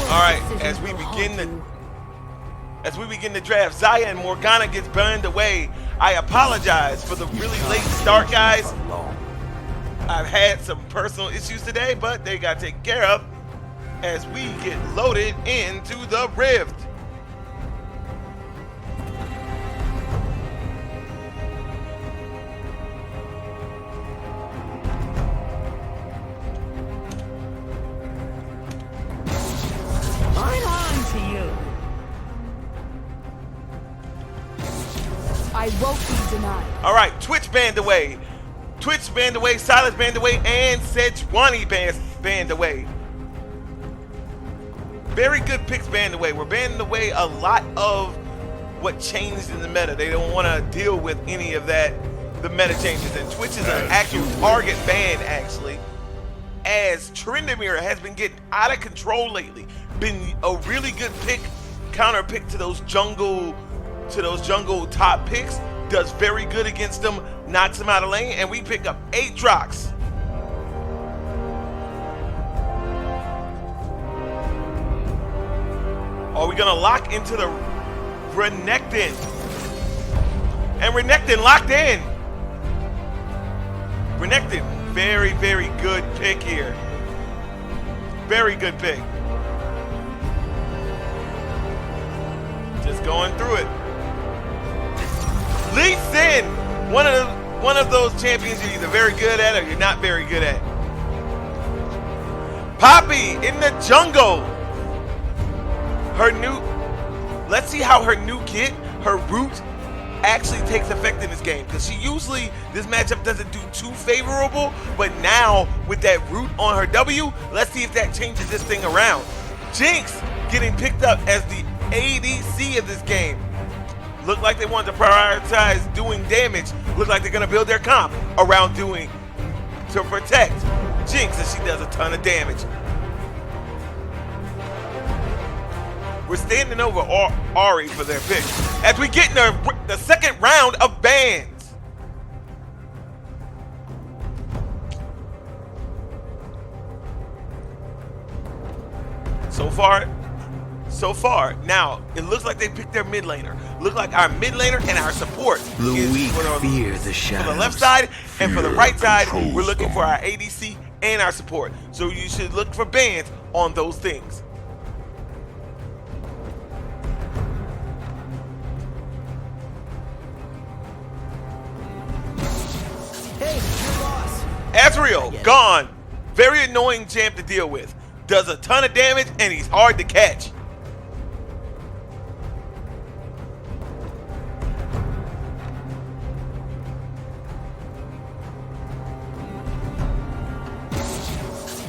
All right, as we begin the draft, Zaya and Morgana gets burned away. I apologize for the really late start, guys. I've had some personal issues today, but they got taken care of as we get loaded into the Rift. I'm on to you. I won't be denied. All right, Twitch banned away. Twitch banned away, Silas banned away, and Sejuani banned away. Very good picks banned away. We're banning away a lot of what changed in the meta. They don't want to deal with any of that, the meta changes. And Twitch is an actual target ban, actually, as Tryndamere has been getting out of control lately. Been a really good pick, counter pick to those jungle top picks. Does very good against them, knocks them out of lane, and we pick up 8 Drox. Are we gonna lock into the Renekton? And Renekton locked in. Renekton, very, very good pick here. Very good pick. Just going through it. Lee Sin, one of those champions you're either very good at or you're not very good at. Poppy in the jungle. Let's see how her new kit, her root, actually takes effect in this game. Because this matchup doesn't do too favorable, but now with that root on her W, let's see if that changes this thing around. Jinx getting picked up as the ADC of this game. Look like they want to prioritize doing damage. Look like they're going to build their comp around to protect Jinx, as she does a ton of damage. We're standing over Ari for their pick as we get in the second round of bans. So far, now it looks like they picked their mid laner. Look like our mid laner and our support is for the left side, and for the right side, we're looking for our ADC and our support. So you should look for bans on those things. Hey, your boss. Ezreal, gone. Very annoying champ to deal with. Does a ton of damage and he's hard to catch.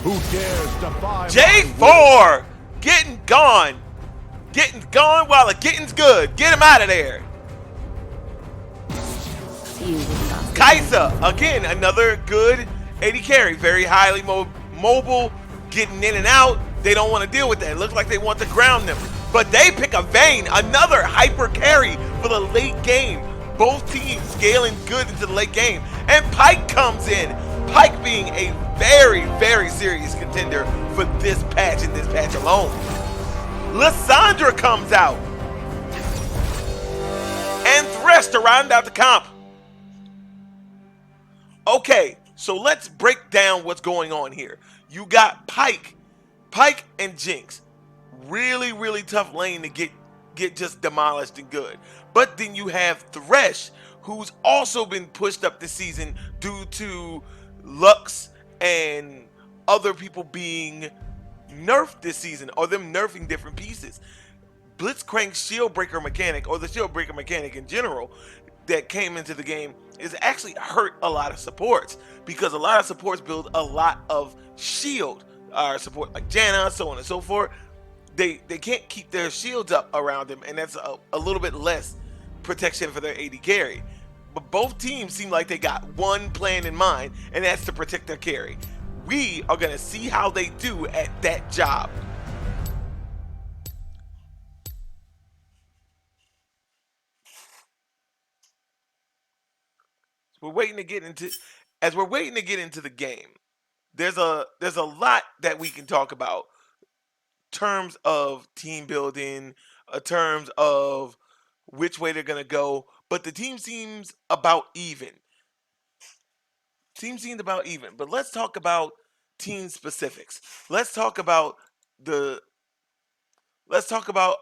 Who dares defy J4 getting gone. Getting gone while the getting's good. Get him out of there. Kaisa, again, another good AD carry. Very highly mobile, getting in and out. They don't want to deal with that. It looks like they want to ground them. But they pick a Vayne, another hyper carry for the late game. Both teams scaling good into the late game. And Pyke comes in. Pyke being a very, very serious contender for this patch and this patch alone. Lissandra comes out. And Thresh to round out the comp. Okay, so let's break down what's going on here. You got Pyke and Jinx. Really, really tough lane to get just demolished and good. But then you have Thresh, who's also been pushed up this season due to Lux and other people being nerfed this season, or them nerfing different pieces. Blitzcrank's shield breaker mechanic, or the shield breaker mechanic in general, that came into the game is actually hurt a lot of supports, because a lot of supports build a lot of shield support, like Janna, so on and so forth. They can't keep their shields up around them, and that's a little bit less protection for their AD carry. But both teams seem like they got one plan in mind, and that's to protect their carry. We are going to see how they do at that job. We're waiting to get into the game. There's a lot that we can talk about terms of team building, terms of which way they're gonna go. But the team seems about even. Team seemed about even. But let's talk about team specifics. Let's talk about the let's talk about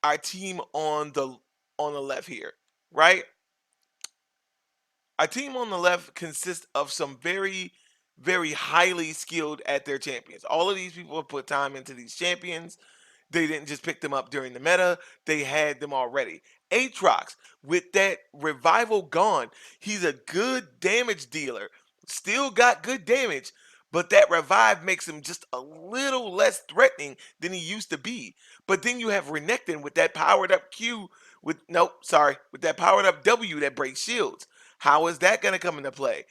our team on the left here, right? Our team on the left consists of some very, very highly skilled at their champions. All of these people have put time into these champions. They didn't just pick them up during the meta, they had them already. Aatrox, with that revival gone, he's a good damage dealer. Still got good damage, but that revive makes him just a little less threatening than he used to be. But then you have Renekton with that powered up Q with that powered up W that breaks shields. How is that going to come into play?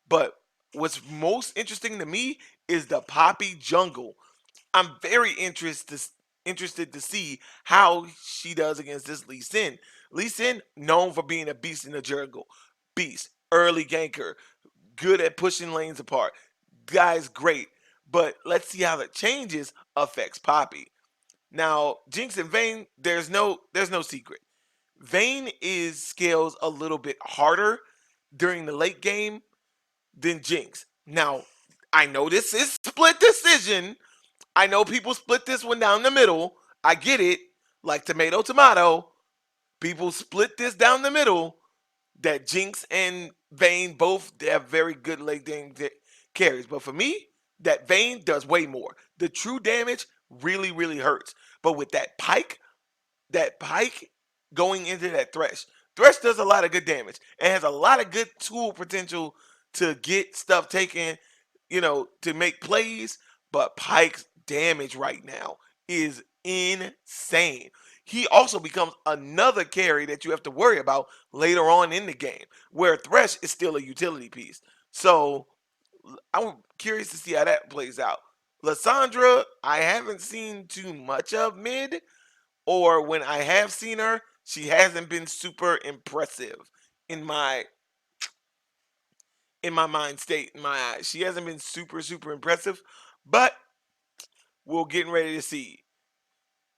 But what's most interesting to me is the Poppy jungle. I'm very interested to see how she does against this Lee Sin. Lee Sin, known for being a beast in the jungle. Beast, early ganker, good at pushing lanes apart. Guy's great. But let's see how the changes affects Poppy. Now, Jinx and Vayne, there's no secret. Vayne is scales a little bit harder during the late game than Jinx. Now, I know this is split decision. I know people split this one down the middle. I get it. Like tomato, tomato. People split this down the middle. That Jinx and Vayne both have very good late game carries. But for me, that Vayne does way more. The true damage really, really hurts. But with that Pike going into that Thresh. Thresh does a lot of good damage and has a lot of good tool potential to get stuff taken, to make plays. But Pike's damage right now is insane. He also becomes another carry that you have to worry about later on in the game, where Thresh is still a utility piece. So I'm curious to see how that plays out. Lissandra, I haven't seen too much of mid, or when I have seen her, she hasn't been super impressive in my mind state, in my eyes. She hasn't been super, super impressive, but we're getting ready to see.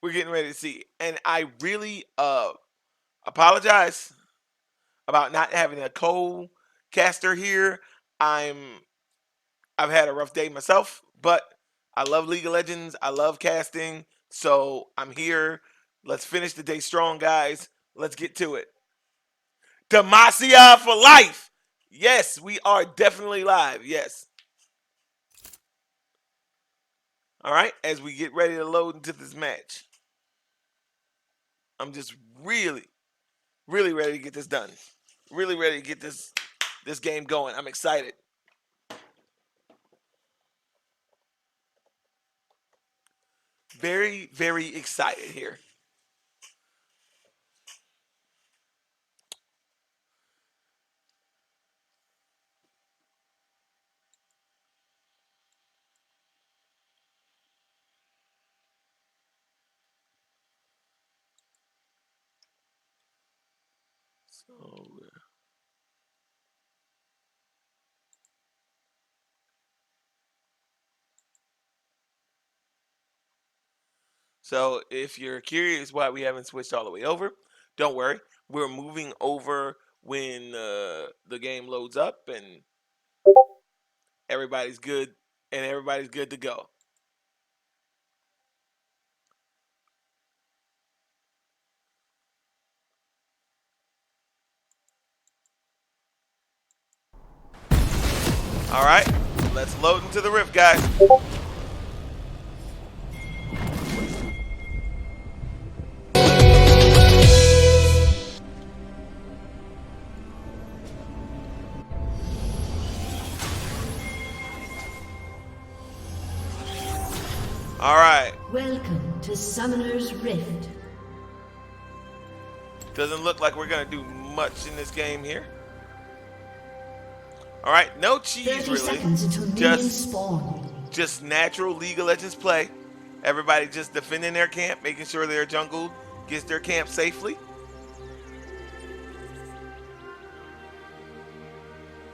We're getting ready to see. And I really apologize about not having a co-caster here. I'm I've had a rough day myself, but I love League of Legends. I love casting. So I'm here. Let's finish the day strong, guys. Let's get to it. Demacia for life. Yes, we are definitely live. Yes. All right, as we get ready to load into this match. I'm just really, really ready to get this done. Really ready to get this game going. I'm excited. Very, very excited here. So if you're curious why we haven't switched all the way over, don't worry. We're moving over when the game loads up and everybody's good to go. All right, let's load into the rift, guys. All right. Welcome to Summoner's Rift. Doesn't look like we're gonna do much in this game here. All right, no cheese 30 really. seconds until minions spawn. Just natural League of Legends play. Everybody just defending their camp, making sure their jungle gets their camp safely.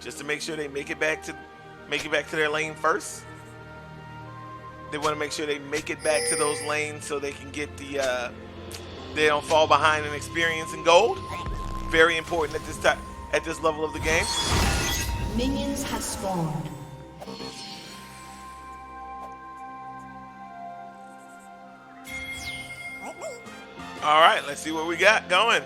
Just to make sure they make it back to their lane first. They want to make sure they make it back to those lanes so they can get the they don't fall behind in experience and gold. Very important at this time, at this level of the game. Minions have spawned. All right, let's see what we got going.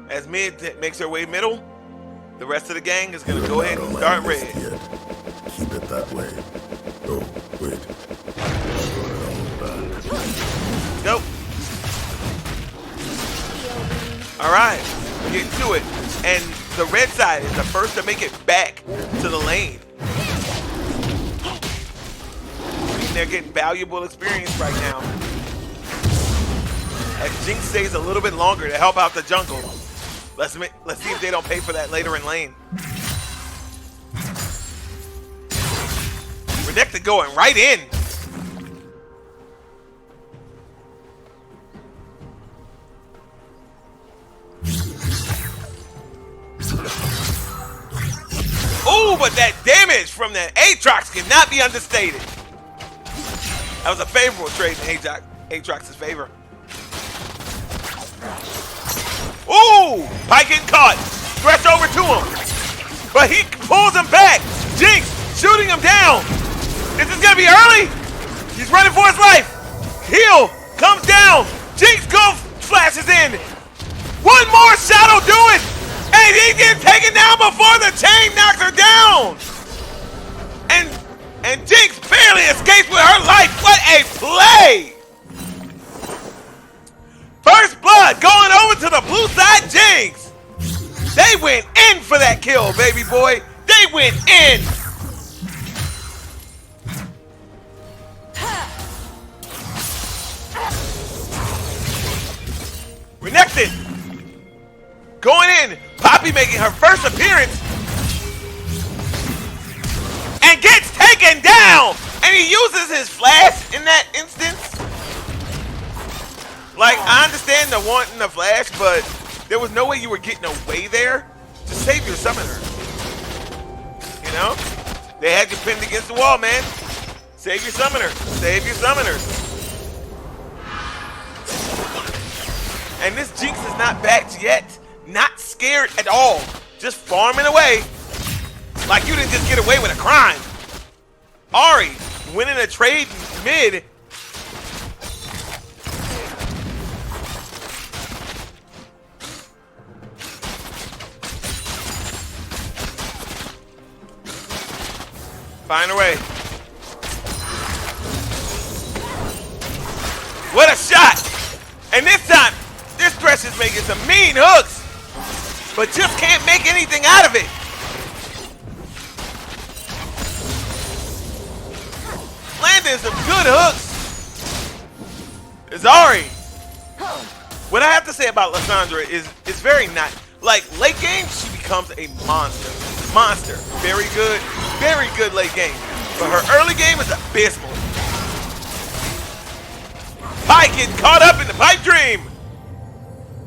As mid makes her way middle, the rest of the gang is going to go ahead and start red. Keep it that way. Oh, wait. Go. All right, getting to it. And the red side is the first to make it back to the lane. They're getting valuable experience right now. As Jinx stays a little bit longer to help out the jungle. Let's see if they don't pay for that later in lane. Renekton going right in. Ooh, but that damage from that Aatrox cannot be understated. That was a favorable trade in Aatrox's favor. Ooh! Pike getting caught. Thresh over to him. But he pulls him back. Jinx shooting him down. Is this going to be early? He's running for his life. Heal comes down. Jinx flashes in. One more shadow do it. And he's getting taken down before the chain knocks her down. And Jinx barely escapes with her life. What a play! First blood going over to the blue side, Jinx. They went in for that kill, baby boy. They went in. Renekton going in. Poppy making her first appearance. And gets taken down. And he uses his flash in that instance. Like, I understand the wanting the flash, but there was no way you were getting away there. Just save your summoner. You know? They had you pinned against the wall, man. Save your summoner. Save your summoners. And this Jinx is not backed yet. Not scared at all. Just farming away. Like you didn't just get away with a crime. Ahri winning a trade mid. Find a way. What a shot! And this time, this Thresh is making some mean hooks, but just can't make anything out of it. Landing some good hooks. Is Ahri. What I have to say about Lissandra is it's very nice. Like late game, she becomes a monster. Monster. Very good late game. But her early game is abysmal. Pike getting caught up in the pipe dream.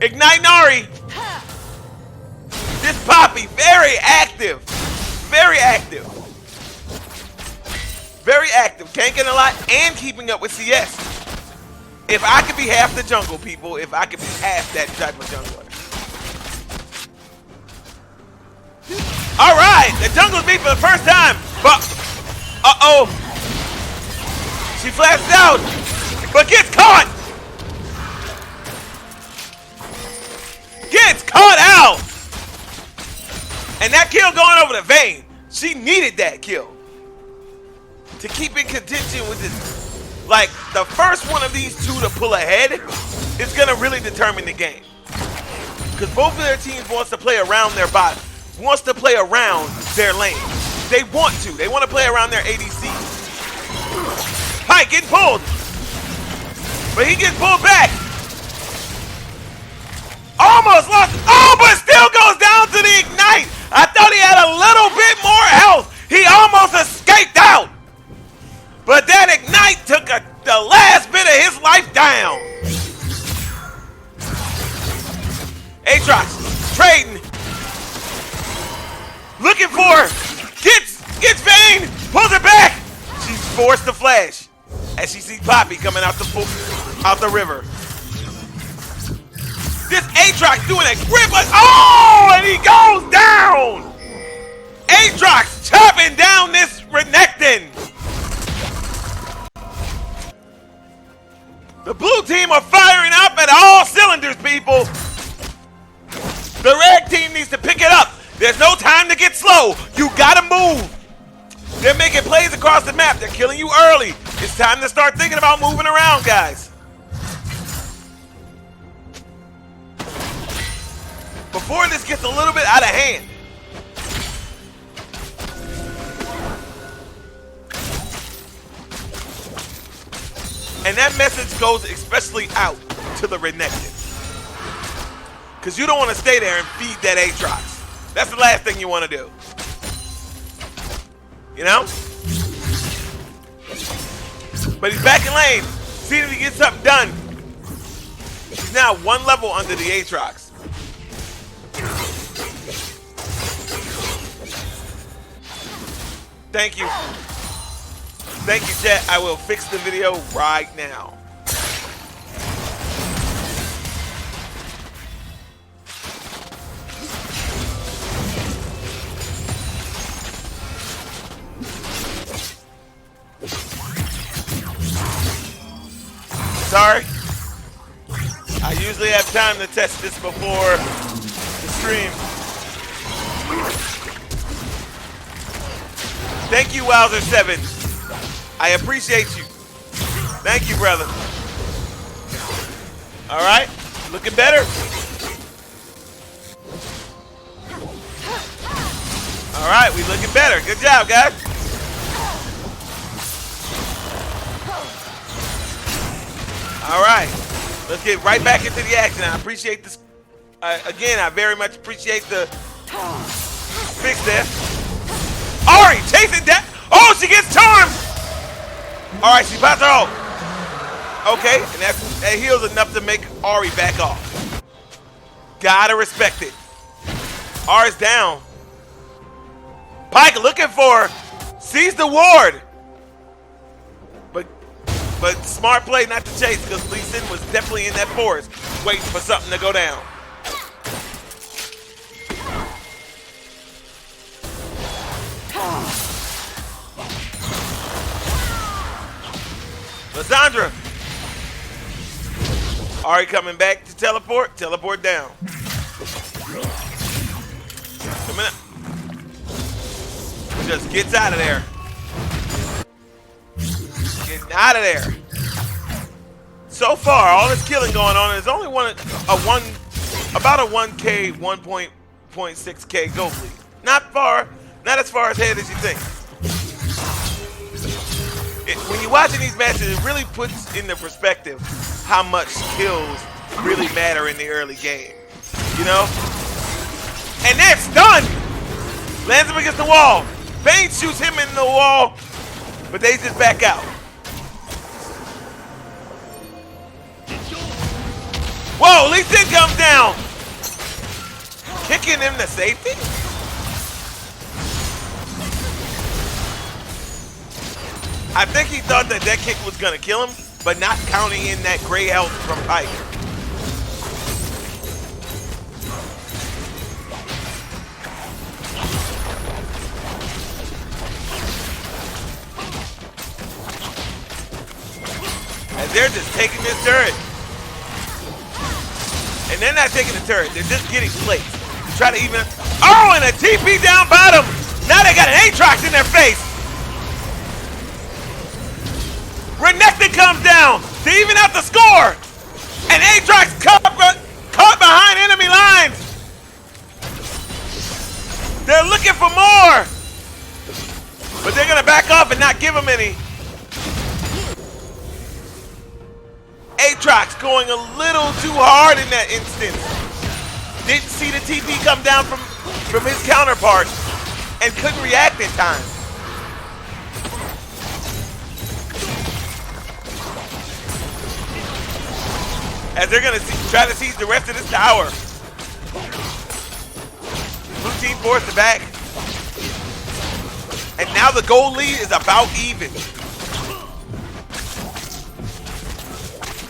Ignite Ahri. This Poppy, very active. Very active. Very active. Ganking a lot and keeping up with CS. If I could be half the jungle, people, if I could be half that type of jungler. All right, the jungle's beat for the first time, but uh-oh. She flashes out, but gets caught. Gets caught out. And that kill going over the vein. She needed that kill to keep in contention with this. Like, the first one of these two to pull ahead is going to really determine the game. Because both of their teams wants to play around their bot. Wants to play around their lane. They want to. They want to play around their ADC. Pike getting pulled. But he gets pulled back. Almost lost. Oh, but still goes down to the ignite. I thought he had a little bit more health. He almost escaped out. But that ignite took the last bit of his life down. Aatrox trading. Looking for Gets Vayne! Pulls it back! She's forced to flash as she sees Poppy coming out the river. This Aatrox doing a grip like, oh, and he goes down! Aatrox chopping down this Renekton. The blue team are firing up at all cylinders, people. The red team needs to pick it up. There's no time to get slow. You gotta move. They're making plays across the map. They're killing you early. It's time to start thinking about moving around, guys. Before this gets a little bit out of hand. And that message goes especially out to the Renekton. Because you don't want to stay there and feed that Aatrox. That's the last thing you want to do. You know? But he's back in lane. See if he gets something done. He's now one level under the Aatrox. Thank you. Thank you, chat. I will fix the video right now. Sorry. I usually have time to test this before the stream. Thank you, Wowzer7. I appreciate you. Thank you, brother. All right, looking better. All right, we looking better. Good job, guys. All right, let's get right back into the action. I appreciate this. Again, I very much appreciate the fix there. Ari chasing that. Oh, she gets charmed. All right, she pops her off. Okay, and that heals enough to make Ari back off. Gotta respect it. Ari's down. Pyke looking for her. Sees the ward. But smart play not to chase because Lee Sin was definitely in that forest waiting for something to go down. Lysandra. Ari coming back to teleport. Teleport down. Come in. Just gets out of there. Getting out of there. So far, all this killing going on is only about a 1K, 1.6K gold lead. Not as far ahead as you think. When you're watching these matches, it really puts into perspective how much kills really matter in the early game. You know? And that's done! Lands him against the wall. Vayne shoots him in the wall, but they just back out. Whoa, Lee Sin comes down! Kicking him to safety? I think he thought that kick was gonna kill him, but not counting in that gray health from Pyke. And they're just taking this turret. And they're not taking the turret, they're just getting plates. Try to even. Oh, and a TP down bottom! Now they got an Aatrox in their face! Renekton comes down to even out the score! And Aatrox caught behind enemy lines! They're looking for more! But they're gonna back off and not give him any. Aatrox going a little too hard in that instance. Didn't see the TP come down from his counterpart and couldn't react in time. As they're gonna try to seize the rest of this tower. Blue team forced it back. And now the gold lead is about even.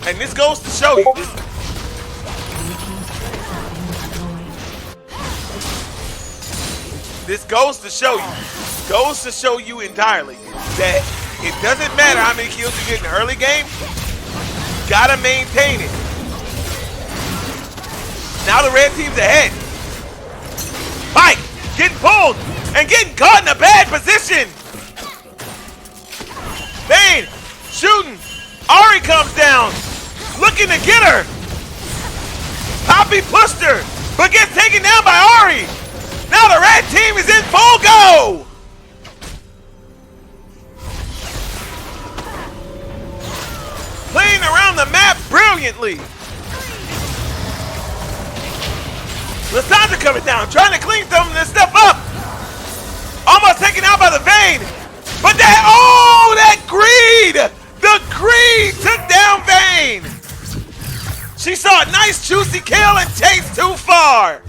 And this goes to show you. This goes to show you entirely that it doesn't matter how many kills you get in the early game. You gotta maintain it. Now the red team's ahead. Pike getting pulled and getting caught in a bad position. Vayne shooting. Ahri comes down, looking to get her. Poppy pushed her, but gets taken down by Ahri. Now the red team is in full go. Playing around the map brilliantly. Lissandra coming down, trying to clean some of this stuff up. Almost taken out by the Vayne. But that greed! The greed took down Vayne. She saw a nice juicy kill and chased too far.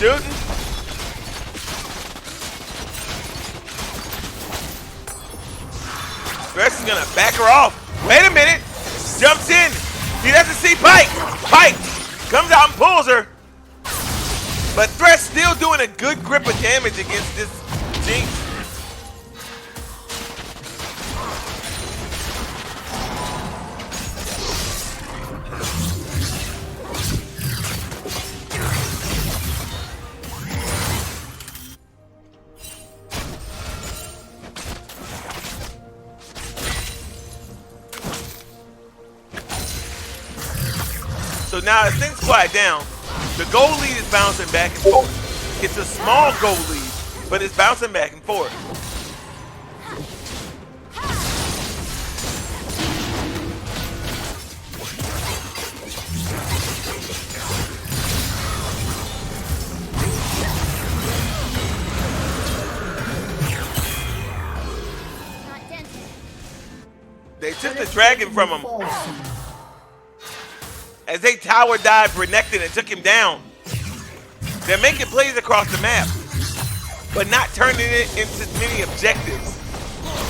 Shooting. Thresh is gonna back her off. Wait a minute. Jumps in. He doesn't see Pike. Pike comes out and pulls her. But Thresh still doing a good grip of damage against this Jinx. So now as things quiet down, the gold lead is bouncing back and forth. It's a small gold lead, but it's bouncing back and forth. They took the dragon from him. As they tower dived Renekton and took him down. They're making plays across the map, but not turning it into many objectives.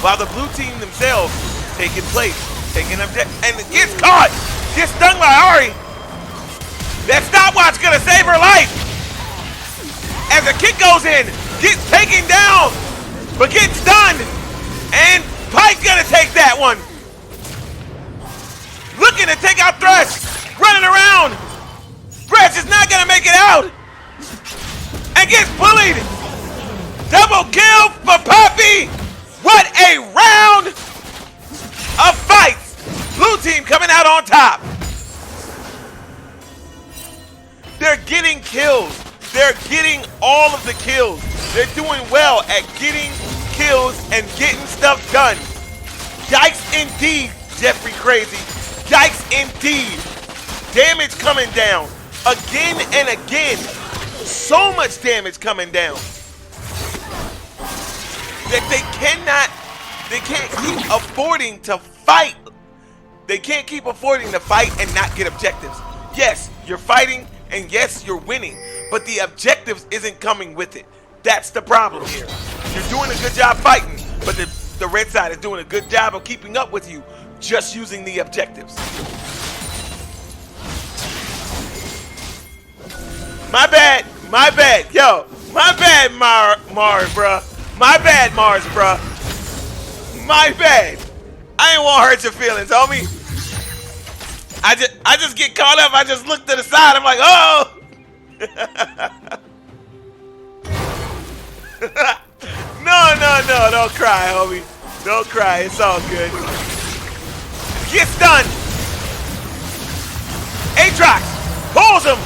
While the blue team themselves taking place, taking objectives, and gets caught, gets stung by Ahri. That stopwatch gonna save her life. As the kick goes in, gets taken down, but gets stunned, and Pike's gonna take that one. Looking to take out Thresh. Running around. Thresh is not gonna make it out. And gets bullied. Double kill for Poppy. What a round of fights. Blue team coming out on top. They're getting kills. They're getting all of the kills. They're doing well at getting kills and getting stuff done. Yikes indeed, Jeffrey Crazy. Yikes indeed. Damage coming down again and again. So much damage coming down that they can't keep affording to fight. They can't keep affording to fight and not get objectives. Yes, you're fighting and yes, you're winning, but the objectives isn't coming with it. That's the problem here. You're doing a good job fighting, but the red side is doing a good job of keeping up with you just using the objectives. My bad, yo, my bad, Mars, bruh. My bad, Mars, bruh. My bad. I ain't want to hurt your feelings, homie. I just get caught up. I just look to the side. I'm like, oh. No, don't cry, homie. Don't cry. It's all good. Gets done. Aatrox pulls him.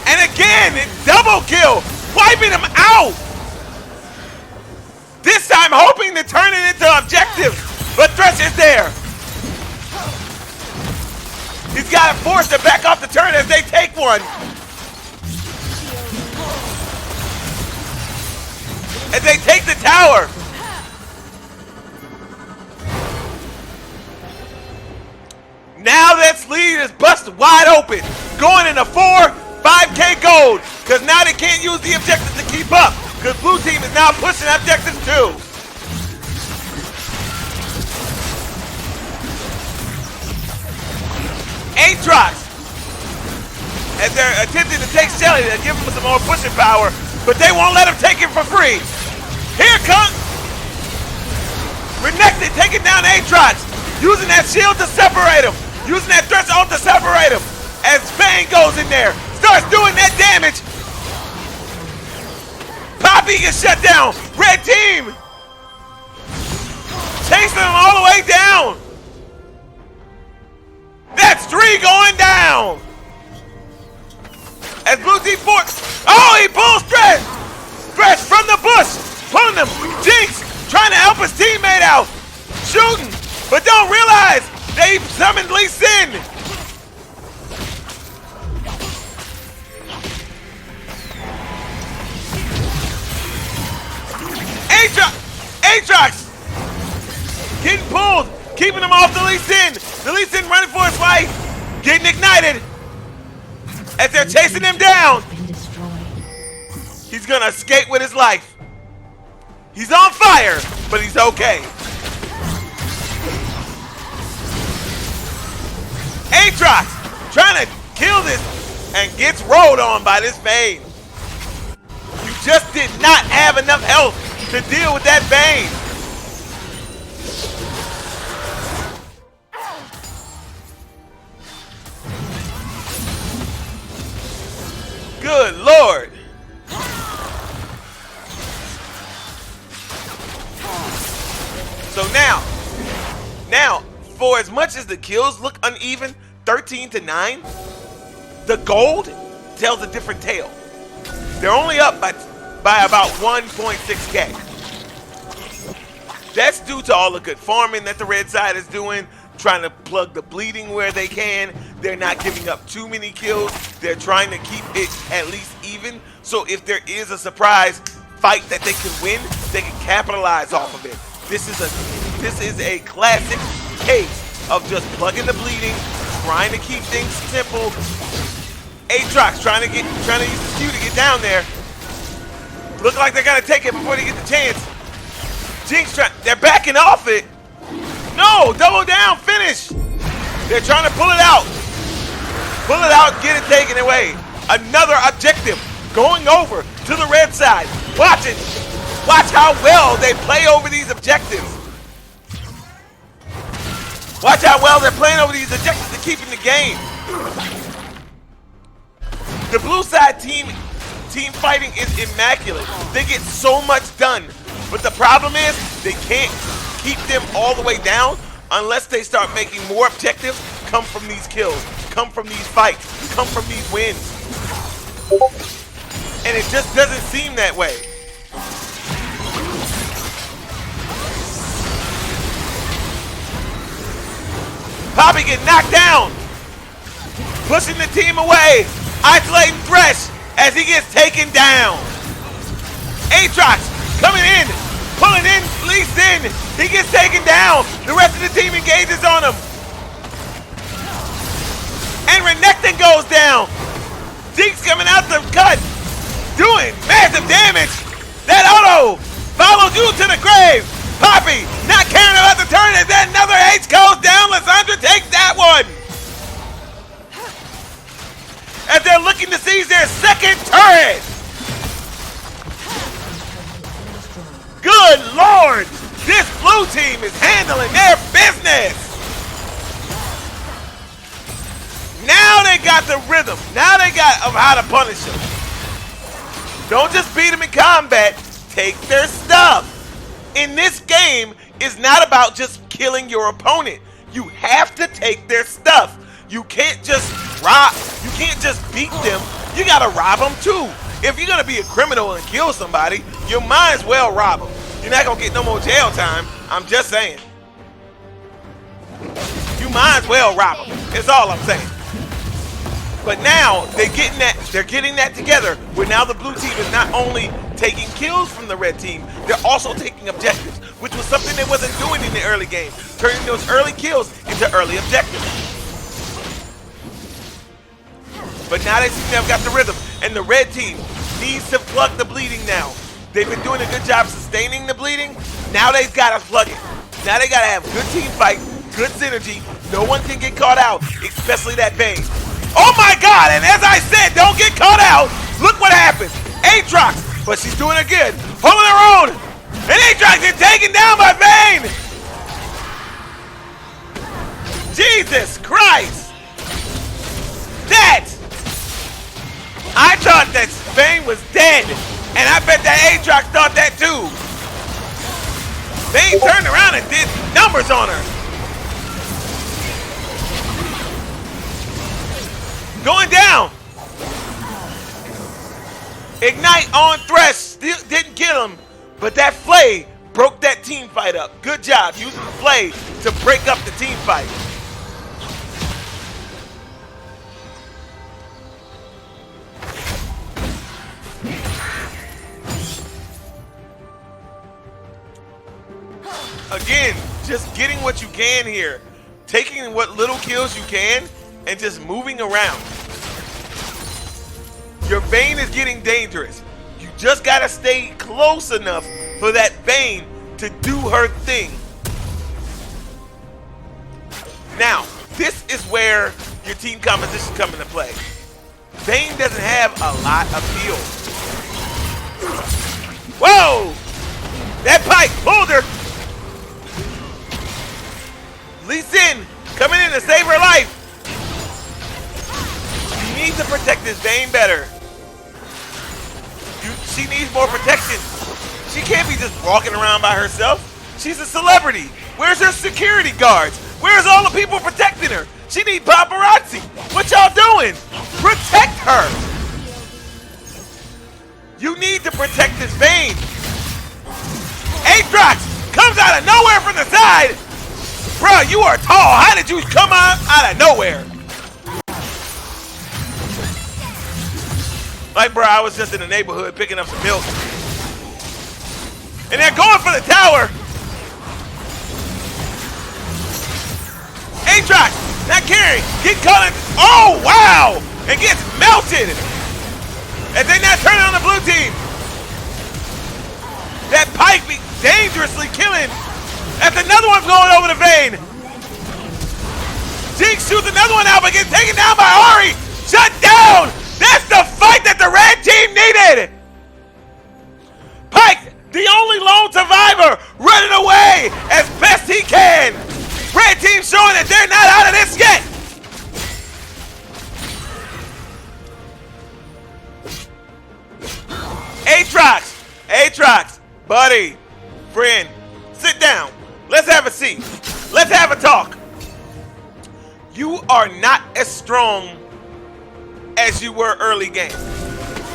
And again, double kill, wiping him out. This time hoping to turn it into objective, but Thresh is there. He's got to force to back off the turn as they take one. As they take the tower. Now that lead is busted wide open. Going into 5K gold. Because now they can't use the objectives to keep up. Because blue team is now pushing objectives too. Aatrox, as they're attempting to take Shelly, to give him some more pushing power, but they won't let him take it for free. Here comes Renekton taking down Aatrox, using that shield to separate him, using that threshold to separate him. As Bane goes in there, starts doing that damage. Poppy gets shut down. Red team chasing him all the way down. That's 3 going down. As blue team forks. Oh, he pulls Thresh. Thresh from the bush. Pulling him. Jinx trying to help his teammate out. Shooting. But don't realize they summoned Lee Sin. Aatrox getting pulled. Keeping him off the Lee Sin. The Lee Sin running for his life. Getting ignited. As they're chasing him down. He's gonna escape with his life. He's on fire, but he's okay. Aatrox trying to kill this and gets rolled on by this Bane. You just did not have enough health to deal with that Bane. Good Lord. So now, for as much as the kills look uneven, 13-9, the gold tells a different tale. They're only up by about 1.6K. That's due to all the good farming that the red side is doing, trying to plug the bleeding where they can. They're not giving up too many kills. They're trying to keep it at least even. So if there is a surprise fight that they can win, they can capitalize off of it. This is a classic case of just plugging the bleeding, trying to keep things simple. Aatrox trying to use his Q to get down there. Look like they're gonna take it before they get the chance. Jinx they're backing off it. No, double down, finish. They're trying to pull it out. Pull it out, get it taken away. Another objective going over to the red side. Watch it. Watch how well they play over these objectives. Watch how well they're playing over these objectives to keep in the game. The blue side team fighting is immaculate. They get so much done. But the problem is they can't keep them all the way down unless they start making more objectives come from these kills, come from these fights, come from these wins. And it just doesn't seem that way. Poppy get knocked down. Pushing the team away. Isolating Thresh as he gets taken down. Aatrox coming in. Pulling in Lee Sin. He gets taken down. The rest of the team engages on him. And Renekton goes down. Jinx coming out the cut. Doing massive damage. That auto follows you to the grave. Poppy not caring about the turn as that another H goes down. Lysandra takes that one. As they're looking to seize their second turret. Good Lord. This blue team is handling their business. Now they got the rhythm. Now they got of how to punish them. Don't just beat them in combat. Take their stuff. In this game, it's not about just killing your opponent. You have to take their stuff. You can't just rob. You can't just beat them. You gotta rob them too. If you're gonna be a criminal and kill somebody, you might as well rob them. You're not gonna get no more jail time. I'm just saying. You might as well rob them. That's all I'm saying. But now they're getting that together. Where now the blue team is not only taking kills from the red team, they're also taking objectives, which was something they wasn't doing in the early game, turning those early kills into early objectives. But now they seem to have got the rhythm, and the red team needs to plug the bleeding now. They've been doing a good job sustaining the bleeding. Now they've got to plug it. Now they got to have good team fight, good synergy. No one can get caught out, especially that Vayne. Oh my God, and as I said, don't get caught out. Look what happens. Aatrox, but she's doing it good. Holding her own. And Aatrox is taken down by Vayne. Jesus Christ. That. I thought that Vayne was dead. And I bet that Aatrox thought that too. Vayne turned around and did numbers on her. Going down. Ignite on Thresh. Still didn't kill him, but that Flay broke that team fight up. Good job using the Flay to break up the team fight. Again, just getting what you can here. Taking what little kills you can and just moving around. Your Vayne is getting dangerous. You just gotta stay close enough for that Vayne to do her thing. Now, this is where your team composition comes into play. Vayne doesn't have a lot of heal. Whoa! That Pike pulled her. Lee Sin coming in to save her life. You need to protect this Vayne better. She needs more protection. She can't be just walking around by herself. She's a celebrity. Where's her security guards? Where's all the people protecting her? She needs paparazzi. What y'all doing? Protect her. You need to protect this Vayne. Aatrox comes out of nowhere from the side. Bruh, you are tall. How did you come out of nowhere? Like, bruh, I was just in the neighborhood picking up some milk. And they're going for the tower. Aatrox, not carrying. Get caught in. Oh, wow. And gets melted. As they now turn on the blue team. That Pike be dangerously killing. That's another one's going over the Vayne. Jinx shoots another one out, but gets taken down by Ari. Shut down. That's the fight that the red team needed. Pike, the only lone survivor, running away as best he can. Red team showing that they're not out of this yet. Aatrox, buddy, friend, sit down. Let's have a seat. Let's have a talk. You are not as strong as you were early game.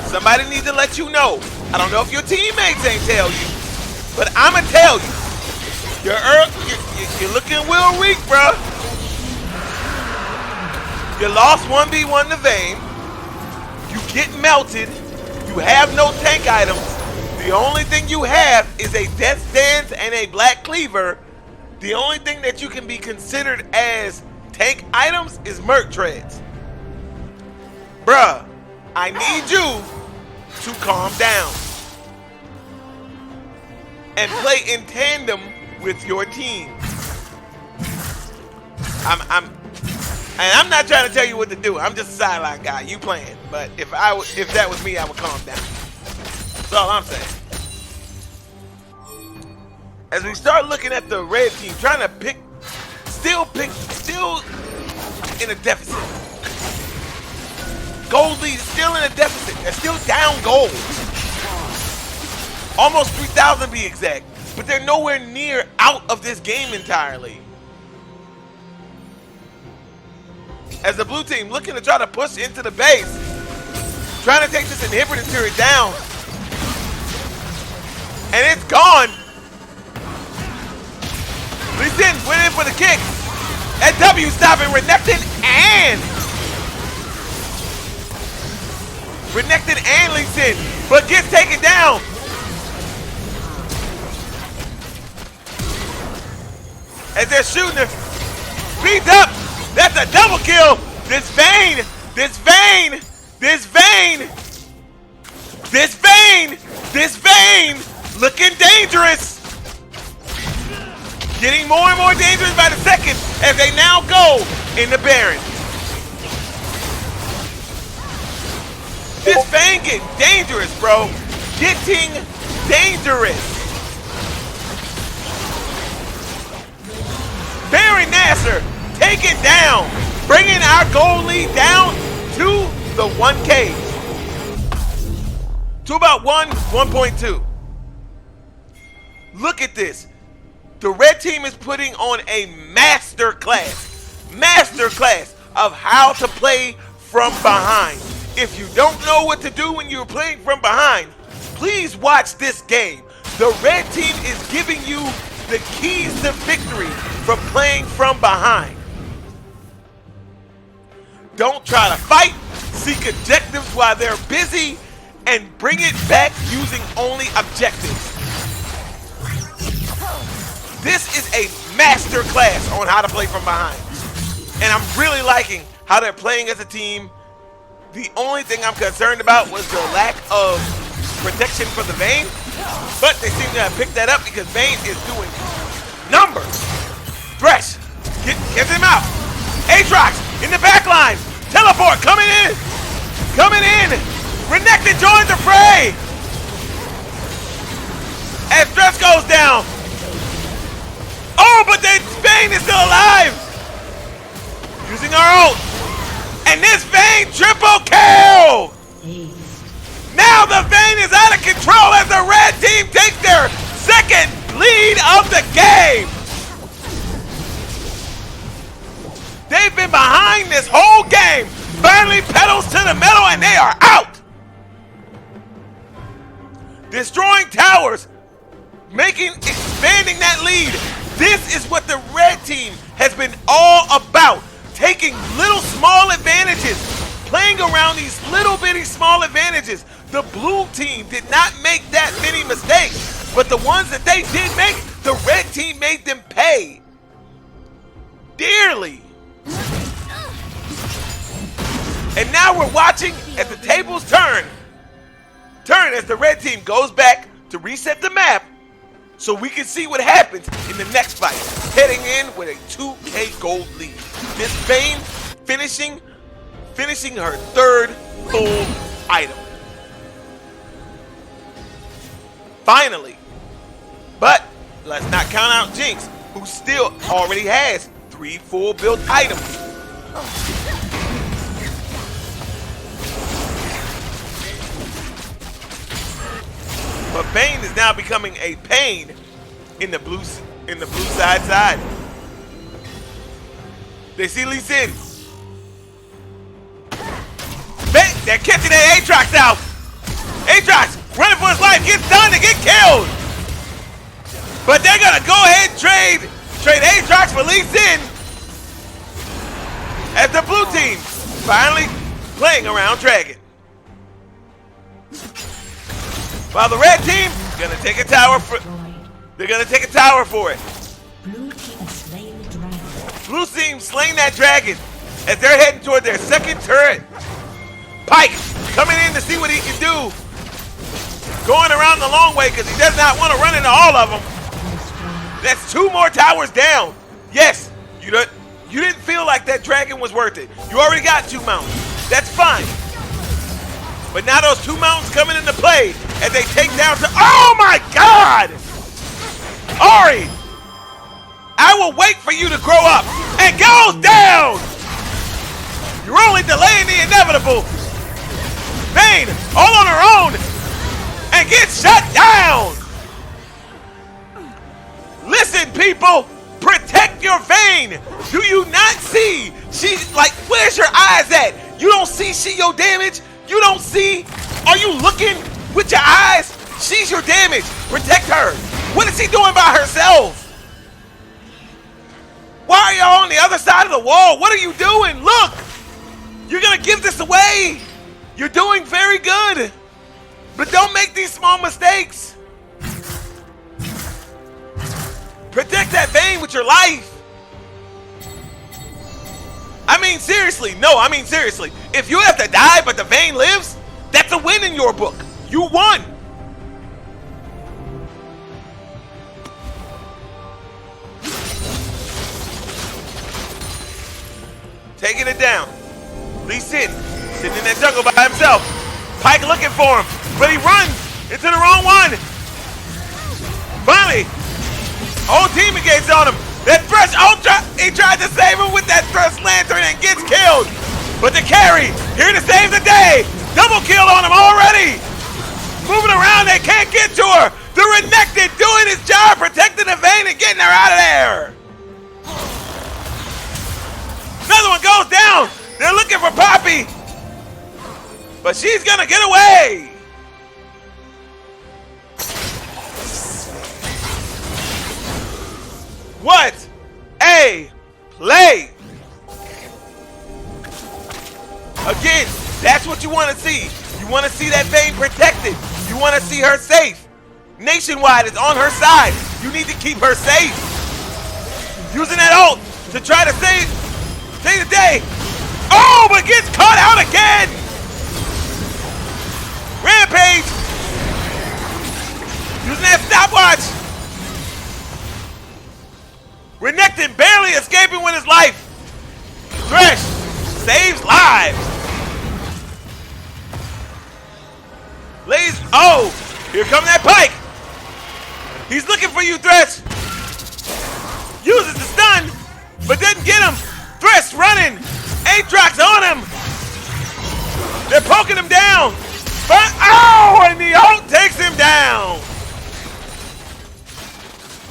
Somebody needs to let you know. I don't know if your teammates ain't tell you, but I'ma tell you. You're looking real weak, bro. You lost 1v1 to Vayne. You get melted. You have no tank items. The only thing you have is a Death Stance and a Black Cleaver. The only thing that you can be considered as tank items is Merc Treads. Bruh, I need you to calm down and play in tandem with your team. I'm not trying to tell you what to do. I'm just a sideline guy. You playing, but if that was me, I would calm down. That's all I'm saying. As we start looking at the red team, trying to still in a deficit. Gold lead is still in a deficit. They're still down gold. Almost 3,000 be exact. But they're nowhere near out of this game entirely. As the blue team looking to try to push into the base. Trying to take this inhibitor turret down. And it's gone. Lee Sin went in for the kick. That W stopping Renekton and Lee Sin, but gets taken down. as they're shooting her. Speeds up. That's a double kill. This Vayne, this Vayne, this Vayne, this Vayne, this Vayne looking dangerous. Getting more and more dangerous by the second as they now go in the Baron. This Vayne getting dangerous, bro. Getting dangerous. Baron Nasser taken down, bringing our goal lead down to the 1K. To about 1.2. Look at this. The red team is putting on a master class of how to play from behind. If you don't know what to do when you're playing from behind, please watch this game. The red team is giving you the keys to victory from playing from behind. Don't try to fight, seek objectives while they're busy, and bring it back using only objectives. This is a master class on how to play from behind. And I'm really liking how they're playing as a team. The only thing I'm concerned about was the lack of protection for the Vayne, but they seem to have picked that up because Vayne is doing numbers. Thresh, get him out. Aatrox in the back line. Teleport coming in. Renekton joins the fray. As Thresh goes down. Oh, but then Vayne is still alive. Using our ult. And this Vayne triple kill. Now the Vayne is out of control as the red team takes their second lead of the game. They've been behind this whole game. Finally pedals to the metal and they are out. Destroying towers, expanding that lead. This is what the red team has been all about. Taking little small advantages, playing around these little bitty small advantages. The blue team did not make that many mistakes, but the ones that they did make, the red team made them pay dearly. And now we're watching as the tables turn as the red team goes back to reset the map so we can see what happens in the next fight, heading in with a 2K gold lead. This Vayne finishing her third full item. Finally. But let's not count out Jinx, who still already has 3 full built items. But Vayne is now becoming a pain in the blue side. They see Lee Sin. They're catching their Aatrox out. Aatrox running for his life, gets done to get killed. But they're gonna go ahead and trade Aatrox for Lee Sin. As the blue team finally playing around Dragon. While the red team gonna take a tower for it. Blue team slain the dragon. Blue team slaying that dragon as they're heading toward their second turret. Pyke coming in to see what he can do. Going around the long way because he does not want to run into all of them. That's 2 more towers down. Yes, you didn't feel like that dragon was worth it. You already got 2 mountains. That's fine. But now those 2 mountains coming into play as they take down to, oh my God! Ari, I will wait for you to grow up, and goes down! You're only delaying the inevitable. Vayne, all on her own, and gets shut down! Listen, people, protect your Vayne. Do you not see? She's like, where's your eyes at? You don't see she your damage? You don't see? Are you looking with your eyes? She's your damage. Protect her. What is she doing by herself? Why are y'all on the other side of the wall? What are you doing? Look! You're gonna give this away. You're doing very good. But don't make these small mistakes. Protect that Vayne with your your life. I mean, seriously. No, I mean, seriously. If you have to die but the Vayne lives, that's a win in your book. You won. Taking it down. Lee Sin, sitting in that jungle by himself. Pike looking for him, but he runs into the wrong one. Finally, whole team engages on him. That Thresh Ultra, he tried to save him with that Thresh Lantern and gets killed. But the carry, here to save the day. Double kill on him already. Moving around, they can't get to her. The Renekton doing his job, protecting the Vayne and getting her out of there. Another one goes down. They're looking for Poppy. But she's gonna get away. What a play. Again, that's what you want to see. You want to see that Vayne protected. You want to see her safe. Nationwide is on her side. You need to keep her safe. Using that ult to try to save the day. Oh, but gets caught out again. Rampage. Using that stopwatch. Renekton barely escaping with his life. Thresh saves lives. Lays, oh, here comes that Pike. He's looking for you, Thresh. Uses the stun, but doesn't get him. Thresh running. Aatrox on him. They're poking him down. But, oh, and the ult takes him down.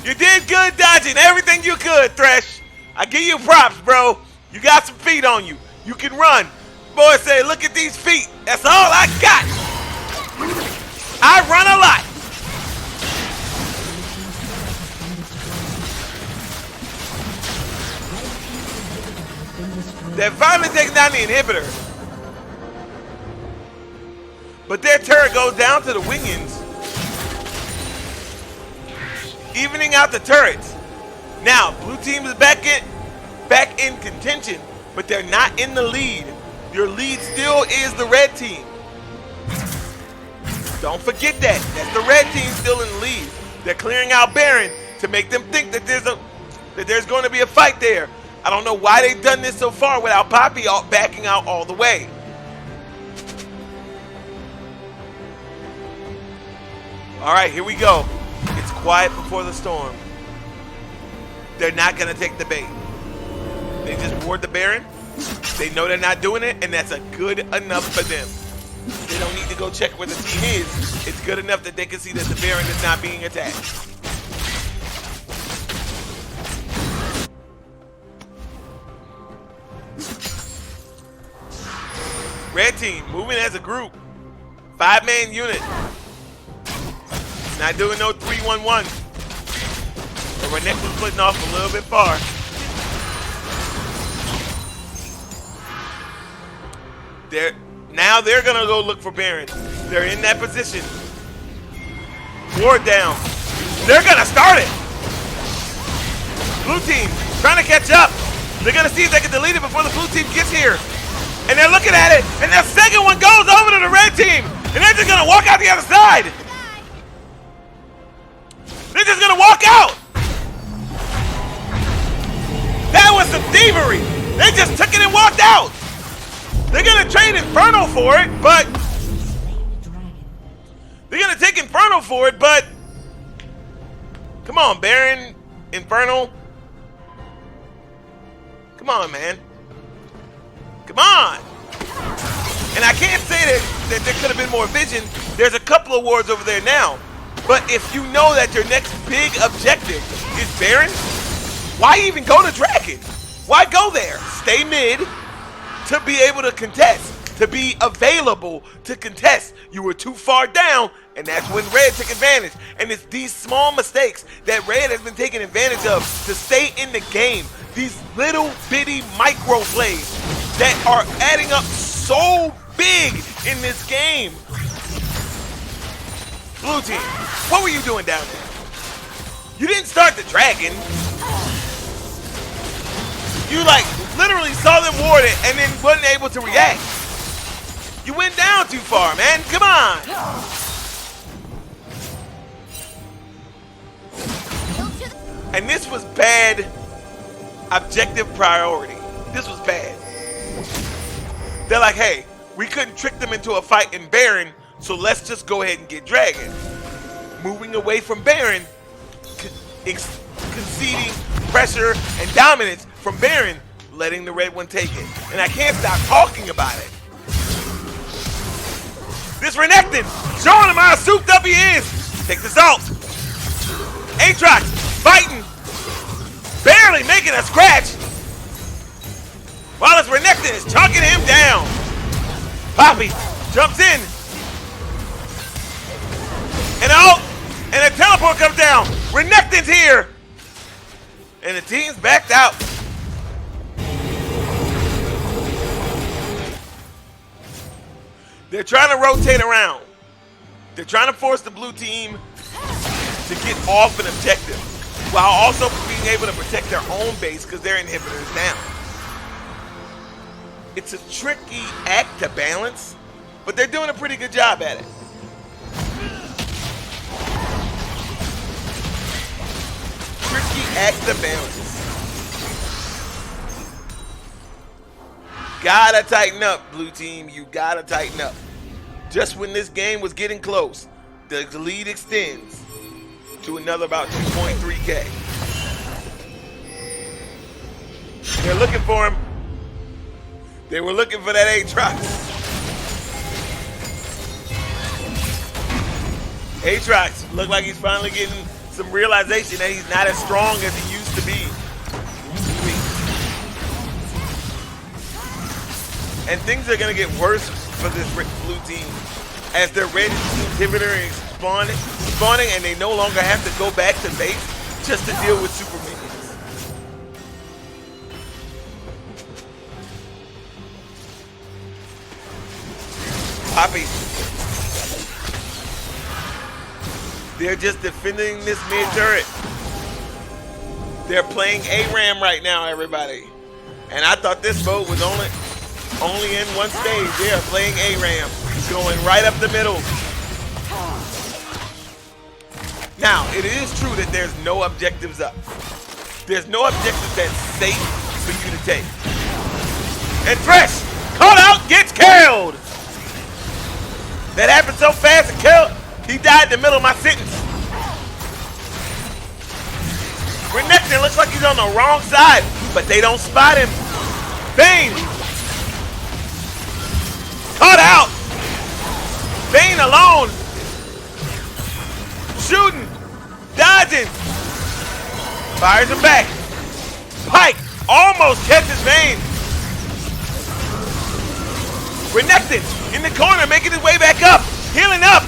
You did good dodging everything you could, Thresh. I give you props, bro. You got some feet on you. You can run. Boy say, look at these feet. That's all I got. I run a lot. They're finally taking down the inhibitor. But their turret goes down to the Wingins, evening out the turrets. Now, blue team is back in contention, but they're not in the lead. Your lead still is the red team. Don't forget that. That's the red team still in the lead. They're clearing out Baron to make them think that there's going to be a fight there. I don't know why they've done this so far without Poppy backing out all the way. All right, here we go. It's quiet before the storm. They're not going to take the bait. They just ward the Baron. They know they're not doing it, and that's a good enough for them. They don't need to go check where the team is. It's good enough that they can see that the Baron is not being attacked. Red team moving as a group. 5-man unit. Not doing no 3-1-1. The Renekton splitting off a little bit far. Now they're gonna go look for Baron. They're in that position. Ward down. They're gonna start it. Blue team trying to catch up. They're gonna see if they can delete it before the blue team gets here. And they're looking at it, and their second one goes over to the red team, and they're just gonna walk out the other side. They're just gonna walk out. That was some thievery. They just took it and walked out. They're gonna trade Inferno for it, but they're gonna take Inferno for it, but come on, Baron, Inferno. Come on, man. Come on. And I can't say that there could have been more vision. There's a couple of wards over there now. But if you know that your next big objective is Baron, why even go to Dragon? Why go there? Stay mid to be able to contest, to be available to contest. You were too far down, and that's when Red took advantage. And it's these small mistakes that Red has been taking advantage of to stay in the game. These little bitty micro plays that are adding up so big in this game. Blue team, what were you doing down there? You didn't start the dragon. You like literally saw them ward it and then wasn't able to react. You went down too far, man. Come on. And this was bad objective priority. This was bad. They're like, hey, we couldn't trick them into a fight in Baron, so let's just go ahead and get Dragon. Moving away from Baron, conceding pressure and dominance from Baron, letting the red one take it. And I can't stop talking about it. This Renekton, showing him how souped up he is. Takes the salt. Aatrox fighting, barely making a scratch. While this Renekton is chunking him down. Poppy jumps in. And out, and a teleport comes down. Renekton's here. And the team's backed out. They're trying to rotate around. They're trying to force the blue team to get off an objective while also being able to protect their own base because their inhibitor is down. It's a tricky act to balance, but they're doing a pretty good job at it. Tricky act to balance. Gotta tighten up, blue team. You gotta tighten up. Just when this game was getting close, the lead extends to another about 2.3K. They're looking for him. They were looking for that Aatrox. Aatrox looked like he's finally getting some realization that he's not as strong as he used to be. And things are going to get worse for this blue team as their red inhibitor is spawning and they no longer have to go back to base just to deal with super minions. Poppy. They're just defending this mid turret. They're playing ARAM right now, everybody. And I thought this mode was only in one stage. They are playing ARAM, going right up the middle. Now, it is true that there's no objectives up. There's no objective that's safe for you to take. And Thresh, caught out, gets killed. That happened so fast and killed. He died in the middle of my sentence. Renekton looks like he's on the wrong side, but they don't spot him. Vayne. Caught out. Vayne alone. Shooting. Dodging. Fires him back. Pike almost catches Vayne. Renekton in the corner making his way back up. Healing up.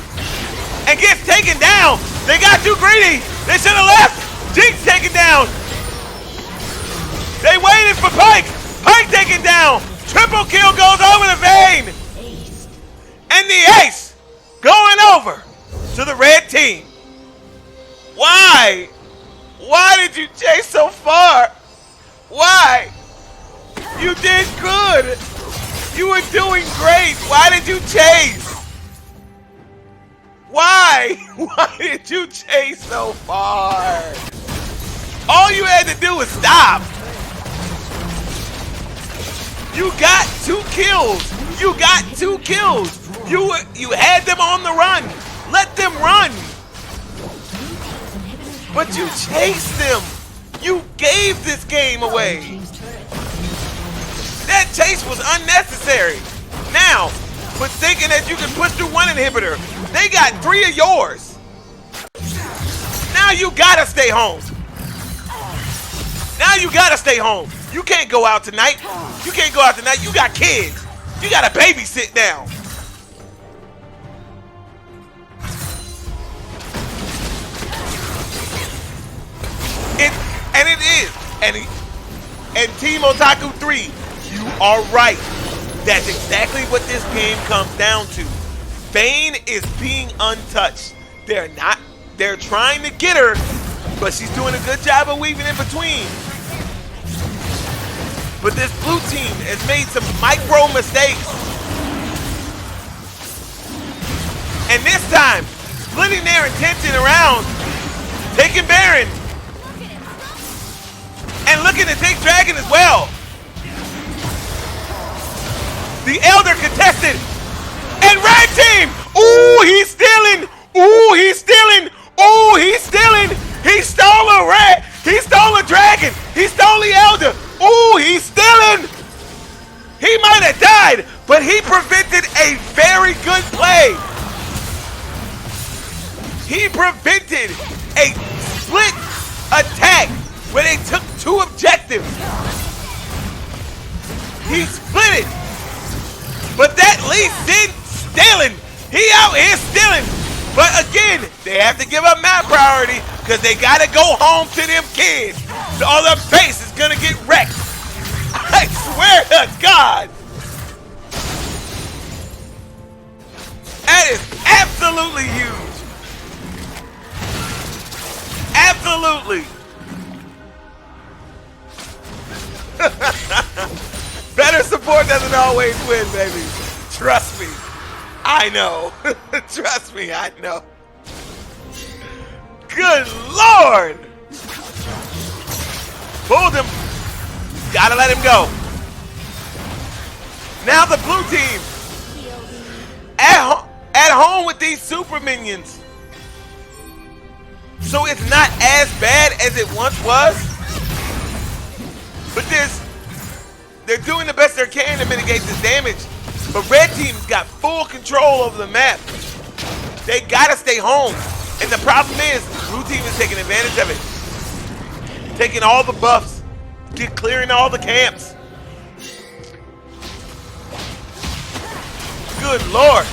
And gets taken down. They got too greedy. They should have left. Jinx taken down. They waited for Pike. Pike taken down. Triple kill goes over to Vayne. And the ace going over to the red team. Why? Why did you chase so far? Why? You did good. You were doing great. Why did you chase? Why? Why did you chase so far? All you had to do was stop. You got 2 kills. You got 2 kills. You had them on the run. Let them run. But you chased them. You gave this game away. That chase was unnecessary. Now, but thinking that you can push through one inhibitor, they got 3 of yours. Now you gotta stay home. Now you gotta stay home. You can't go out tonight. You can't go out tonight. You got kids. You gotta babysit now. It is. And Team Otaku 3, you are right. That's exactly what this game comes down to. Vayne is being untouched. They're trying to get her, but she's doing a good job of weaving in between. But this blue team has made some micro mistakes. And this time, splitting their intention around, taking Baron, and looking to take Dragon as well. The Elder contested, and Red Team, ooh, he's stealing, ooh, he's stealing, ooh, he's stealing. He stole a red, he stole a Dragon, he stole the Elder, ooh, he's stealing. He might have died, but he prevented a very good play. He prevented a split attack where they took 2 objectives. He split it. But that Lee Sin stealing. He out here stealing. But again, they have to give up map priority because they got to go home to them kids. So all their base is going to get wrecked. I swear to God. That is absolutely huge. Absolutely. Better support doesn't always win, baby. Trust me. I know. Trust me, I know. Good Lord. Pulled him. Gotta let him go. Now the blue team at home with these super minions. So it's not as bad as it once was. But they're doing the best they can to mitigate this damage. But red team's got full control over the map. They gotta stay home. And the problem is, blue team is taking advantage of it. Taking all the buffs. Clearing all the camps. Good Lord.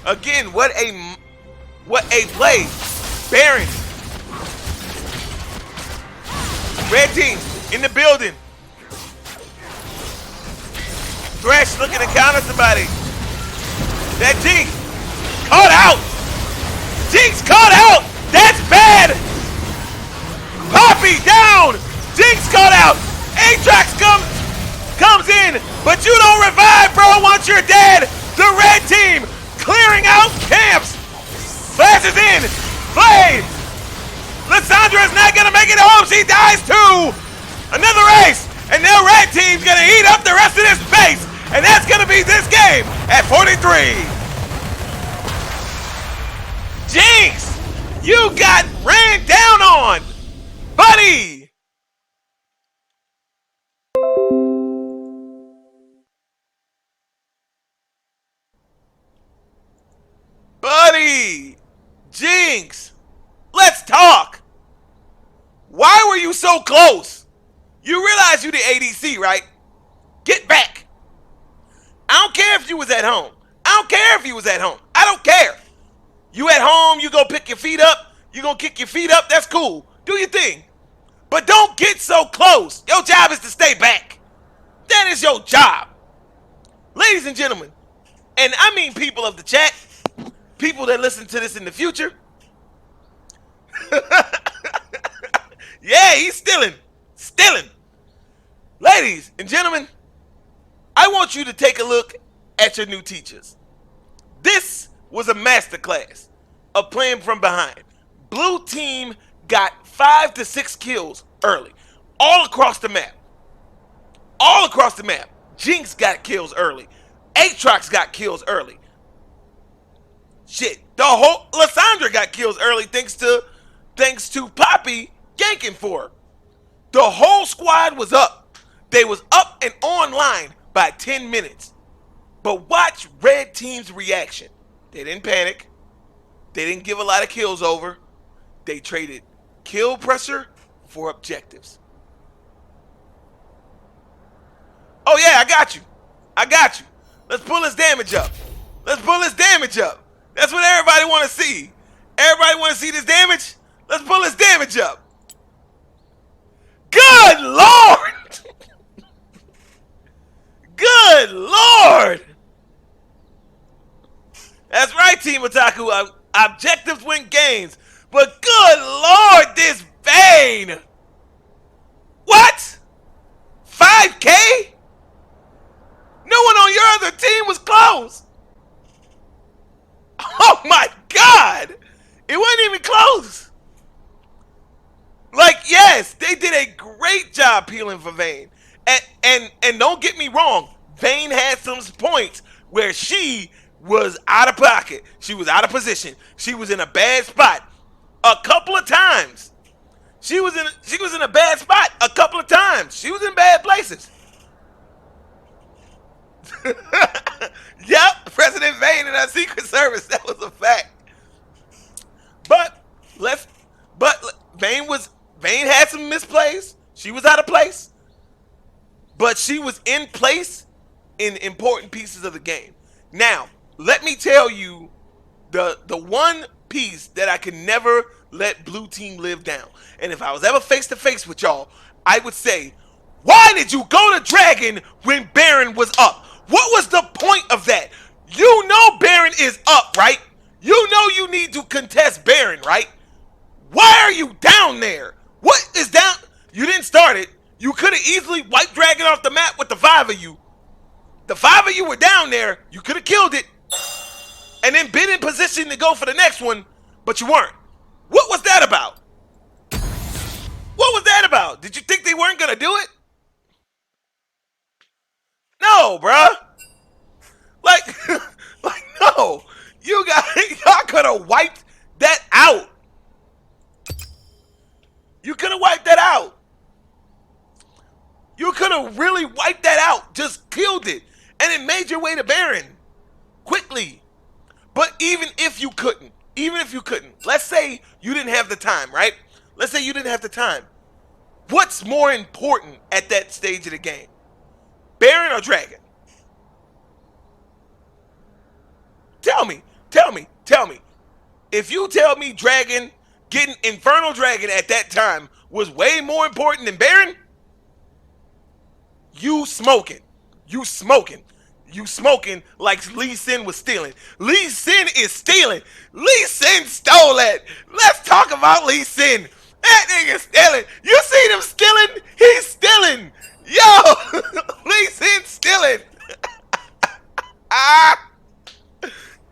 Again, what a play. Baron. Red team in the building. Thresh looking to counter somebody. That Jinx caught out. Jinx caught out. That's bad. Poppy down. Jinx caught out. Aatrox comes in, but you don't revive, bro, once you're dead. The red team clearing out camps. Flashes in. Blade. Lysandra is not going to make it home. She dies too. Another ace. And now red team's going to eat up the rest of this base. And that's going to be this game at 43. Jinx, you got ran down on, buddy. Buddy, Jinx, let's talk. Why were you so close? You realize you the ADC, right? Get back. I don't care if you was at home. I don't care if you was at home. I don't care. You at home, you go pick your feet up. You gonna kick your feet up, that's cool. Do your thing. But don't get so close. Your job is to stay back. That is your job. Ladies and gentlemen, and I mean people of the chat, people that listen to this in the future. Yeah, he's stealing. Stealing. Ladies and gentlemen, I want you to take a look at your new teachers. This was a masterclass of playing from behind. Blue team got 5 to 6 kills early, all across the map. All across the map. Jinx got kills early. Aatrox got kills early. Shit, the whole Lysandra got kills early thanks to Poppy yanking for her. The whole squad was up. They was up and online by 10 minutes. But watch red team's reaction. They didn't panic. They didn't give a lot of kills over. They traded kill pressure for objectives. Oh yeah, I got you. I got you. Let's pull his damage up. Let's pull his damage up. That's what everybody want to see. Everybody want to see this damage? Let's pull his damage up. Good Lord! Good Lord! That's right, Team Otaku. Objectives win games. But good Lord, this Vayne! 5K? No one on your other team was close. Oh my God. It wasn't even close. Like, yes, they did a great job peeling for Vayne. And don't get me wrong, Vayne had some points where she was out of pocket. She was out of position. She was in a bad spot a couple of times. She was in a bad spot a couple of times. She was in bad places. Yep, President Vayne and our Secret Service. That was a fact. But Vayne had some misplays. She was out of place. But she was in place in important pieces of the game. Now, let me tell you the one piece that I can never let blue team live down. And if I was ever face to face with y'all, I would say, why did you go to Dragon when Baron was up? What was the point of that? You know Baron is up, right? You know you need to contest Baron, right? Why are you down there? What is down? You didn't start it. You could have easily wiped Dragon off the map with the 5 of you. The 5 of you were down there. You could have killed it. And then been in position to go for the next one, but you weren't. What was that about? What was that about? Did you think they weren't going to do it? No, bruh. Like, no. Y'all could have wiped that out. You could have wiped that out. You could have really wiped that out. Just killed it. And it made your way to Baron. Quickly. But even if you couldn't, let's say you didn't have the time, right? Let's say you didn't have the time. What's more important at that stage of the game? Baron or Dragon? Tell me. If you tell me Dragon, getting Infernal Dragon at that time was way more important than Baron, you smoking like Lee Sin was stealing. Lee Sin is stealing. Lee Sin stole it. Let's talk about Lee Sin. That nigga stealing. You seen him stealing? He's stealing. Yo, Lee Sin stealing.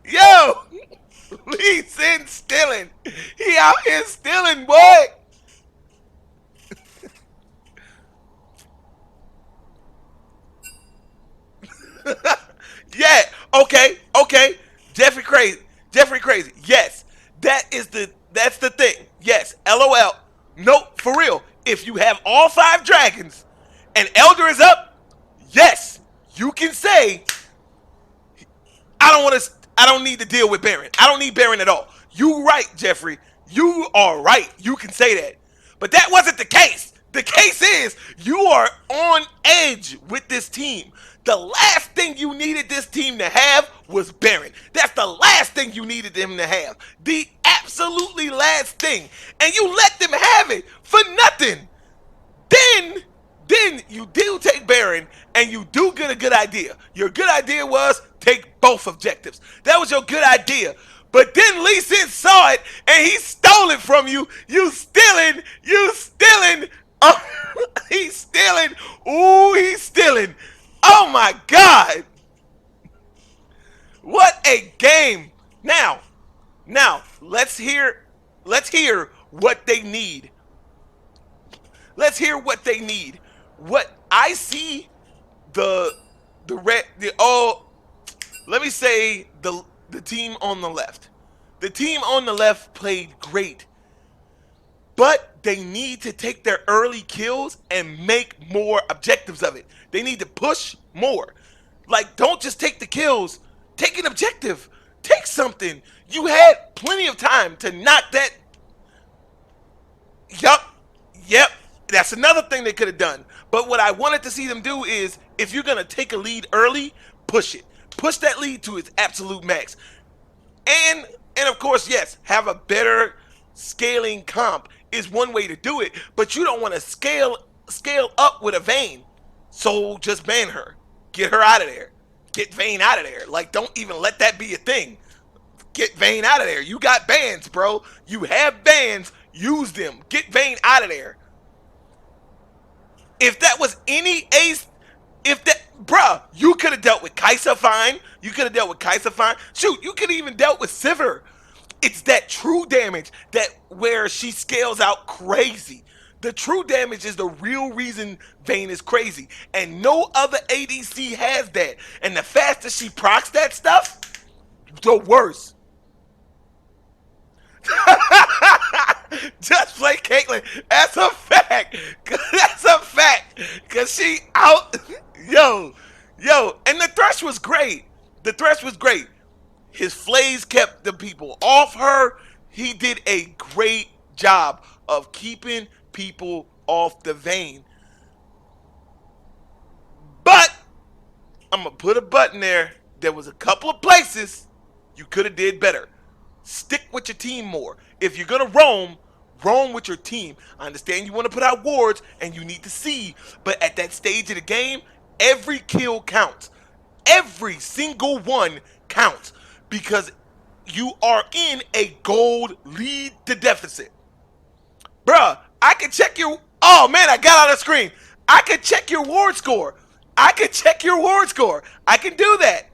Yo, Lee Sin stealing. He out here stealing, boy. Yeah, okay. Jeffrey crazy. Yes, that's the thing. Yes, LOL. Nope, for real. If you have all 5 dragons and Elder is up, yes, you can say, I don't need to deal with Baron. I don't need Baron at all. You right, Jeffrey. You are right. You can say that. But that wasn't the case. The case is you are on edge with this team. The last thing you needed this team to have was Baron. That's the last thing you needed them to have. The absolutely last thing. And you let them have it for nothing. Then you do take Baron and you do get a good idea. Your good idea was take both objectives. That was your good idea. But then Lee Sin saw it and he stole it from you. You stealing. Oh, he's stealing. Ooh, he's stealing. Oh my God. What a game. Now, let's hear what they need. Let's hear what they need. What I see, let me say the team on the left. The team on the left played great. But they need to take their early kills and make more objectives of it. They need to push more. Like, don't just take the kills. Take an objective. Take something. You had plenty of time to knock that. Yep. That's another thing they could have done. But what I wanted to see them do is, if you're going to take a lead early, push it. Push that lead to its absolute max. And of course, yes, have a better scaling comp is one way to do it, but you don't want to scale up with a Vayne. So just ban her. Get her out of there. Get Vayne out of there. Like, don't even let that be a thing. Get Vayne out of there. You got bans, bro. You have bans. Use them. Get Vayne out of there. If that was any ace, if that, bruh, you could have dealt with Kai'Sa fine. You could have dealt with Kai'Sa fine. Shoot, you could have even dealt with Sivir. It's that true damage that where she scales out crazy. The true damage is the real reason Vayne is crazy. And no other ADC has that. And the faster she procs that stuff, the worse. Just play Caitlyn. That's a fact. That's a fact. Cause she out. Yo. And the thresh was great. The thresh was great. His flays kept the people off her. He did a great job of keeping people off the Vayne. But I'm gonna put a button there. There was a couple of places you could have did better. Stick with your team more. If you're gonna roam with your team. I understand you want to put out wards and you need to see, but at that stage of the game, every kill counts. Every single one counts because you are in a gold lead to deficit. Bruh, I can check your... Oh, man, I got out of the screen. I can check your ward score. I can check your ward score. I can do that.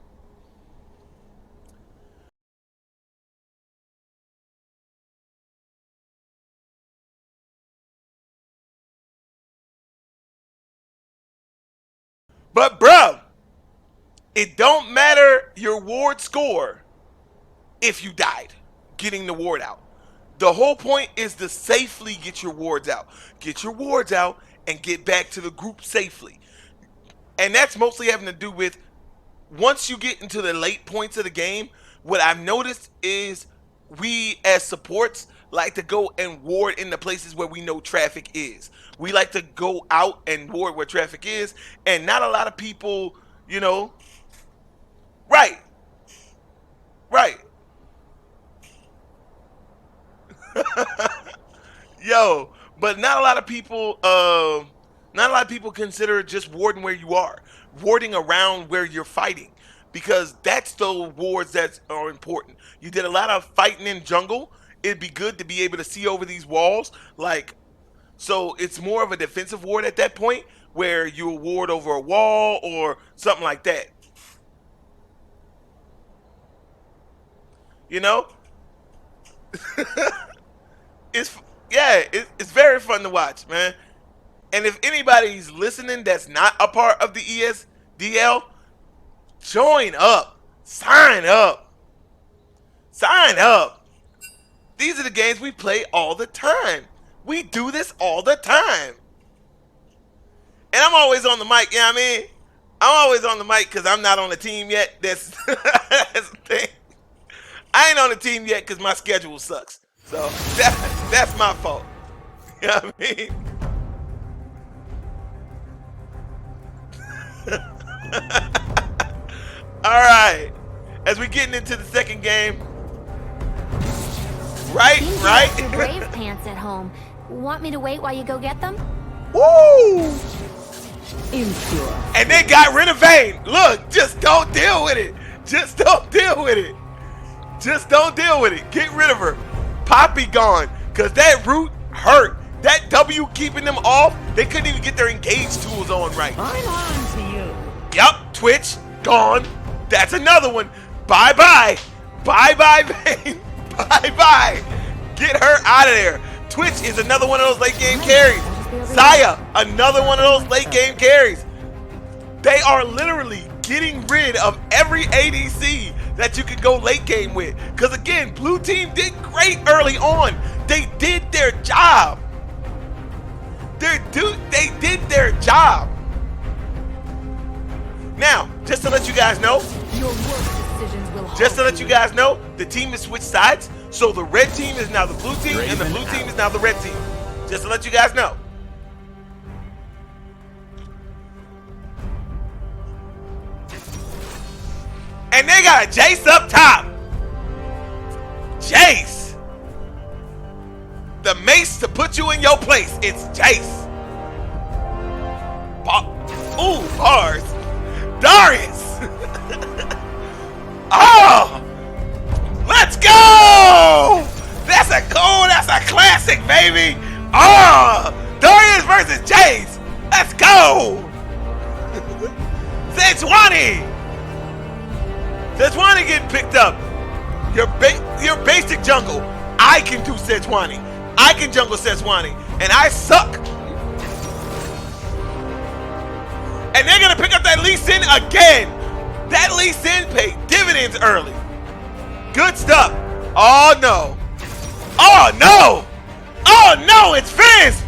But, bruh, it don't matter your ward score if you died getting the ward out. The whole point is to safely get your wards out. Get your wards out and get back to the group safely. And that's mostly having to do with once you get into the late points of the game, what I've noticed is we as supports like to go and ward in the places where we know traffic is. We like to go out and ward where traffic is, and not a lot of people, you know. Right. Yo, but not a lot of people consider just warding where you are, warding around where you're fighting, because that's the wards that are important. You did a lot of fighting in jungle. It'd be good to be able to see over these walls, like, so it's more of a defensive ward at that point, where you ward over a wall or something like that. You know, it's very fun to watch, man. And if anybody's listening that's not a part of the ESDL, join up. Sign up. These are the games we play all the time. We do this all the time. And I'm always on the mic, you know what I mean? I'm always on the mic because I'm not on the team yet. That's the thing. I ain't on the team yet because my schedule sucks. So that's my fault. You know what I mean? All right. As we getting into the second game. Right. Your brave pants at home. Want me to wait while you go get them? Woo! Impure. And they got rid of Vayne. Look, just don't deal with it. Just don't deal with it. Get rid of her. Poppy gone. Because that root hurt. That W keeping them off. They couldn't even get their engage tools on right. I'm on to you. Yup, Twitch, gone. That's another one. Bye-bye. Bye-bye, Vayne. Bye-bye. Get her out of there. Twitch is another one of those late game carries. Saya, another one of those late game carries. They are literally getting rid of every ADC that you could go late game with. Because again, blue team did great early on. They did their job. They did their job. Now, just to let you guys know, the team has switched sides. So the red team is now the blue team, and the blue team is now the red team. Just to let you guys know. And they got a Jace up top. Jace. The mace to put you in your place. It's Jace. Ooh, bars. Darius. Oh. Let's go. That's a classic, baby. Oh. Darius versus Jace. Let's go! Sejuani! Sejuani getting picked up. Your basic jungle. I can do Sejuani. I can jungle Sejuani. And I suck. And they're going to pick up that Lee Sin again. That Lee Sin paid dividends early. Good stuff. Oh, no. Oh, no. Oh, no. It's Fizz.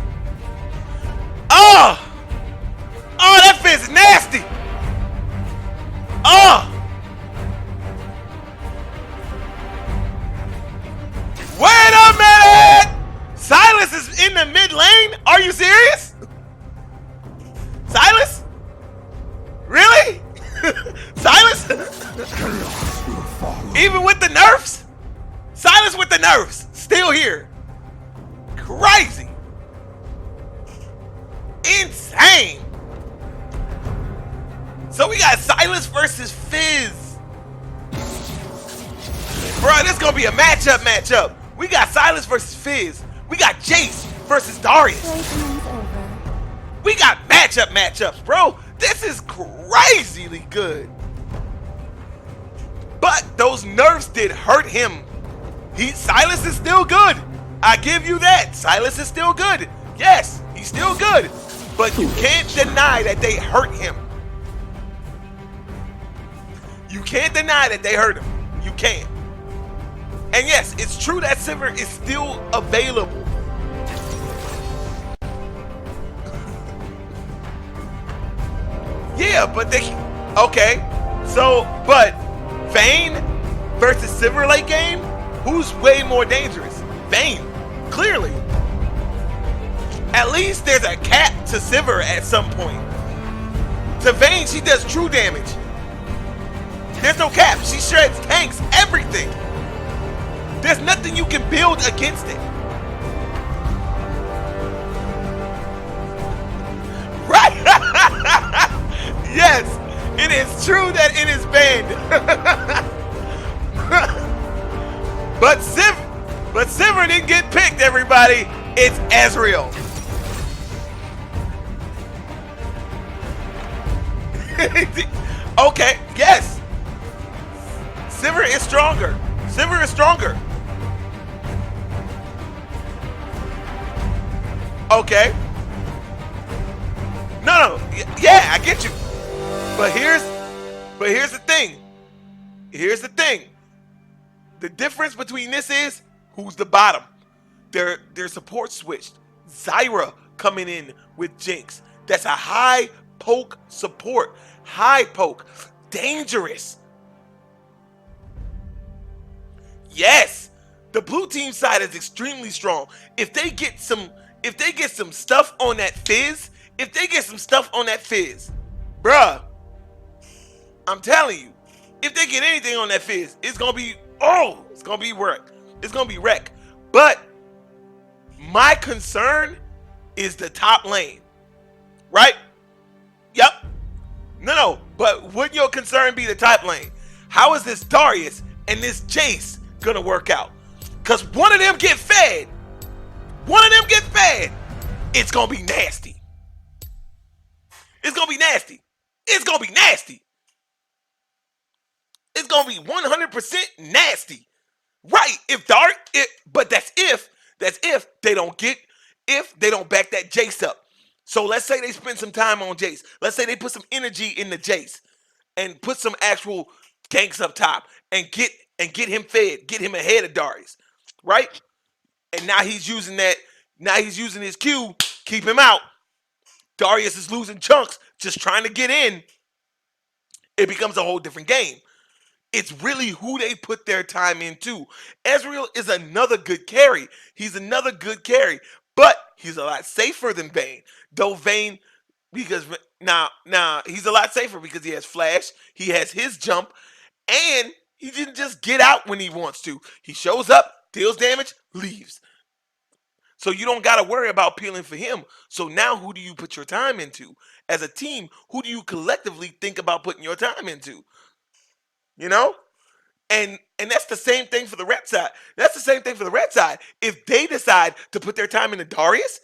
Oh. Oh, that Fizz is nasty. Oh. Wait a minute. Silas is in the mid lane? Are you serious? Silas? Really? Silas? Even with the nerfs? Silas with the nerfs. Still here. Crazy. Insane. So we got Silas versus Fizz. Bro, this is going to be a matchup. We got Silas versus Fizz. We got Jace versus Darius. Playtime's over. We got matchups, bro. This is crazily good. But those nerfs did hurt him. Silas is still good. I give you that. Silas is still good. Yes, he's still good. But you can't deny that they hurt him. You can't deny that they hurt him. You can't. And yes, it's true that Sivir is still available. Yeah, but they... Okay. So, but Vayne versus Sivir late game? Who's way more dangerous? Vayne. Clearly. At least there's a cap to Sivir at some point. To Vayne, she does true damage. There's no cap. She shreds tanks, everything. There's nothing you can build against it. Right? Yes, it is true that it is banned. But Sivir didn't get picked, everybody. It's Ezreal. Okay, yes. Sivir is stronger. Sivir is stronger. Okay. No. Yeah, I get you. But here's the thing. Here's the thing. The difference between this is who's the bottom. Their support switched. Zyra coming in with Jinx. That's a high poke support. High poke. Dangerous. Yes. The blue team side is extremely strong. If they get some stuff on that Fizz, bruh, I'm telling you, if they get anything on that Fizz, it's gonna be wreck. It's gonna be wreck. But my concern is the top lane, right? Yep. No. But would your concern be the top lane? How is this Darius and this Jace gonna work out? Because one of them get fed. It's gonna be nasty. It's gonna be nasty. It's gonna be 100% nasty. Right. But that's if they don't back that Jace up. So let's say they spend some time on Jace. Let's say they put some energy in the Jace and put some actual ganks up top and get him fed, get him ahead of Darius. Right? And now he's using that. Now he's using his Q, keep him out. Darius is losing chunks, just trying to get in. It becomes a whole different game. It's really who they put their time into. Ezreal is another good carry. He's another good carry, but he's a lot safer than Vayne. Though Vayne, because now he's a lot safer because he has flash, he has his jump, and he didn't just get out when he wants to. He shows up, deals damage, leaves. So you don't got to worry about peeling for him. So now who do you put your time into? As a team, who do you collectively think about putting your time into? You know? And that's the same thing for the red side. If they decide to put their time into Darius,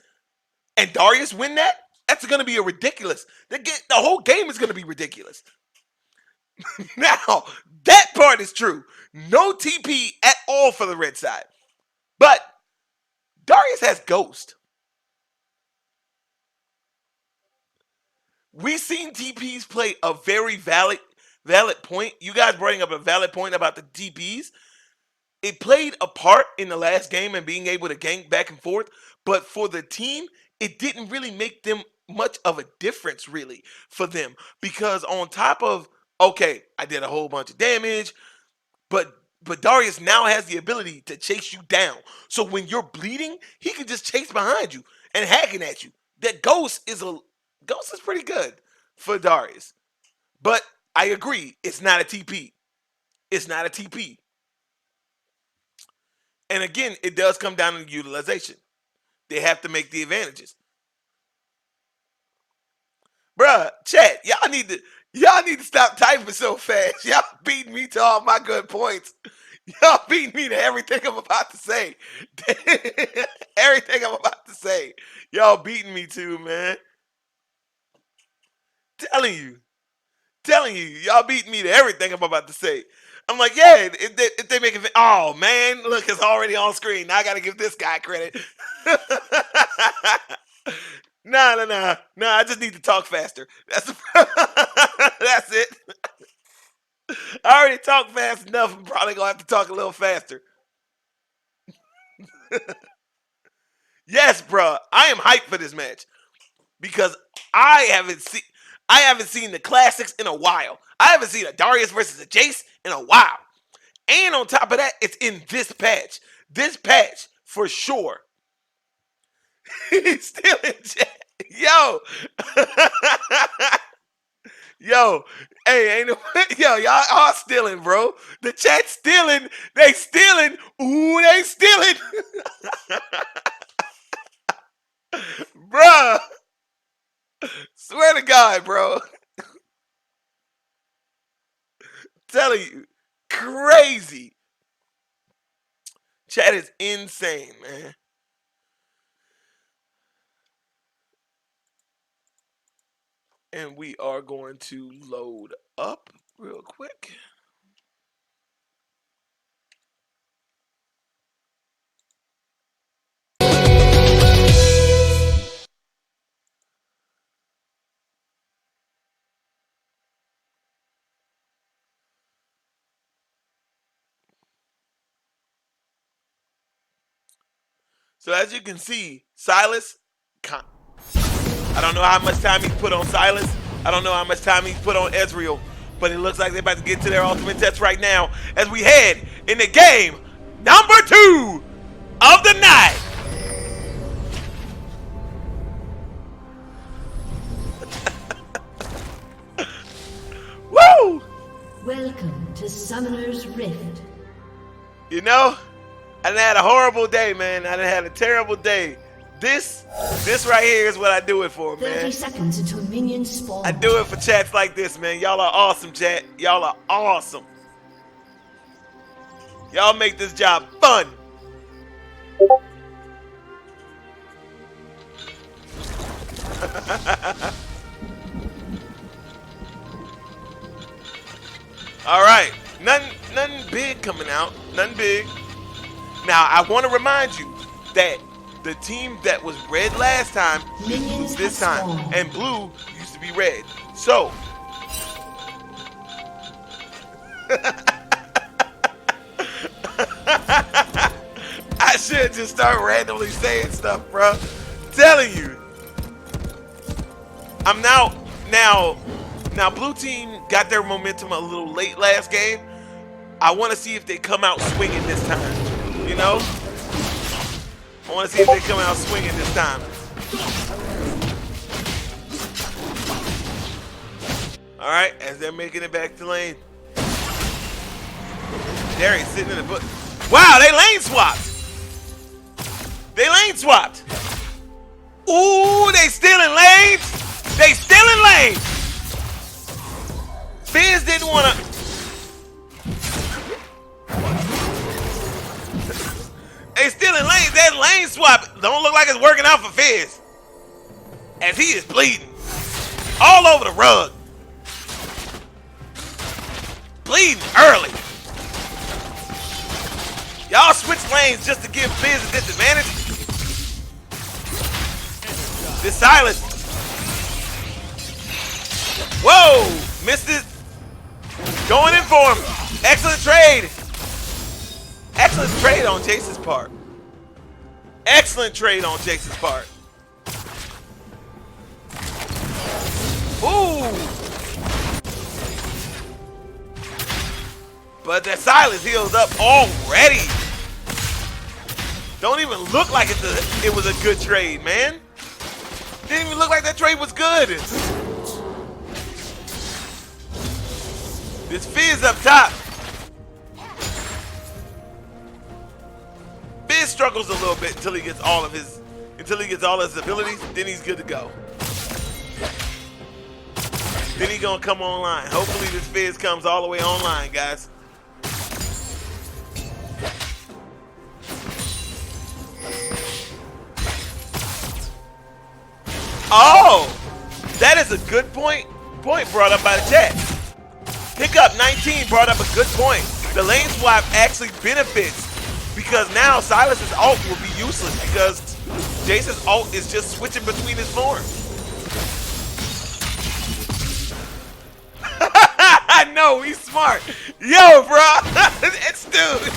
and Darius win that, That's going to be a ridiculous. The whole game is going to be ridiculous. Now, that part is true. No TP at all for the red side. But Darius has Ghost. We've seen TPs play a very valid point. You guys bring up a valid point about the TPs. It played a part in the last game and being able to gank back and forth, but for the team, it didn't really make them much of a difference really for them, because on top of, okay, I did a whole bunch of damage, but Darius now has the ability to chase you down. So when you're bleeding, he can just chase behind you and hacking at you. That Ghost is pretty good for Darius. But I agree, it's not a TP. It's not a TP. And again, it does come down to utilization. They have to make the advantages. Bruh, chat, y'all need to stop typing so fast. Y'all beating me to all my good points. Y'all beating me to everything I'm about to say. Everything I'm about to say. Y'all beating me to, man. Telling you, y'all beating me to everything I'm about to say. I'm like, yeah, if they make it, oh man, look, it's already on screen. Now I gotta give this guy credit. Nah, I just need to talk faster. That's it. I already talk fast enough. I'm probably gonna have to talk a little faster. Yes, bro, I am hyped for this match because I haven't seen the classics in a while. I haven't seen a Darius versus a Jace in a while. And on top of that, it's in this patch. This patch, for sure. He's still in chat. Yo. Yo. Hey, yo, y'all are stealing, bro. The chat's stealing. They stealing. Ooh, they stealing. Bruh. Swear to God, bro. Telling you. Crazy. Chat is insane, man. And we are going to load up real quick. So as you can see, Silas, I don't know how much time he put on Silas. I don't know how much time he's put on Ezreal. But it looks like they're about to get to their ultimate test right now as we head into game number 2 of the night. Woo! Welcome to Summoner's Rift. You know, I done had a horrible day, man. I done had a terrible day. This right here is what I do it for, man. 30 seconds until minions spawn. I do it for chats like this, man. Y'all are awesome, chat. Y'all are awesome. Y'all make this job fun. All right, nothing big coming out. Nothing big. Now I want to remind you that the team that was red last time is blue this time, and blue used to be red. So I should just start randomly saying stuff, bro. Telling you. I'm now blue team got their momentum a little late last game. I want to see if they come out swinging this time. You know? I want to see if they come out swinging this time. All right, as they're making it back to lane. Darius sitting in the book. Wow, they lane swapped. They lane swapped. Ooh, they still in lanes. They still in lanes. Fizz didn't want to. They still in lanes. That lane swap don't look like it's working out for Fizz. as he is bleeding all over the rug. Bleeding early. Y'all switch lanes just to give Fizz a disadvantage. This Silas. Whoa! Missed it. Going in for him. Excellent trade. Excellent trade on Jace's part. Excellent trade on Jace's part. Ooh! But that Silas heals up already. Don't even look like it was a good trade, man. Didn't even look like that trade was good. This Fizz up top. Fizz struggles a little bit until he gets all his abilities. Then he's good to go. Then he's gonna come online. Hopefully this Fizz comes all the way online, guys. Oh, that is a good point brought up by the chat. Pickup 19 brought up a good point. The lane swap actually benefits because now Silas's ult will be useless because Jace's ult is just switching between his forms. I know, he's smart. Yo, bro, it's dude.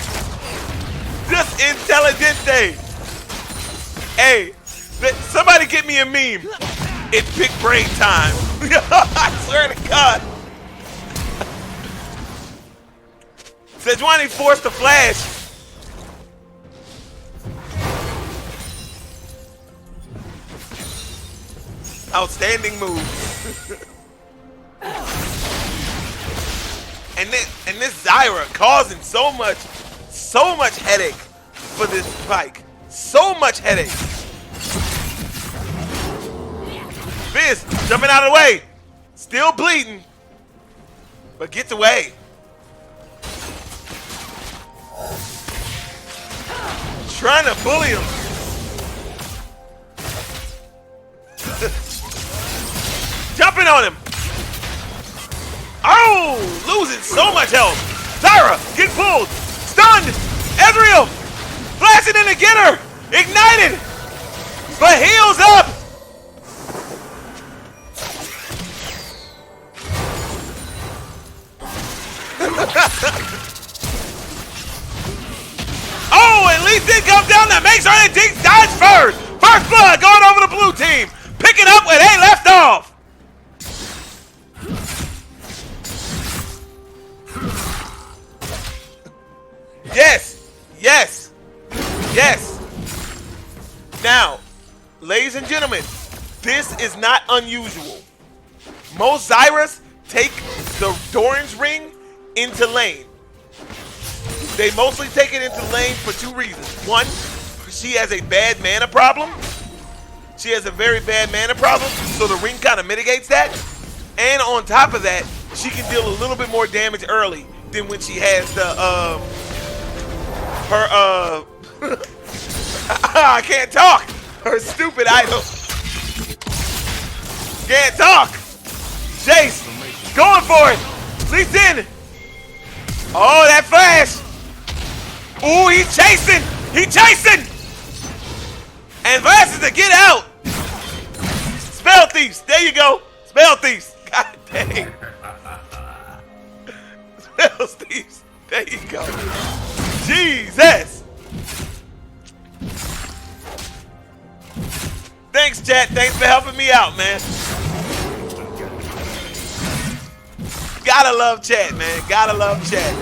Just intelligente. Hey, somebody get me a meme. It's big brain time. I swear to God. Sejuani forced the flash. Outstanding move. and this Zyra causing so much headache for this Pyke. So much headache. Fizz jumping out of the way. Still bleeding. But gets away. Trying to bully him. Jumping on him. Oh, losing so much health. Zyra getting pulled. Stunned. Ezreal flashing in to get her. Ignited. But heals up. Oh, and Lee Sin comes down that makes sure that Jinx dies first. First blood going over the blue team. Picking up where they left off. Yes. Yes. Yes. Now, ladies and gentlemen, this is not unusual. Most Zyras take the Doran's ring into lane. They mostly take it into lane for two reasons. One, she has a bad mana problem. She has a very bad mana problem, so the ring kind of mitigates that. And on top of that, she can deal a little bit more damage early than when she has the I can't talk. Her stupid idol. Can't talk. Jace going for it. Lee Sin. Oh, that flash. Ooh, he's chasing. He's chasing. And flashes to get out. Spell thieves. There you go. Spell thieves. God dang. Spell thieves. There you go. Jesus. Thanks, chat. Thanks for helping me out, man. Gotta love chat, man. Gotta love chat.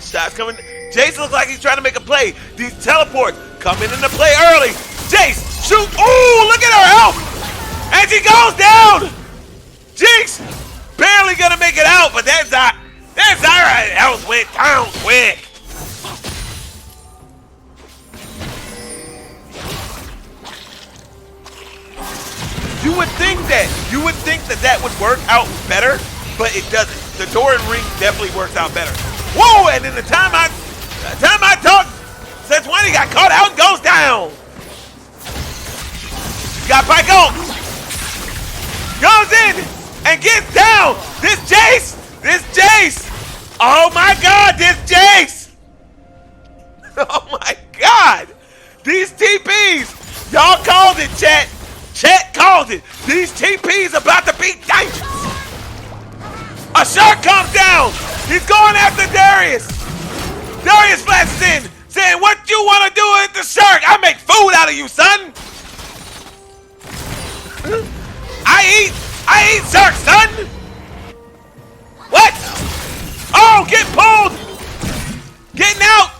Shots coming. Jace looks like he's trying to make a play. These teleports coming into play early. Jace, shoot. Ooh, look at her health. And she goes down. Jinx, barely gonna make it out, but that Zyra health went down quick. You would think that would work out better, but it doesn't. The Doran ring definitely works out better. Whoa! And in the time I Sejuani got caught out and goes down. Got Pike ult. Goes in and gets down. This Jace. Oh my God, this Jace. Oh my God. These TPs. Y'all called it, chat. Chat called it. These TPs about to be dangerous. A shark comes down. He's going after Darius. Darius flashes in, saying, "What you want to do with the shark? I make food out of you, son. I eat shark, son." What? Oh, get pulled. Getting out.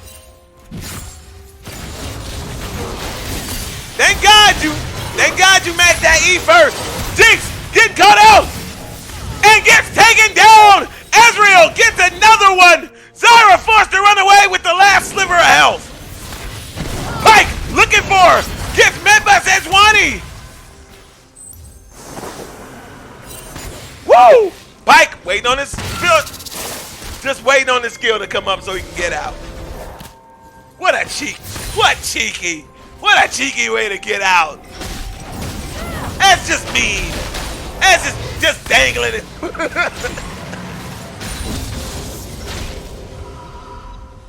Thank God you matched that E first. Jinx getting caught out and gets taken down. Ezreal gets another one. Zyra forced to run away with the last sliver of health. Pike looking for her. Gets met by Sejuani. Woo! Pike waiting on his skill. Just waiting on his skill to come up so he can get out. What a cheeky way to get out. That's just mean. That's just dangling it.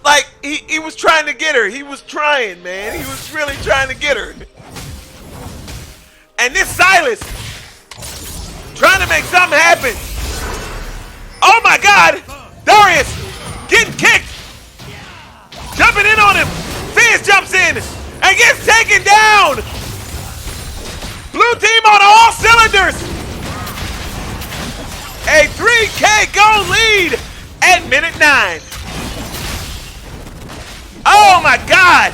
Like, he was trying to get her. He was trying, man. He was really trying to get her. And this Silas, trying to make something happen. Oh my God! Darius getting kicked. Jumping in on him. Fizz jumps in and gets taken down. Blue team on all cylinders. A 3K goal lead at minute 9. Oh my God!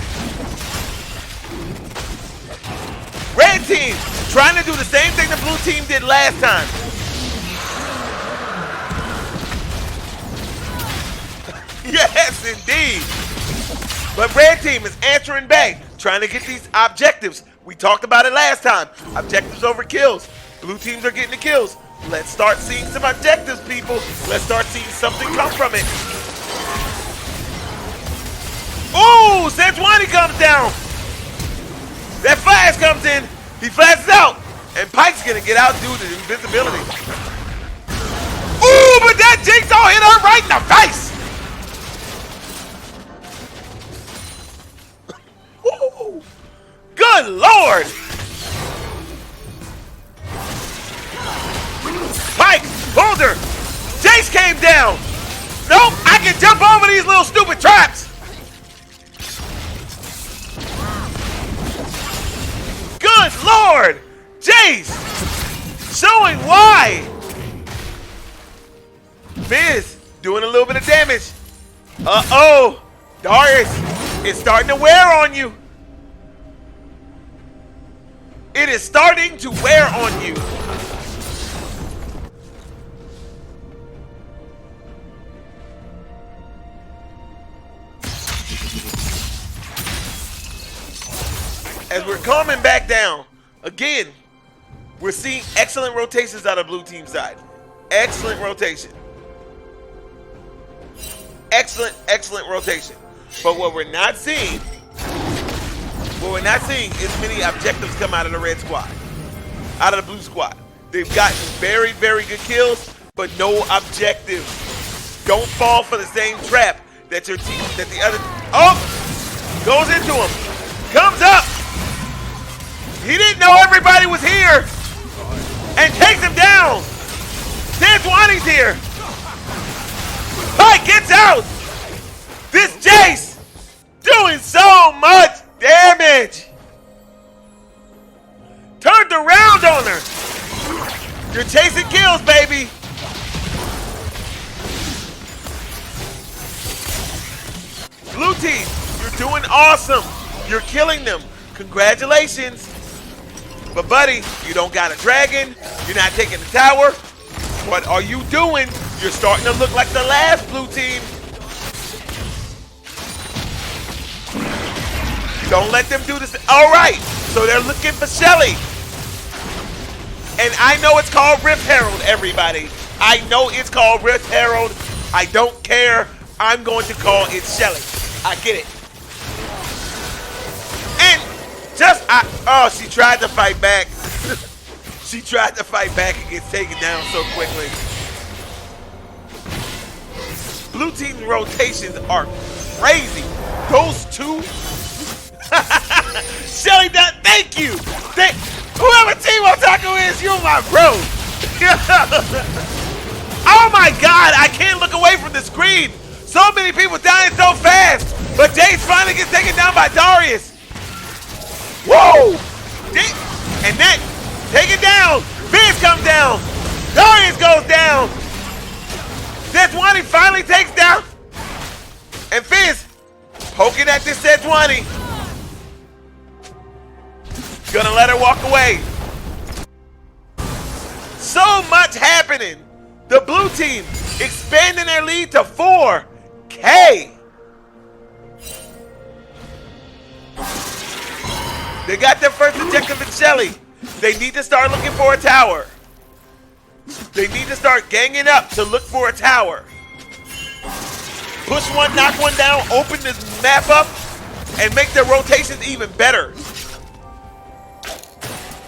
Red team trying to do the same thing the blue team did last time. Yes, indeed. But red team is answering back, trying to get these objectives. We talked about it last time. Objectives over kills. Blue teams are getting the kills. Let's start seeing some objectives, people. Let's start seeing something come from it. Ooh, Sejuani comes down. That flash comes in. He flashes out. And Pike's going to get out due to invisibility. Ooh, but that Jigsaw hit her right in the face. Ooh, good Lord. Pike pulled her. Jace came down. Nope, I can jump over these little stupid traps. Good Lord! Jace! Showing why! Fizz doing a little bit of damage. Uh-oh! Darius is starting to wear on you. It is starting to wear on you. As we're calming back down, again, we're seeing excellent rotations out of blue team side. Excellent rotation. Excellent rotation. But what we're not seeing is many objectives come out of the red squad, out of the blue squad. They've gotten very, very good kills, but no objectives. Don't fall for the same trap that your team, that the other, oh, goes into him, comes up. He didn't know everybody was here and takes him down. Sejuani's here. Pike gets out. This Jace doing so much damage. Turned around on her. You're chasing kills, baby. Blue team, you're doing awesome. You're killing them. Congratulations. But buddy, you don't got a dragon. You're not taking the tower. What are you doing? You're starting to look like the last blue team. Don't let them do this. All right, so they're looking for Shelly. And I know it's called Rift Herald, everybody. I know it's called Rift Herald. I don't care. I'm going to call it Shelly. I get it. Oh, she tried to fight back. She tried to fight back and gets taken down so quickly. Blue team's rotations are crazy. Those two. Shelly, thank you. Whoever Team Otaku is, you're my bro. Oh my God, I can't look away from the screen. So many people dying so fast. But Jace finally gets taken down by Darius. Whoa! And then, take it down. Fizz comes down. Darius goes down. Sejuani finally takes down. And Fizz poking at this Sejuani. Gonna let her walk away. So much happening. The blue team expanding their lead to 4K. They got their first objective in Shelly. They need to start looking for a tower. They need to start ganging up to look for a tower. Push one, knock one down, open this map up, and make their rotations even better.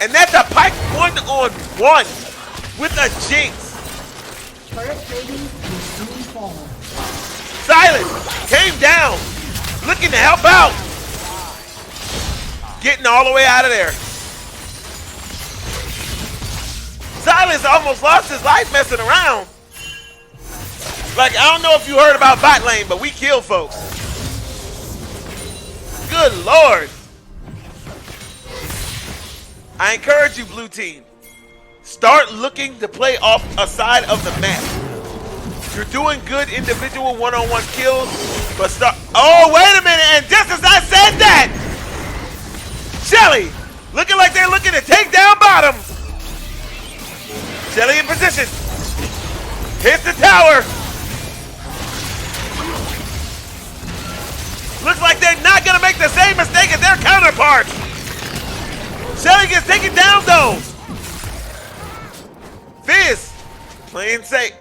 And that's a Pike 1-on-1 with a Jinx. Turret plating will soon fall. Silas came down, looking to help out. Getting all the way out of there. Silas almost lost his life messing around. Like, I don't know if you heard about bot lane, but we kill folks. Good Lord. I encourage you, blue team. Start looking to play off a side of the map. You're doing good individual one-on-one kills, but start. Oh, wait a minute. And just as I said that, Shelly looking like they're looking to take down bottom. Shelly in position. Hits the tower. Looks like they're not going to make the same mistake as their counterparts. Shelly gets taken down though. Fizz playing safe.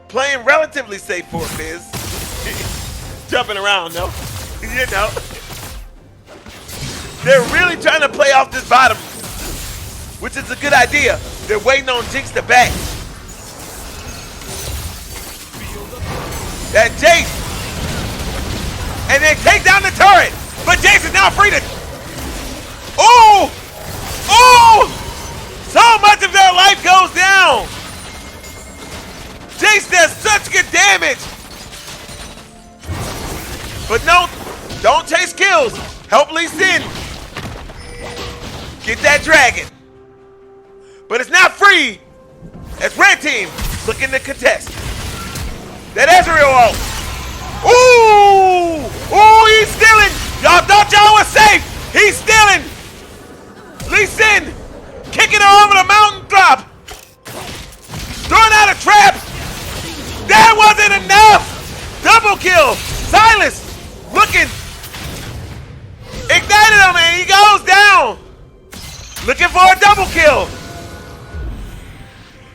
Playing relatively safe for Fizz. Jumping around, no? You know. They're really trying to play off this bottom, which is a good idea. They're waiting on Jinx to back. That Jace. And then take down the turret. But Jace is now free to. Oh! Oh! So much of their life goes down. Jace does such good damage. But no, don't chase kills. Help Lee Sin. Get that dragon. But it's not free. As red team looking to contest. That Ezreal ult. Ooh! Ooh, he's stealing. Y'all thought y'all was safe. He's stealing. Lee Sin kicking her over the mountaintop. Throwing out a trap. That wasn't enough. Double kill. Silas looking. Ignited him and he goes down. Looking for a double kill.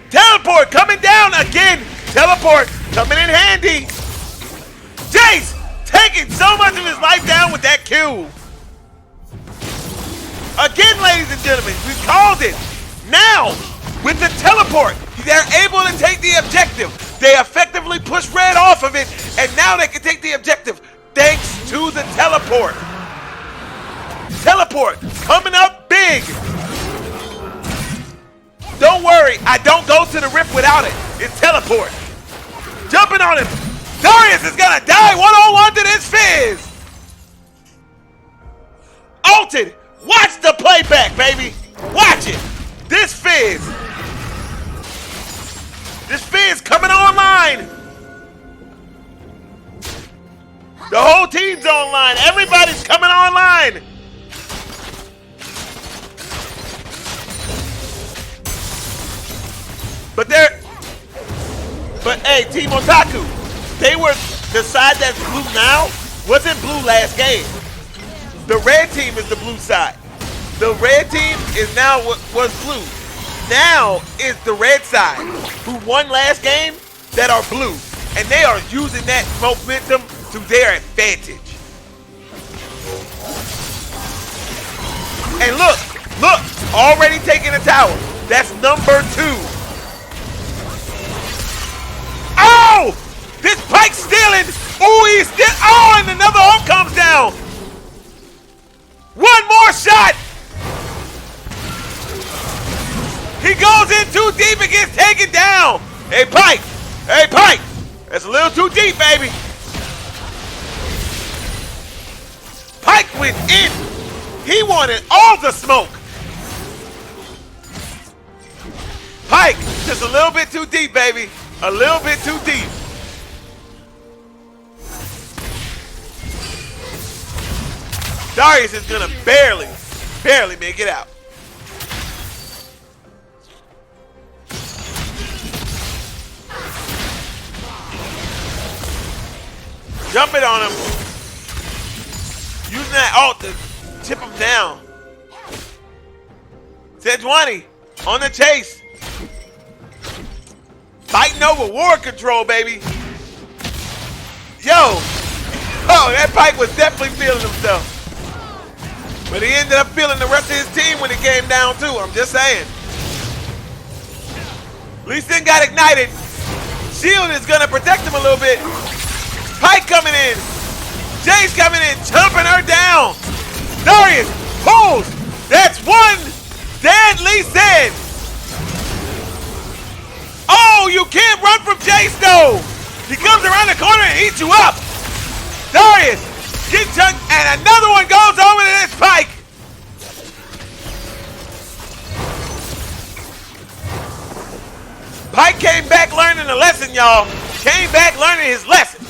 Teleport coming down again. Teleport coming in handy. Jace taking so much of his life down with that Q. Again, ladies and gentlemen, we called it. Now, with the teleport, they're able to take the objective. They effectively push red off of it, and now they can take the objective thanks to the teleport. Teleport coming up big. Don't worry, I don't go to the rift without it. It's teleport. Jumping on him. Darius is gonna die one-on-one to this Fizz. Ulted. Watch the playback, baby. Watch it. This Fizz. This Fizz coming online. The whole team's online. Everybody's coming online. But hey, Team Otaku, they were the side that's blue now wasn't blue last game. The red team is the blue side. The red team is now what was blue. Now is the red side who won last game that are blue. And they are using that momentum to their advantage. And look, already taking a tower. That's number 2. Oh! This Pike's stealing. Oh, he's still. Oh, and another ult comes down. One more shot. He goes in too deep and gets taken down. Hey, Pike. Hey, Pike. That's a little too deep, baby. Pike went in. He wanted all the smoke. Pike, just a little bit too deep, baby. A little bit too deep. Darius is gonna barely make it out. Jumping on him. Using that ult to tip him down. Sejuani on the chase. Fighting over war control, baby. Yo. Oh, that Pike was definitely feeling himself. But he ended up feeling the rest of his team when it came down too. I'm just saying. Lee Sin got ignited. Shield is gonna protect him a little bit. Pike coming in. Jay's coming in, jumping her down. Darius pulls. That's one dead Lee Sin. Oh, you can't run from Jay Snow. He comes around the corner and eats you up. Darius get chunked, and another one goes over to this Pike. Pike came back learning a lesson, y'all. Came back learning his lesson.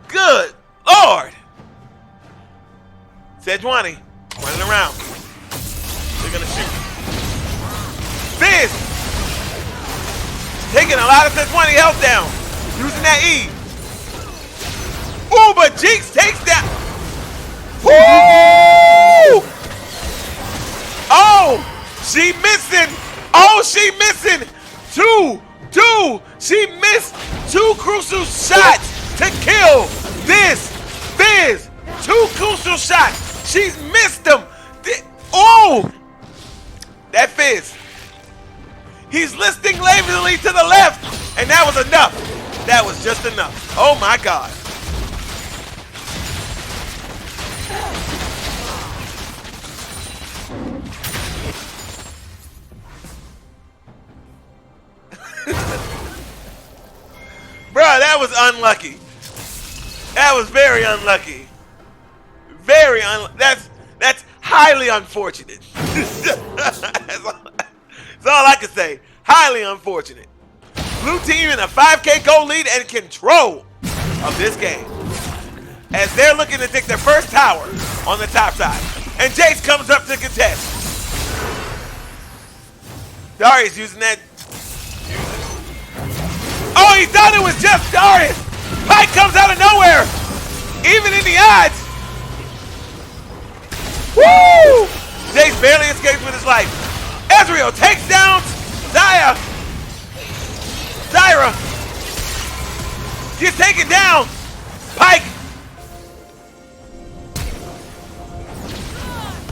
Good Lord. Sejuani running around. They're gonna shoot. Fizz taking a lot of Sejuani health down. Using that E. Ooh, but Jinx takes that. Woo! Oh, she missing. Oh, she missing. Two. She missed 2 crucial shots to kill this Fizz. 2 crucial shots. She's missed them. Oh, that Fizz. He's listing lazily to the left, and that was enough. That was just enough. Oh my God. Bruh, that was unlucky. That was very unlucky. Very that's highly unfortunate. That's all I can say. Highly unfortunate. Blue team in a 5K gold lead and control of this game, as they're looking to take their first tower on the top side. And Jace comes up to contest. Darius using that. Oh, he thought it was just Darius. Pike comes out of nowhere. Even in the odds. Woo! Jace barely escapes with his life. Ezreal takes down Zyra gets taken down. Pike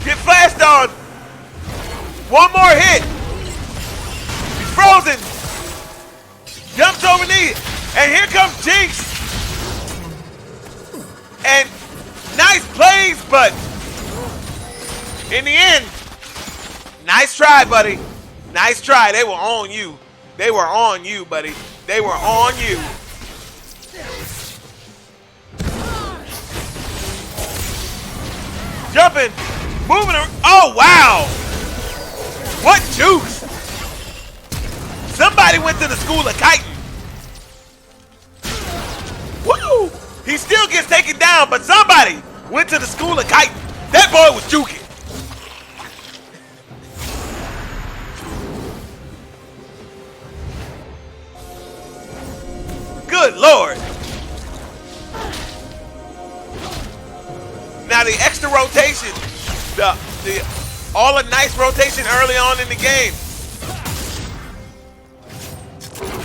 get flashed on. One more hit. He's frozen. Jumps over knee. And here comes Jinx. And nice plays, but in the end, nice try, buddy. Nice try. They were on you. They were on you, buddy. They were on you. Jumping. Moving around. Oh, wow. What juice. Somebody went to the school of kiting. Woo. He still gets taken down, but somebody went to the school of kiting. That boy was juking. Good Lord. Now the extra rotation, all the nice rotation early on in the game.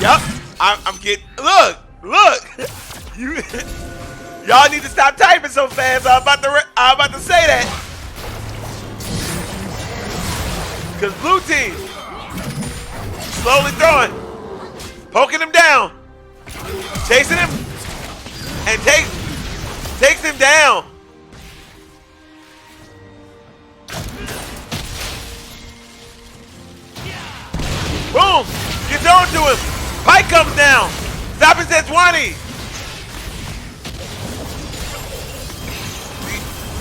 Yup, I'm getting, look, Y'all need to stop typing so fast. I'm about to say that. Because blue team slowly throwing, poking him down, chasing him, and takes him down. Boom! Gets on to him. Pike comes down. Stopping Sejuani.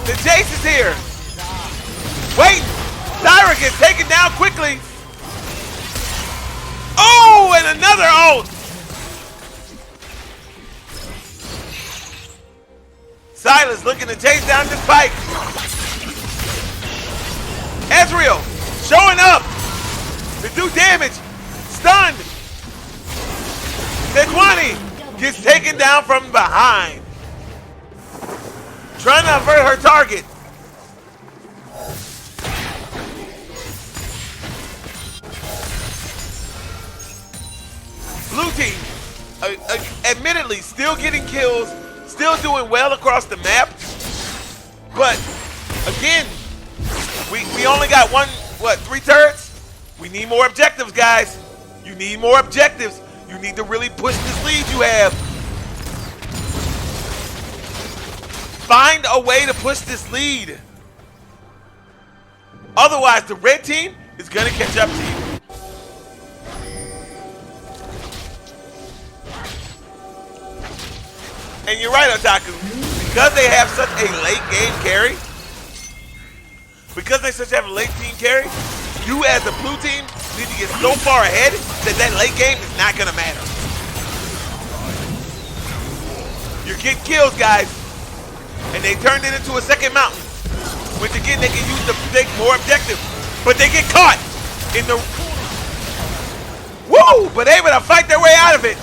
The Jace is here. Wait! Zyra gets taken down quickly. Oh, and another ult. Silas looking to chase down this Pike. Ezreal showing up to do damage. Stunned. Sejuani gets taken down from behind. Trying to avert her target. Blue team, admittedly, still getting kills, still doing well across the map. But again, we only got 3 turrets? We need more objectives, guys. You need more objectives. You need to really push this lead you have. Find a way to push this lead. Otherwise, the red team is going to catch up to you. And you're right, Otaku. Because they have such a late game carry, because they have a late team carry, you as a blue team need to get so far ahead that late game is not going to matter. You're getting kills, guys. And they turned it into a second mountain. Which again, they can use to take more objectives. But they get caught in the... Woo! But able to fight their way out of it.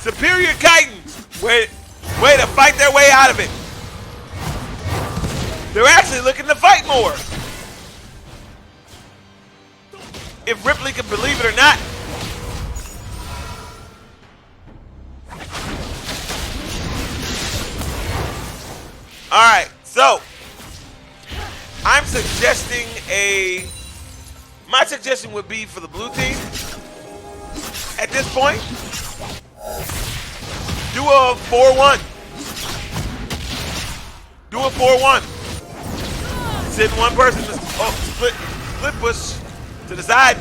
Superior Titans, way to fight their way out of it. They're actually looking to fight more. If Ripley can believe it or not. All right, so I'm suggesting my suggestion would be for the blue team at this point, do a 4-1. Do a 4-1. Send one person to split push to the side.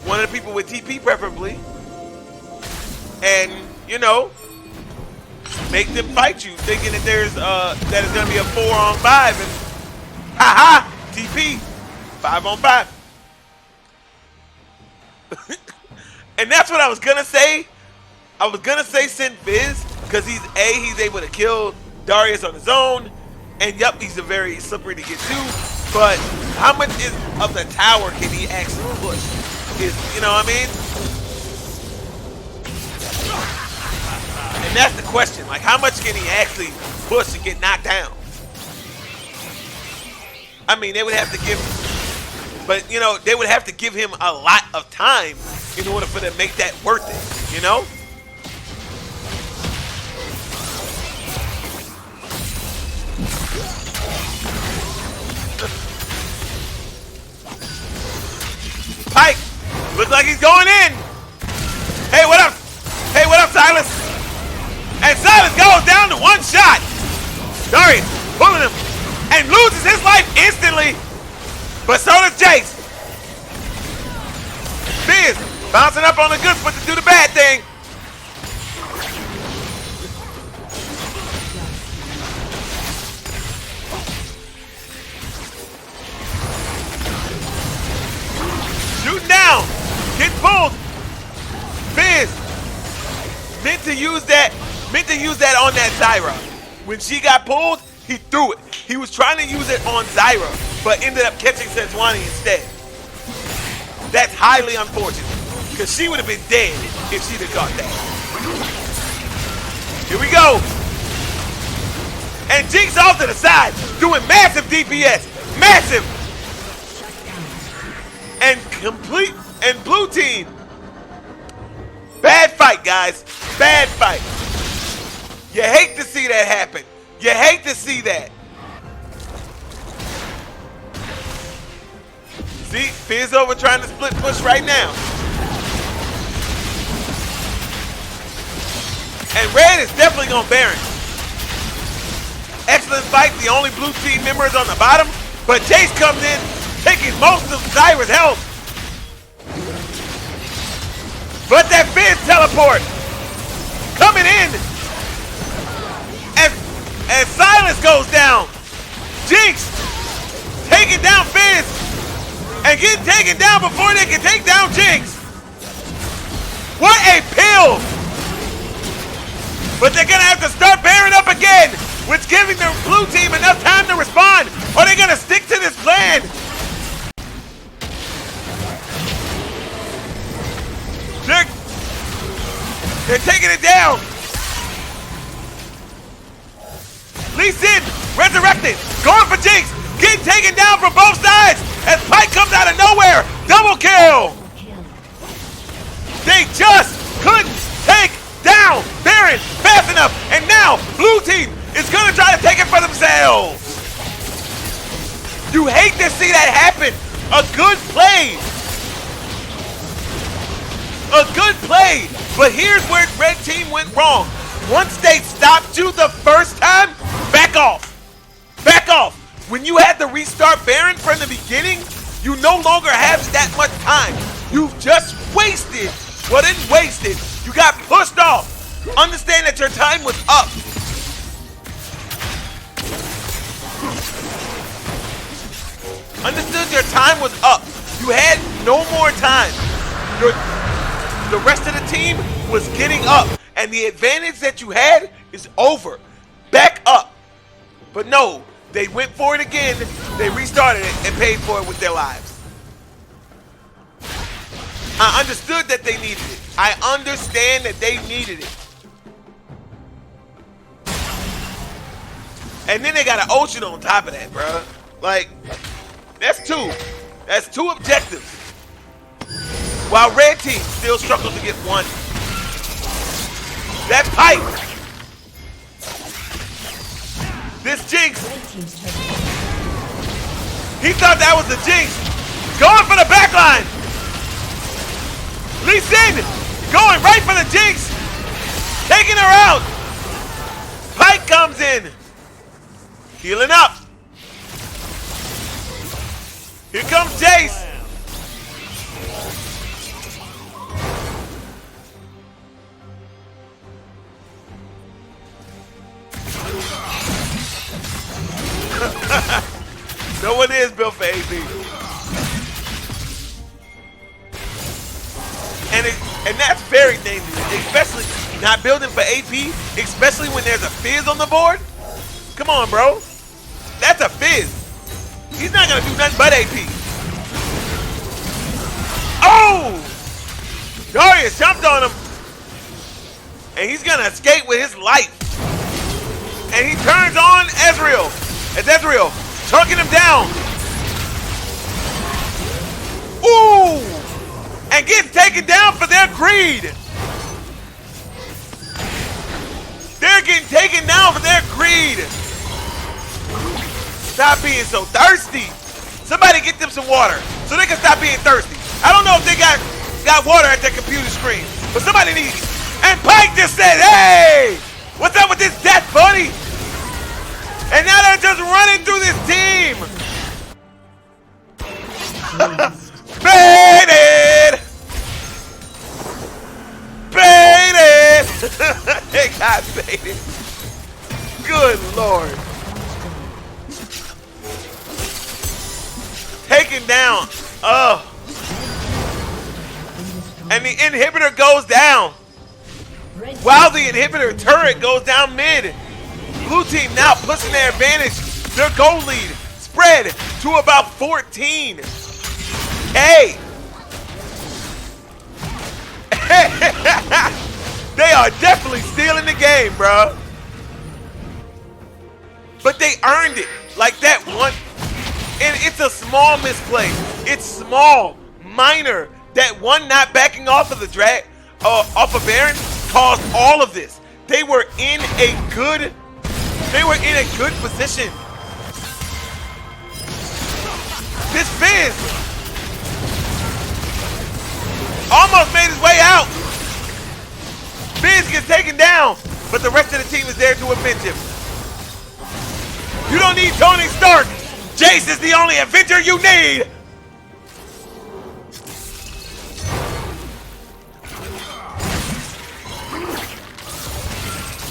One of the people with TP preferably. And, you know, make them fight you, thinking that that is gonna be a 4-on-5 and haha, TP, 5-on-5. And that's what I was gonna say. I was gonna say send Fizz because he's able to kill Darius on his own, and yep, he's a very slippery to get to. But how much of the tower can he actually push? You know what I mean? And that's the question. Like, how much can he actually push and get knocked down? I mean, they would have to give, but you know, they would have to give him a lot of time in order for them to make that worth it. You know? Pike, looks like he's going in. Hey, what up? Hey, what up, Silas? And Silas goes down to one shot. Darius pulling him and loses his life instantly. But so does Jace. Fizz bouncing up on the good foot to do the bad thing. Shooting down, getting pulled. Fizz meant to use that on that Zyra. When she got pulled, he threw it. He was trying to use it on Zyra, but ended up catching Sejuani instead. That's highly unfortunate, because she would have been dead if she'd have caught that. Here we go. And Jinx off to the side, doing massive DPS. Massive. And blue team Bad fight, guys. Bad fight. You hate to see that happen. You hate to see that. See, Fizz over trying to split push right now. And Red is definitely on Baron. Excellent fight. The only blue team member is on the bottom. But Jace comes in, taking most of Zyra's health. But that Fizz teleport coming in. As Silence goes down. Jinx taking down Fizz. And getting taken down before they can take down Jinx. What a pill! But they're gonna have to start bearing up again, which giving the blue team enough time to respond. Or they're gonna stick to this plan. They're taking it down. Lee Sin, resurrected, going for Jinx, getting taken down from both sides as Pike comes out of nowhere. Double kill. They just couldn't take down Baron fast enough, and now blue team is gonna try to take it for themselves. You hate to see that happen. A good play. A good play. But here's where red team went wrong. Once they stopped you the first time, back off. Back off. When you had to restart Baron from the beginning, you no longer have that much time. You've just wasted what it wasted. You got pushed off. Understand that your time was up. Understood your time was up. You had no more time. The rest of the team was getting up. And the advantage that you had is over. Back up. But no, they went for it again. They restarted it and paid for it with their lives. I understood that they needed it. I understand that they needed it. And then they got an ocean on top of that, bro. Like, that's two. That's two objectives. While red team still struggles to get one. That Pike. This Jinx. He thought that was the Jinx. Going for the backline. Lee Sin going right for the Jinx. Taking her out. Pike comes in. Healing up. Here comes Jace. No one is built for AP. And that's very dangerous, especially not building for AP, especially when there's a Fizz on the board. Come on, bro. That's a Fizz. He's not gonna do nothing but AP. Oh! Darius jumped on him. And he's gonna escape with his life. And he turns on Ezreal. It's Ezreal chunking him down. Ooh! And gets taken down for their greed. They're getting taken down for their greed. Stop being so thirsty. Somebody get them some water so they can stop being thirsty. I don't know if they got water at their computer screen, but somebody needs it. And Pike just said, hey, what's up with this death, buddy? And now they're just running through this team. Baited. Baited. They got baited. Good Lord. Taken down. Oh. And the inhibitor goes down. While the inhibitor turret goes down mid. Blue team now pushing their advantage. Their goal lead spread to about 14. Hey. They are definitely stealing the game, bro. But they earned it. Like that one. And it's a small misplay. It's small, minor. That one not backing off of the drag. off of Baron caused all of this. They were in a good position. This Fizz almost made his way out. Fizz gets taken down, but the rest of the team is there to avenge him. You don't need Tony Stark. Jace is the only Avenger you need.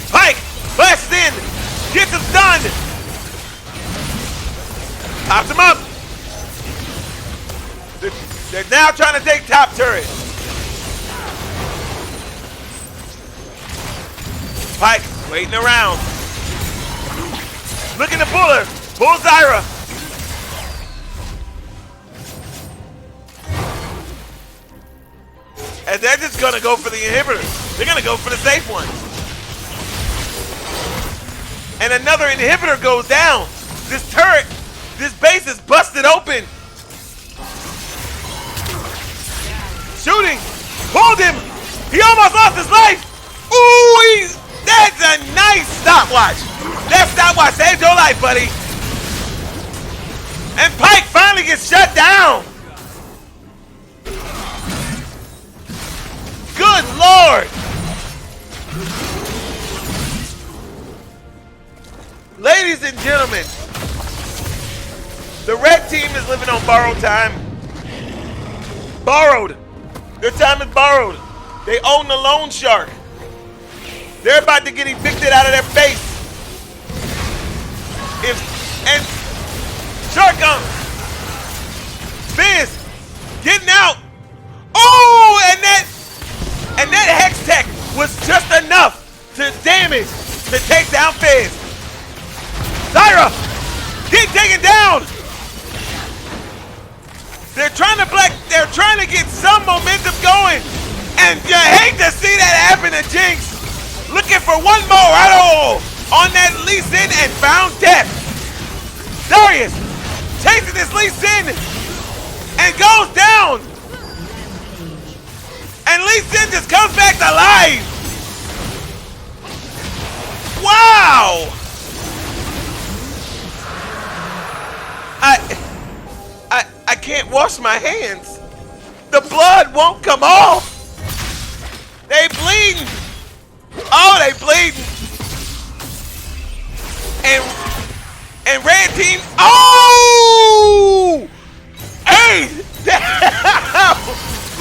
Pike blasts in, gets him stunned. Pops him up. They're now trying to take top turret. Pike waiting around. Looking to pull her. Pull Zyra. And they're just gonna go for the inhibitor. They're gonna go for the safe one. And another inhibitor goes down. This turret, this base is busted open. Shooting, pulled him. He almost lost his life. Ooh, that's a nice stopwatch. That stopwatch saved your life, buddy. And Pike finally gets shut down. Good Lord. Ladies and gentlemen, the red team is living on borrowed time. Borrowed. Their time is borrowed. They own the loan shark. They're about to get evicted out of their base. And Shark comes. Fizz getting out. Oh, and that Hex Tech was just enough to damage to take down Fizz. Zyra getting taken down. They're trying to get some momentum going. And you hate to see that happen to Jinx. Looking for one more right on that Lee Sin and found death. Darius chasing this Lee Sin and goes down. And Lee Sin just comes back to life. Wow. I can't wash my hands. The blood won't come off. They bleeding. Oh, they bleeding. And red team. Oh! Hey!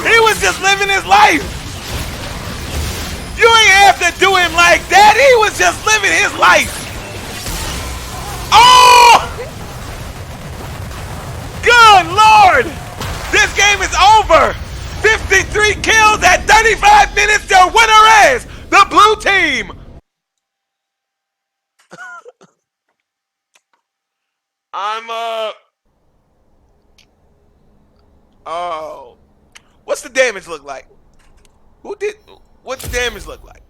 He was just living his life. You ain't have to do him like that. He was just living his life. Oh! Good Lord! This game is over. 53 kills at 35 minutes. Your winner is the blue team. Oh. What's the damage look like? What's the damage look like?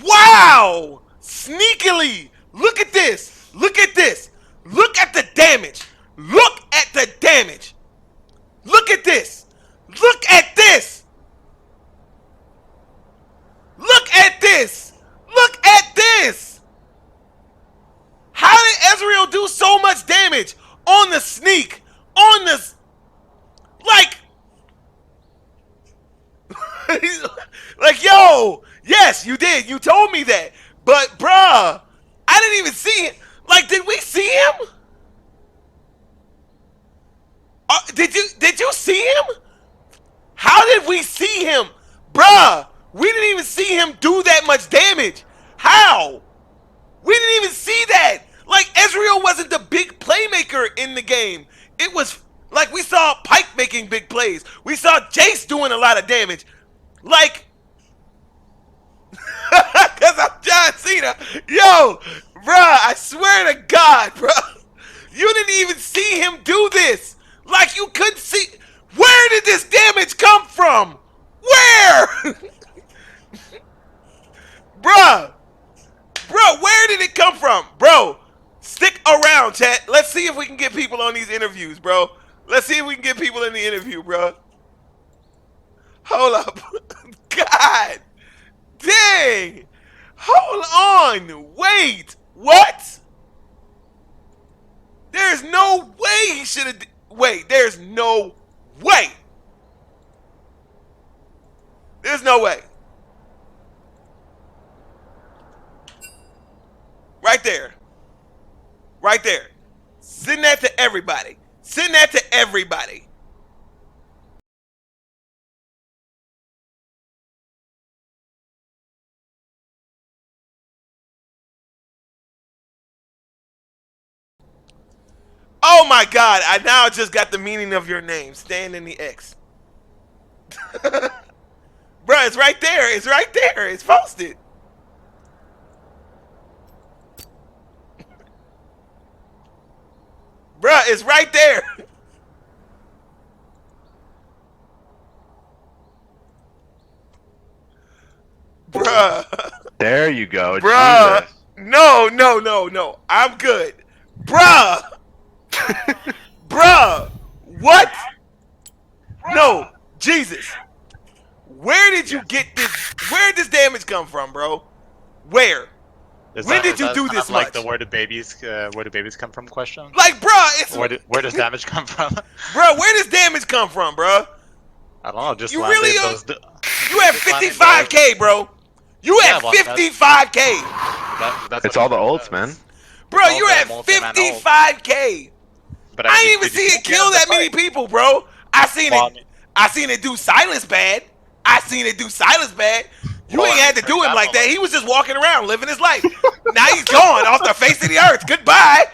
Wow! Sneakily! Look at this! Look at this! Look at the damage! Look at the damage! Look at this! Look at this! Look at this! Look at this! How did Ezreal do so much damage on the sneak? On the... Like... like, yo! Yes, you did. You told me that. But, bruh, I didn't even see it. Like, did we see him? Did you see him? How did we see him? Bruh, we didn't even see him do that much damage. How? We didn't even see that. Like, Ezreal wasn't the big playmaker in the game. It was, like, we saw Pike making big plays. We saw Jace doing a lot of damage. Like, because I'm John Cena. Yo, bruh, I swear to God, bruh. You didn't even see him do this. Like, you couldn't see. Where did this damage come from? Where? Bruh. Bro, where did it come from? Bro, stick around, chat. Let's see if we can get people on these interviews, bro. Let's see if we can get people in the interview, bro. Hold up. God dang. Hold on. Wait. What? There's no way he should have. Wait. There's no way. There's no way. Right there. Right there. Send that to everybody. Send that to everybody. Oh my God! I now just got the meaning of your name. Stand in the X. Bruh, it's right there. It's right there. It's posted. Bruh, it's right there. Bruh. There you go. Bruh. Jesus. No. I'm good. Bruh. Bruh. What? No. Jesus. Where did you get this? Where did this damage come from, bro? Where? When did you do this like much? the where do babies come from question? Like, bruh, it's Where does damage come from? bruh, where does damage come from, bruh? I don't know. Just You landing really those. You had 55k, bro. You had well, 55k. That's It's what all the it ults, does. man. Bro, all you the had multi-man 55k. But I mean, didn't even did see you it kill the that many fight? people, bro. I seen Well, it. I seen it do silence bad. I seen it do silence bad. You Well, ain't I had mean, to for do him like example, that. He was just walking around living his life. Now he's gone off the face of the earth. Goodbye.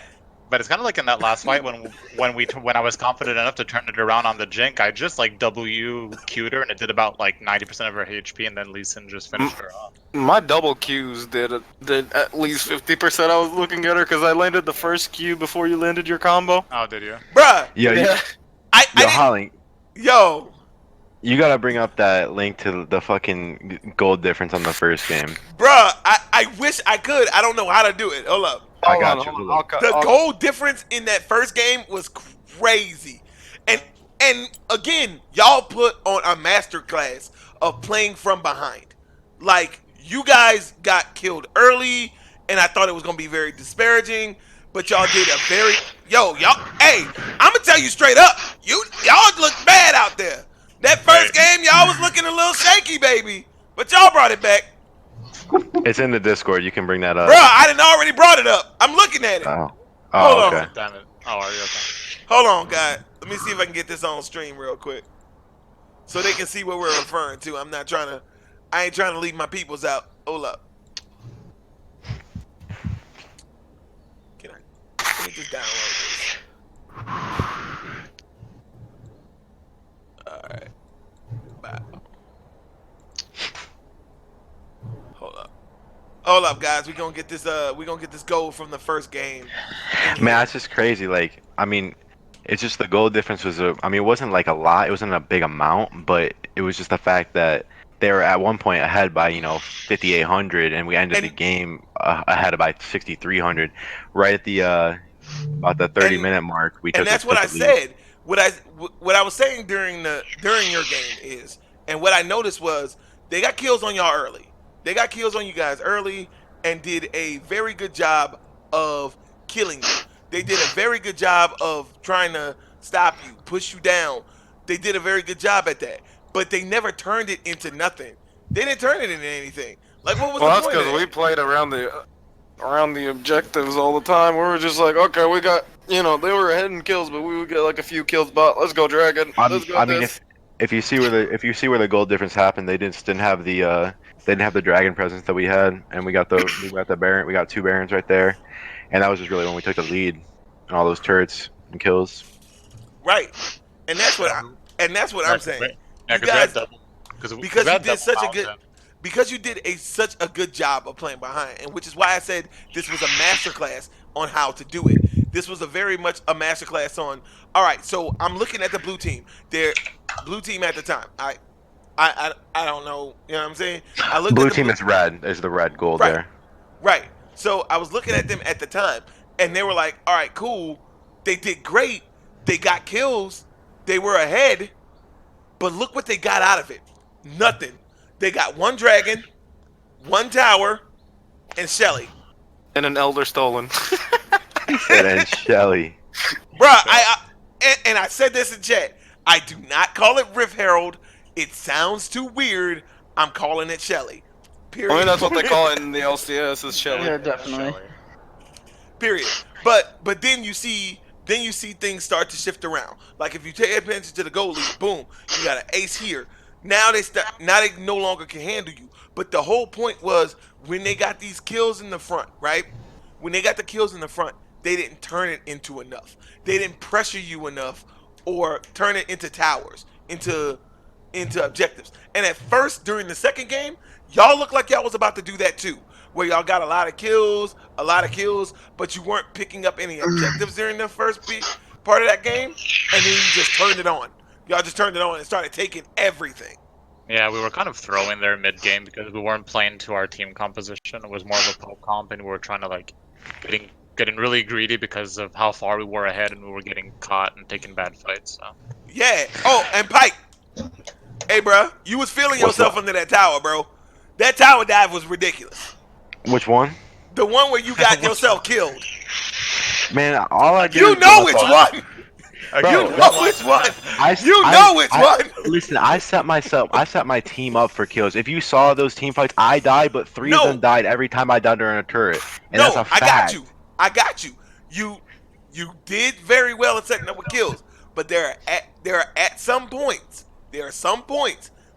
But it's kind of like in that last fight when I was confident enough to turn it around on the Jink, I just like W Q'd her and it did about like 90% of her HP, and then Lee Sin just finished her off. My double Qs did at least 50%. I was looking at her because I landed the first Q before you landed your combo. Oh, did you? Bruh. Yo, Yeah. I yo, didn't. Holly, Yo. you gotta bring up that link to the fucking gold difference on the first game. Bruh, I wish I could. I don't know how to do it. Hold up. I Hold got on, you. hold Hold on. up. The goal difference in that first game was crazy. And again, y'all put on a masterclass of playing from behind. Like, you guys got killed early, and I thought it was gonna be very disparaging, but y'all did a very y'all hey, I'ma tell you straight up, y'all look bad out there. That first game, y'all was looking a little shaky, baby. But y'all brought it back. It's in the Discord. You can bring that up. Bruh, I didn't already brought it up. I'm looking at it. Oh. Hold Oh, on. okay. Damn it. Oh, are you okay? Hold on, guys. Let me see if I can get this on stream real quick, so they can see what we're referring to. I ain't trying to leave my peoples out. Hold up. Let me just download this. Alright. Bye. Hold up, guys. We're gonna get this gold from the first game. Man, that's just crazy. Like, I mean, it's just the goal difference was I mean, it wasn't like a lot. It wasn't a big amount, but it was just the fact that they were at one point ahead by 5,800, and we ended the game ahead by 6,300. Right at the about the 30-minute mark, we took. And that's what I said. What I was saying during your game is, and what I noticed was they got kills on y'all early. They got kills on you guys early and did a very good job of killing you. They did a very good job of trying to stop you, push you down. They did a very good job at that. But they never turned it into nothing. They didn't turn it into anything. Like, what was the point? Well, that's because we played around the objectives all the time. We were just like, okay, we got, they were ahead in kills, but we would get like a few kills. But let's go Dragon. Let's go. I mean, if you see where the goal difference happened, they didn't have the dragon presence that we had, and we got the Baron. We got 2 Barons right there, and that was just really when we took the lead and all those turrets and kills. Right, and that's what I'm saying. Yeah, You guys, because you did such a good job of playing behind, and which is why I said this was a masterclass on how to do it. This was a very much a masterclass on. All right, so I'm looking at the blue team. Their blue team at the time. I don't know. You know what I'm saying? I looked Blue at the team is red. There's the red gold Right. there. Right. So I was looking at them at the time, and they were like, "All right, cool. They did great, They got kills. They were ahead. But look what they got out of it. Nothing. They got 1 dragon, 1 tower, and Shelly. And an elder stolen. He said, and Shelly. Bruh, and I said this in chat. I do not call it Rift Herald. It sounds too weird. I'm calling it Shelly. Period. I mean, that's what they call it in the LCS, is Shelly. Yeah, definitely. Period. But then you see things start to shift around. Like if you take attention to the goal lead, boom, you got an ace here. Now they no longer can handle you. But the whole point was when they got these kills in the front, right? When they got the kills in the front, they didn't turn it into enough. They didn't pressure you enough or turn it into towers, into objectives. And at first, during the second game, y'all looked like y'all was about to do that too, where y'all got a lot of kills, but you weren't picking up any objectives during the first part of that game, and then you just turned it on. Y'all just turned it on and started taking everything. Yeah, we were kind of throwing there mid-game because we weren't playing to our team composition. It was more of a poke comp, and we were trying to like getting really greedy because of how far we were ahead, and we were getting caught and taking bad fights. So. Yeah. Oh, and Pike. Hey, bro, you was feeling yourself under that tower, bro. That tower dive was ridiculous. Which one? The one where you got yourself killed. Man, all I do You is know which one. Bro, you know which one. Which one. Listen, I set my team up for kills. If you saw those team fights, I died, but 3 of them died every time I died during a turret. And that's a fact. I got you. You did very well at setting up with kills, but there are some points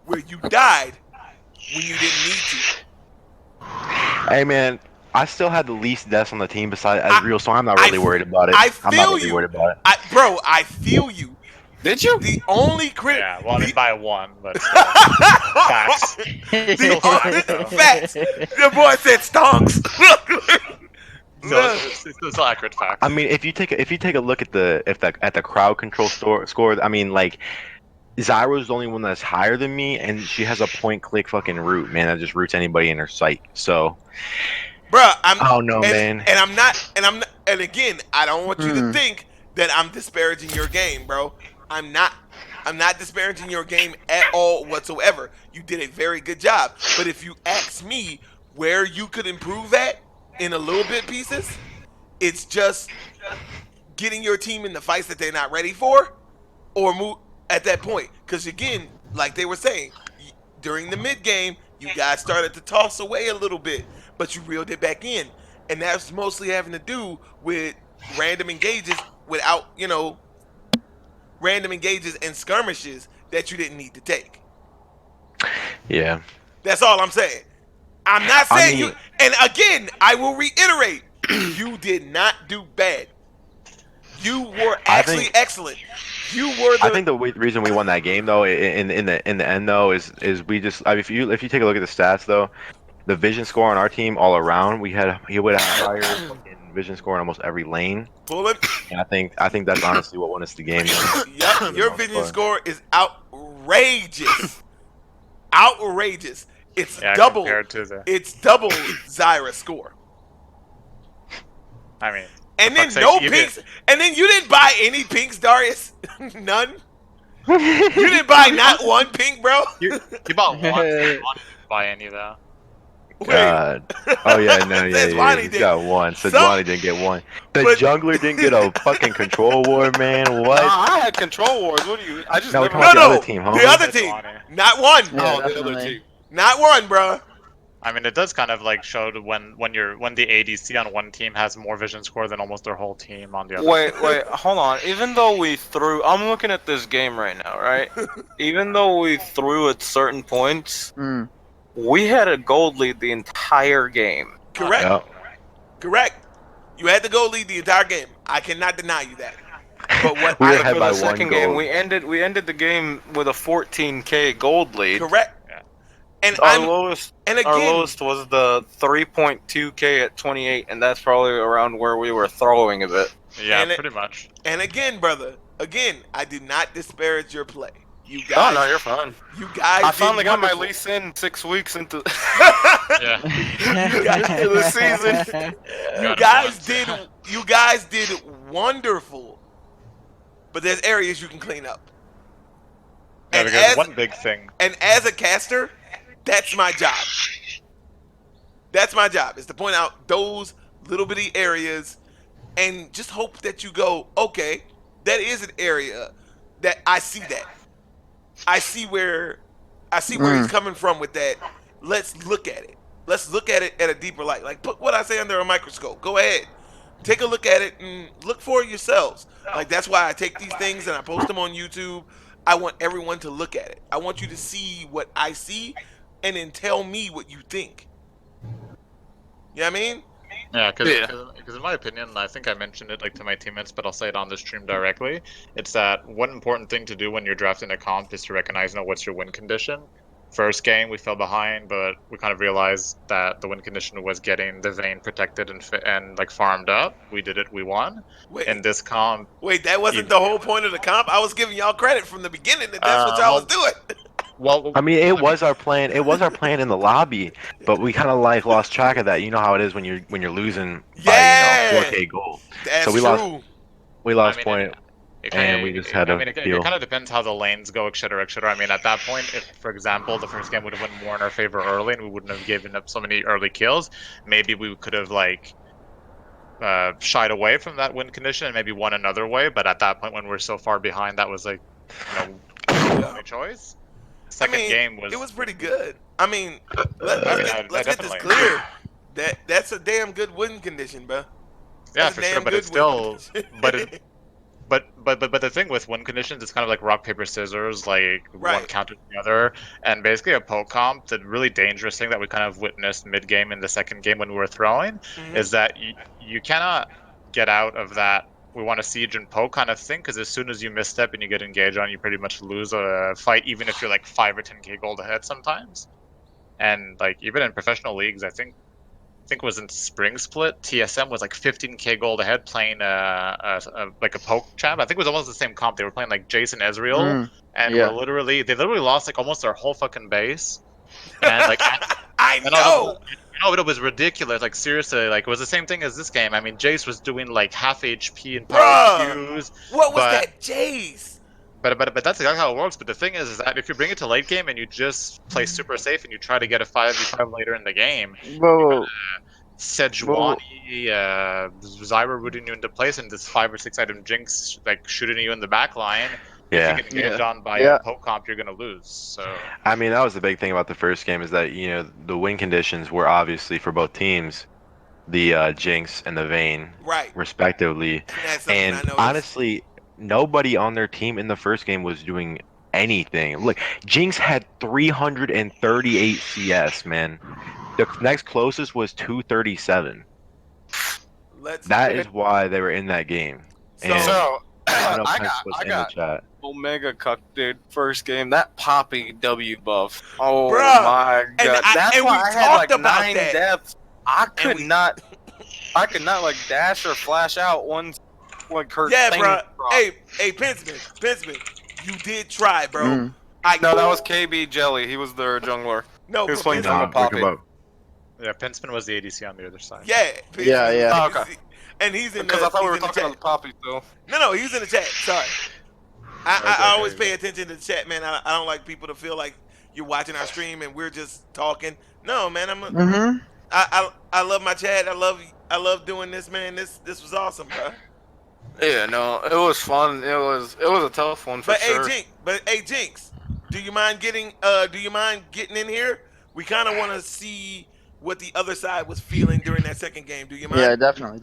where you died when you didn't need to. Hey man, I still had the least deaths on the team besides Ezreal, so I'm not really worried about it. I'm not really worried about it. Bro, I feel you. Did you? The only crit. Yeah, well, I didn't buy 1, but facts. Facts. The boy said stonks. No, it's accurate fact. I mean, if you take a look at the crowd control score, I mean, like Zyra's the only one that's higher than me, and she has a point-click fucking root, man, that just roots anybody in her sight. So, bruh, I don't know, man. And again, I don't want you to think that I'm disparaging your game, bro. I'm not disparaging your game at all whatsoever. You did a very good job. But if you ask me where you could improve at in a little bit pieces, it's just getting your team in the fights that they're not ready for, or move at that point. Because again, like they were saying, during the mid game, you guys started to toss away a little bit, but you reeled it back in, and that's mostly having to do with random engages without, random engages and skirmishes that you didn't need to take. Yeah. That's all I'm saying. I'm not saying you. And again, I will reiterate, you did not do bad. You were actually excellent. You were. I think the reason we won that game, though, in the end, though, is we just. I mean, if you take a look at the stats, though, the vision score on our team all around, he would have higher fucking vision score in almost every lane. Bullet. And I think that's honestly what won us the game. Yep, your vision score is outrageous. Outrageous. It's double. It's double Zyra's score. I mean. And then no pinks. And then you didn't buy any pinks, Darius. None. You didn't buy not one pink, bro. You bought one. I didn't buy any though. God. Oh yeah, no, yeah. He got one. Sejuani didn't get one. The jungler didn't get a fucking control ward, man. What? I had control wards. What do you? I just no, never. the other team, huh? The other team. Not one. Yeah, the other team. Not one, bro. I mean, it does kind of like show when the ADC on one team has more vision score than almost their whole team on the other. Wait, hold on. Even though we threw, I'm looking at this game right now, right? Even though we threw at certain points, we had a gold lead the entire game. Correct. Yep. Correct. You had the gold lead the entire game. I cannot deny you that. But what we were I ahead for by the second one game, goal. we ended the game with a 14k gold lead. correct. And Our lowest was the 3.2k at 28, and that's probably around where we were throwing a bit. Yeah, pretty much. And again, brother, I do not disparage your play. You guys. Oh no, you're fine. You guys. I finally got my wonderful. lease in 6 weeks into Yeah. the season. You guys did wonderful. but there's areas you can clean up. Yeah, And because one big thing. And as a caster, that's my job. That's my job, is to point out those little bitty areas and just hope that you go, okay, that is an area that I see that. I see where he's coming from with that. Let's look at it. Let's look at it at a deeper light. Like, put what I say under a microscope. Go ahead. Take a look at it and look for it yourselves. Like, that's why I take these things and I post them on YouTube. I want everyone to look at it. I want you to see what I see and then tell me what you think. You know what I mean? Yeah, because in my opinion, I think I mentioned it like to my teammates, but I'll say it on the stream directly. It's that one important thing to do when you're drafting a comp is to recognize what's your win condition. First game we fell behind, but we kind of realized that the win condition was getting the vein protected and like farmed up. We did it, we won. Wait, in this comp, that wasn't the whole point of the comp. I was giving y'all credit from the beginning that that's what y'all was doing. Well, I mean, it was our plan. It was our plan in the lobby, but we kind of like lost track of that. You know how it is when you're losing by 4K gold. That's so we true. lost point, and we just had to it deal. kind of depends how the lanes go, etc., etc. I mean, at that point, if, for example, the first game would have went more in our favor early, and we wouldn't have given up so many early kills, maybe we could have like shied away from that win condition and maybe won another way. But at that point, when we're so far behind, that was like, the only choice. Second game was. It was pretty good. I mean, let's get this clear. That's a damn good win condition, bro. Yeah, for sure, but it's still, but the thing with win conditions, it's kind of like rock paper scissors, like one counter the other, and basically a poke comp. The really dangerous thing that we kind of witnessed mid game in the second game when we were throwing is that you cannot get out of that. We want to siege and poke kind of thing, because as soon as you misstep and you get engaged on, you pretty much lose a fight, even if you're like 5 or 10k gold ahead sometimes. And like even in professional leagues, I think it was in Spring Split, TSM was like 15k gold ahead playing like a poke champ. I think it was almost the same comp. They were playing like Jason Ezreal, and they literally lost like almost their whole fucking base. And like I know. No, it was ridiculous. Like seriously, like it was the same thing as this game. I mean, Jace was doing like half HP and power Qs. What was that Jace? But that's exactly how it works. But the thing is that if you bring it to late game and you just play super safe and you try to get a 5v5 later in the game, Sejuani, Zyra rooting you into place, and this 5 or 6 item Jinx like shooting you in the back line. Yeah. If you get engaged on by a poke comp, you're gonna lose. So I mean, that was the big thing about the first game, is that the win conditions were obviously for both teams, the Jinx and the Vayne, respectively. And honestly, nobody on their team in the first game was doing anything. Look, Jinx had 338 CS, man. The next closest was 237. That is why they were in that game. So I got Omega Cuck, dude. First game, that Poppy W buff. Oh my god, that's why I had like 9 deaths. I could not like dash or flash out once like her thing dropped. Hey, Pensman, you did try, bro. No, that was KB Jelly. He was their jungler. No, he was playing Poppy. Yeah, Pensman was the ADC on the other side. Yeah. Oh, okay. And he's in because I thought we were talking about the Poppy though. No, he's in the chat. Sorry. I always pay attention to the chat, man. I don't like people to feel like you're watching our stream and we're just talking. No, man. I love my chat. I love doing this, man. This was awesome, bro. Yeah, no, it was fun. It was a tough one for sure. Hey, Jinx, do you mind getting in here? We kind of want to see what the other side was feeling during that second game. Do you mind? Yeah, definitely.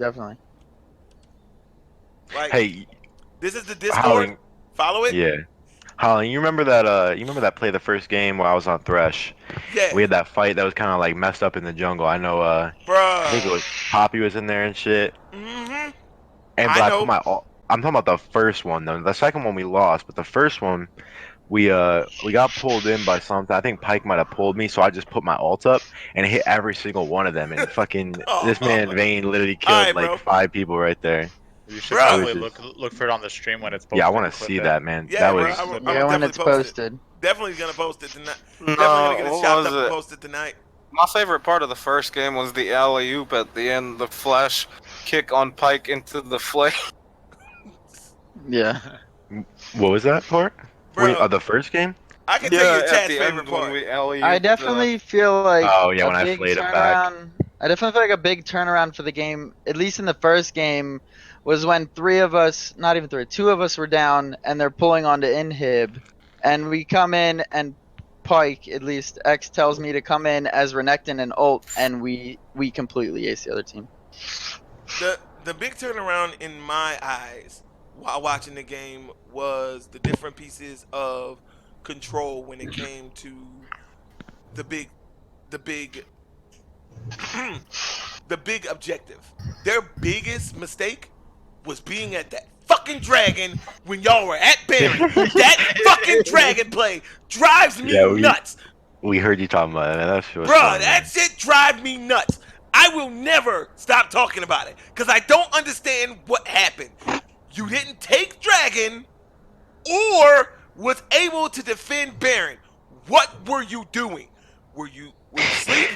Like, hey, this is the Discord. Holland, follow it. Yeah, Holland, you remember that play the first game where I was on Thresh? Yeah. We had that fight that was kind of like messed up in the jungle. I know. Bruh. I think it was Poppy was in there and shit. Mhm. And but I put my I'm talking about the first one though. The second one we lost, but the first one we got pulled in by something. I think Pyke might have pulled me, so I just put my ult up and hit every single one of them. And fucking this man Vayne literally killed like 5 people right there. You should probably look for it on the stream when it's posted. Yeah, I want to see that, man. Yeah, that was when it's posted. Definitely gonna post it tonight. No, Definitely gonna get it chopped up and posted tonight. My favorite part of the first game was the alley-oop at the end, the flash kick on Pyke into the flame. Yeah. What was that part? Bro, The first game? I can tell you Yeah, the at chat's the favorite end when part. we alley I definitely feel like Oh yeah, a when I big flayed it back. turnaround. I definitely feel like a big turnaround for the game, at least in the first game, was when three of us, not even three, two of us were down, and they're pulling onto inhib, and we come in and Pike, at least X tells me to come in as Renekton and ult, and we completely ace the other team. The big turnaround in my eyes while watching the game was the different pieces of control when it came to the big the big objective. Their biggest mistake was being at that fucking dragon when y'all were at Baron. That fucking dragon play drives me Yeah, nuts. we heard you talking about it. That shit was Bruh, fun, that man. shit drives me nuts. I will never stop talking about it because I don't understand what happened. You didn't take dragon or was able to defend Baron. What were you doing? Were you asleep?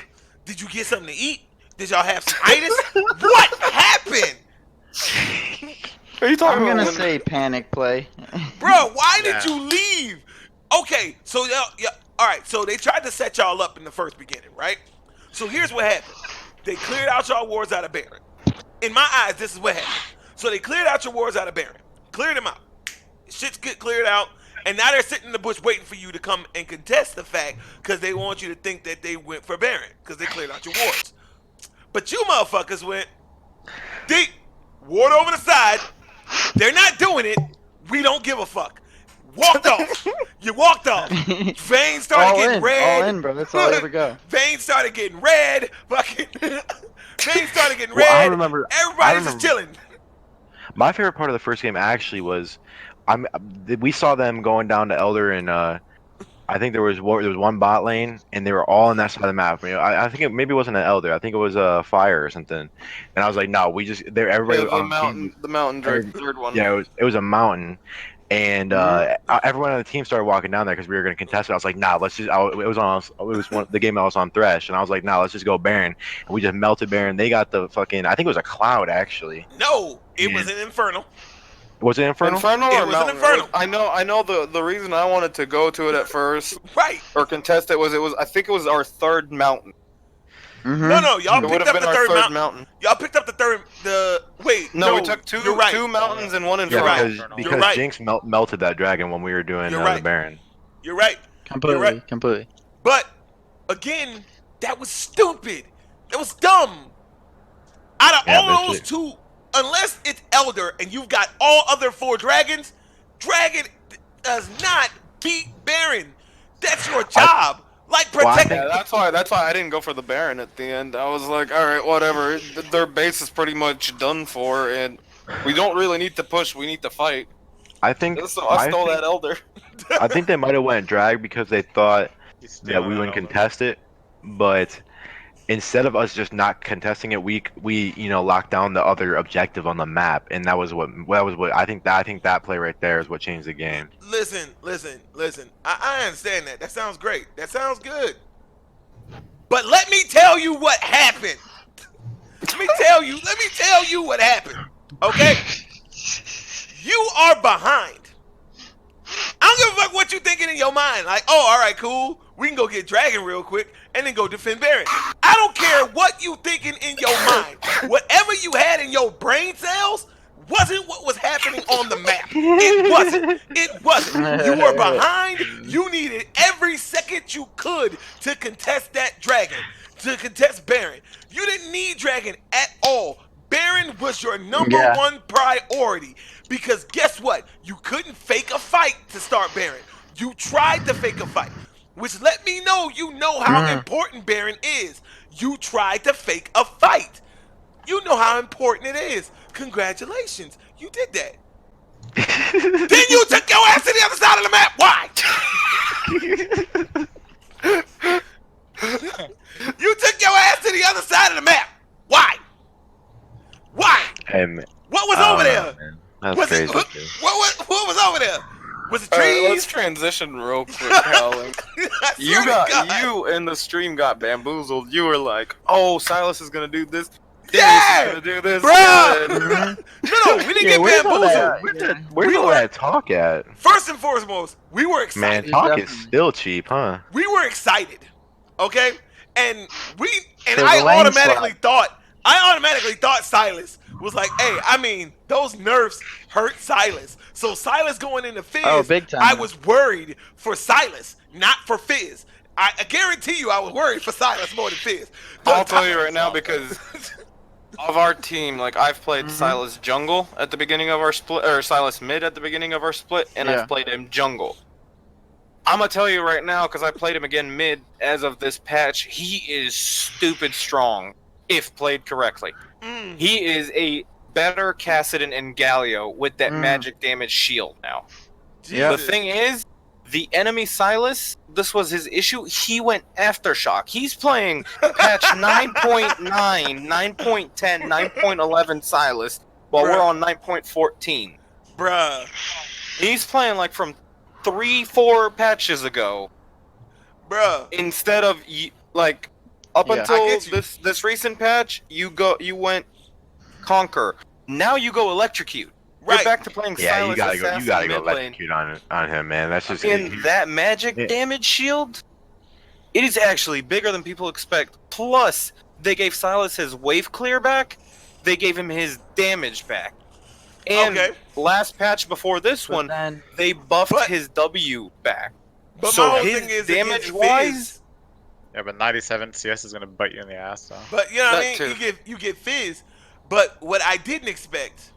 Did you get something to eat? Did y'all have some itis? What happened? Are you talking I'm gonna about say panic play. Bro, why did you leave? Okay, so yeah, all right, so they tried to set y'all up in the first beginning, right? So here's what happened. They cleared out y'all wards out of Baron. In my eyes, this is what happened. So they cleared out your wards out of Baron. Cleared them out. Shit's get cleared out. And now they're sitting in the bush waiting for you to come and contest the fact because they want you to think that they went for Baron because they cleared out your wards. But you motherfuckers went deep, ward over the side. They're not doing it. We don't give a fuck. Walked off. You walked off. Veins started getting red. All in, bro. That's all I ever go. Veins started getting red. Fucking veins started getting Well, red. I remember. Everybody's just chilling. My favorite part of the first game actually was, we saw them going down to Elder and I think there was one bot lane and they were all on that side of the map. You know, I think maybe it wasn't an Elder. I think it was a Fire or something. And I was like, no, everybody the mountain third one. Yeah, it was a mountain. And everyone on the team started walking down there because we were going to contest it. I was like, nah, let's just. The game I was on Thresh, and I was like, nah, let's just go Baron. And we just melted Baron. They got the fucking. I think it was a Cloud actually. No, it was an Infernal. Was it Infernal? Infernal It or was Mountain? an Infernal. I know the reason I wanted to go to it at first, right, or contest it was I think it was our third mountain. No, y'all picked up the third mountain. Y'all picked up No, we took two mountains and one Infernal. Yeah, because Jinx melted that dragon when we were doing the Baron. You're right. Completely. But again, that was stupid. That was dumb. Out of all those two, unless it's Elder and you've got all other 4 dragons, Dragon does not beat Baron. That's your job. That's why I didn't go for the Baron at the end. I was like, all right, whatever. Their base is pretty much done for, and we don't really need to push. We need to fight. I think I stole that Elder. I think they might have went drag because they thought that we wouldn't contest it, but instead of us just not contesting it, we locked down the other objective on the map, and that was what I think that play right there is what changed the game. Listen. I understand that. That sounds great. That sounds good. But let me tell you what happened. Let me tell you what happened. Okay? You are behind. I don't give a fuck what you thinking in your mind. Like, oh, all right, cool. We can go get Dragon real quick and then go defend Baron. I don't care what you thinking in your mind. Whatever you had in your brain cells wasn't what was happening on the map. It wasn't. You were behind. You needed every second you could to contest that Dragon, to contest Baron. You didn't need Dragon at all. Baron was your number one priority because guess what? You couldn't fake a fight to start Baron. You tried to fake a fight, which let me know you know how important Baron is. You tried to fake a fight. You know how important it is. Congratulations. You did that. Then you took your ass to the other side of the map. Why? You took your ass to the other side of the map. Why? Hey, man. What was over there? That's crazy. What was over there? Was it trees? Right, let's transition real quick, Howling. You in the stream got bamboozled. You were like, "Oh, Silas is gonna do this." Yeah, gonna do this. bruh. No, we didn't Yeah, get where's all bamboozled. that? Where's all that talk at? First and foremost, we were Man, excited. talk is Definitely. still cheap, huh? We were excited. Okay, and For the lane swap. I automatically thought Silas was like, hey, I mean, those nerfs hurt Silas. So Silas going into Fizz, Oh, big time. I was worried for Silas, not for Fizz. I guarantee you I was worried for Silas more than Fizz. I'll tell you right now because of our team, like I've played Silas jungle at the beginning of our split, or Silas mid at the beginning of our split, and Yeah. I've played him jungle. I'm gonna tell you right now because I played him again mid as of this patch. He is stupid strong if played correctly. He is a better Cassidon and Galio with that magic damage shield now. Yeah. The thing is, the enemy Silas, this was his issue. He went Aftershock. He's playing patch 9.9, 9.10, 9.11 Silas, while we're on 9.14. Bruh. He's playing like from 3-4 patches ago. Bruh. Instead of like up Yeah. until this recent patch, you went Conquer. Now you go Electrocute. Right. You're back to playing Yeah, Silas you gotta Assassin go mid lane. electrocute on him, man. That's just And that magic damage shield, it is actually bigger than people expect. Plus, they gave Silas his wave clear back. They gave him his damage back. And last patch before this one, they buffed his W back. But so my whole his thing is damage against wise, Fizz. Yeah, but 97 CS is gonna bite you in the ass, though. But you know what I That mean? too. You get Fizz. But what I didn't expect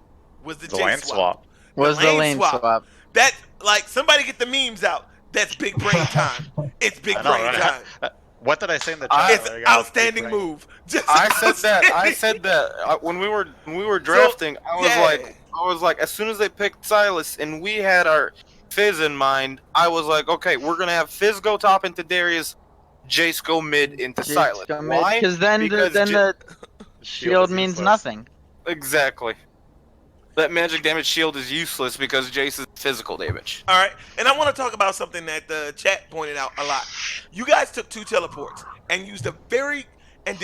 was the J lane swap. Was the lane swap. That, like, somebody get the memes out. That's big brain time. It's big I know, brain right? time. What did I say in the chat? It's outstanding move. Just I said that when we were drafting. I was like, as soon as they picked Silas and we had our Fizz in mind, I was like, okay, we're gonna have Fizz go top into Darius, Jace go mid into Silas. Why? Because then the shield means useless. nothing. Exactly. That magic damage shield is useless because Jace is physical damage. All right, and I want to talk about something that the chat pointed out a lot. You guys took 2 teleports and did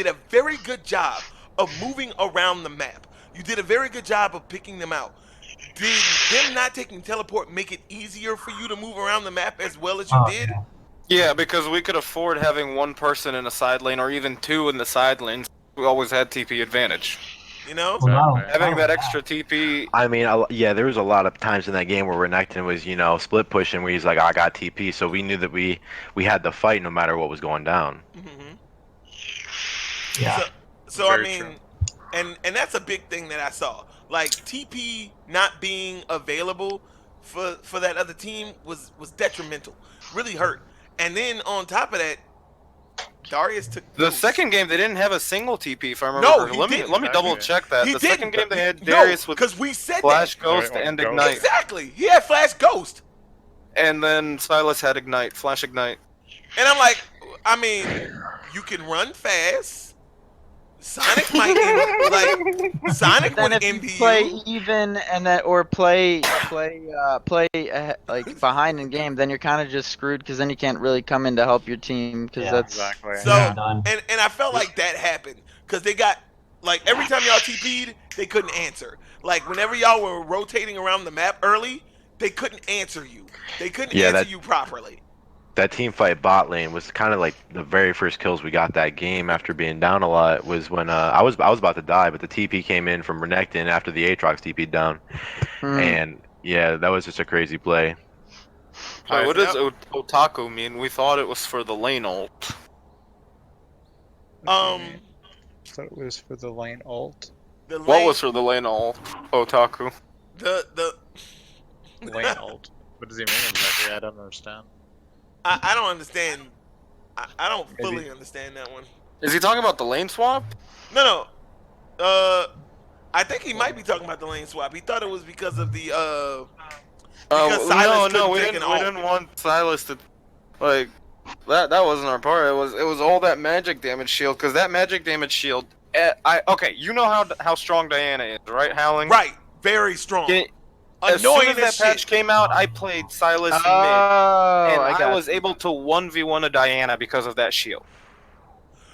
a very good job of moving around the map. You did a very good job of picking them out. Did them not taking teleport make it easier for you to move around the map as well as you did? Yeah, because we could afford having one person in a side lane or even 2 in the side lanes. We always had TP advantage. You know? Having that extra TP. I mean, yeah, there was a lot of times in that game where Renekton was, split pushing, where he's like, I got TP, so we knew that we had to fight no matter what was going down. Yeah. So I mean, and that's a big thing that I saw. Like, TP not being available for that other team was detrimental. Really hurt. And then on top of that, Darius took The second game they didn't have a single TP if I remember. No, correctly. he let me double check that. He The didn't. second game they had Darius with because we said Flash that. Ghost and Ignite. Exactly. He had Flash Ghost. And then Silas had Ignite, Flash Ignite. And I'm like, I mean, you can run fast. Sonic might Sonic Then would if you envy play you. even and that or play like behind in game, then you're kind of just screwed because then you can't really come in to help your team because that's Exactly. So and I felt like that happened because they got like every time y'all TP'd, they couldn't answer. Like whenever y'all were rotating around the map early, they couldn't answer you. They couldn't answer you properly. That team fight bot lane was kind of like the very first kills we got that game after being down a lot. Was when I was about to die, but the TP came in from Renekton after the Aatrox TP'd down, and yeah, that was just a crazy play. So what does Otaku mean? We thought it was for the lane ult. I thought it was for the lane ult. What was for the lane ult? Otaku. The lane ult. What does he mean exactly? I don't understand. I don't understand. I don't fully understand that one. Is he talking about the lane swap? No. I think he might be talking about the lane swap. He thought it was because of the Silas no, we didn't want Silas to like that. That wasn't our part. It was all that magic damage shield because that magic damage shield. Okay, you know how strong Diana is, right, Howling? Right, very strong. As soon as that patch came out, I played Silas mid, and I was able to 1v1 a Diana because of that shield.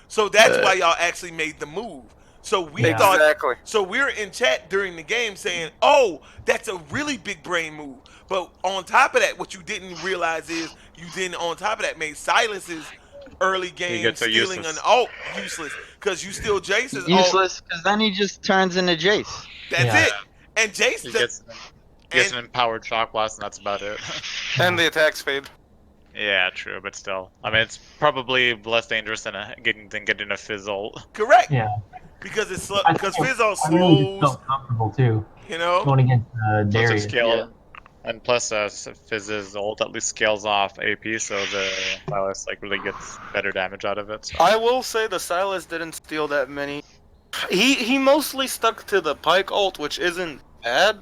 So that's why y'all actually made the move. So we thought. Exactly. So we were in chat during the game saying, "Oh, that's a really big brain move." But on top of that, what you didn't realize is you didn't. On top of that, made Silas's early game gets so stealing an useless. alt useless because you steal Jace's alt. Useless, because then he just turns into Jace. That's Yeah. it. And Jace He does. gets an empowered shock blast, and that's about it. And the attack speed. Yeah, true, but still. I mean, it's probably less dangerous than getting a fizzle. Correct. Yeah. Because it's slow. I Because think Fizzle I really just slows. felt comfortable too, You know. going against Plus of Darius. scale, Yeah. and plus Fizz's ult at least scales off AP, so the Silas like really gets better damage out of it. So. I will say the Silas didn't steal that many. He mostly stuck to the Pike ult, which isn't bad.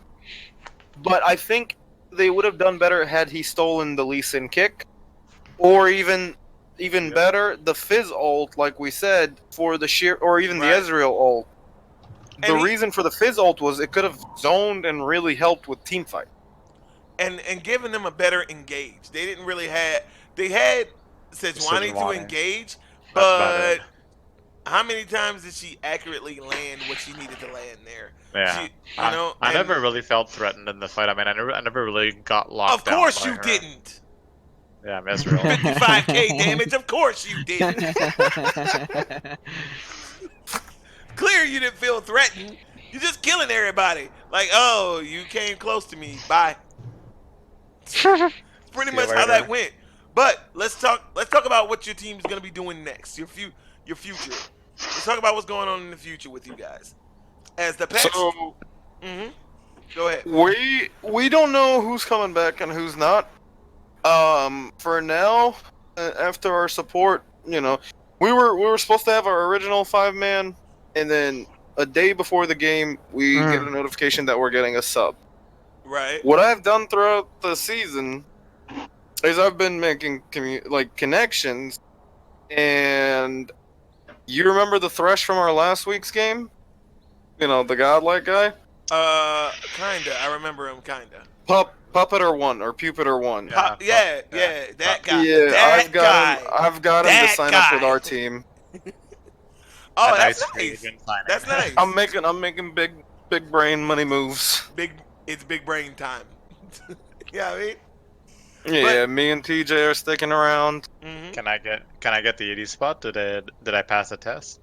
But I think they would have done better had he stolen the Lee Sin kick, or even better, the Fizz ult, like we said, for the sheer, or even the Right. Ezreal ult. The And he- reason for the Fizz ult was it could have zoned and really helped with team fight. and giving them a better engage. They didn't really have. They had Sejuani to Sejuani. engage, That's about but it. how many times did she accurately land what she needed to land there? Yeah. She, you know, I and never really felt threatened in the fight. I mean, I never really got locked Of down course by you her. didn't. Yeah, I'm Ezreal. 55k damage. Of course you didn't. Clear you didn't feel threatened. You're just killing everybody. Like, oh, you came close to me. Bye. Pretty See much you how that later. went. But let's talk about what your team's gonna be doing next. Your future. Let's talk about what's going on in the future with you guys. As the patch. So Go ahead. we don't know who's coming back and who's not. For now, after our support, you know, we were supposed to have our original 5-man, and then a day before the game, we get a notification that we're getting a sub. Right. What I've done throughout the season is I've been making connections, and you remember the Thresh from our last week's game? You know, the godlike guy? Kinda. I remember him kinda. Puppeter 1 or Pupeter 1. Yeah, that guy. Yeah, that I've got him to That sign up with guy. our team. Oh, A that's free nice. agent signing. That's nice. I'm making big brain money moves. It's big brain time. Yeah, I mean. Yeah, me and TJ are sticking around. Mhm. Can I get the 80 spot? Did I pass the test?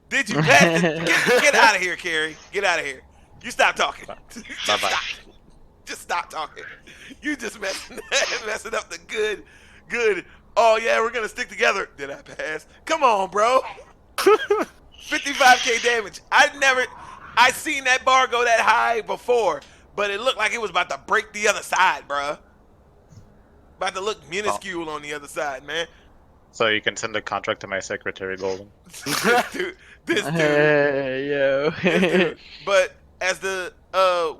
Did you pass it? Get out of here, Carrie. Get out of here. You stop talking. Just Bye-bye. stop. Just stop talking. You just messing up the good. Oh yeah, we're gonna stick together. Did I pass? Come on, bro. 55k damage. I seen that bar go that high before, but it looked like it was about to break the other side, bruh. About to look minuscule on the other side, man. So you can send a contract to my secretary, Golden. This dude. Hey, yo. This dude. But as the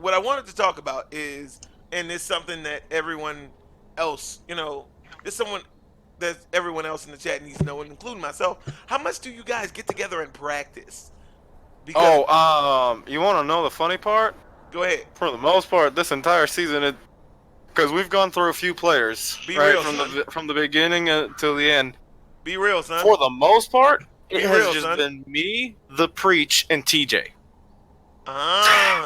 what I wanted to talk about is, and it's something that everyone else, you know, it's someone that everyone else in the chat needs to know, including myself. How much do you guys get together and practice? Because, You want to know the funny part? go ahead. For the most part, this entire season, because we've gone through a few players, Be right, real, from the beginning till the end. Be real, son. For the most part, it Be has real, just son. been me, the Preach, and TJ. Ah.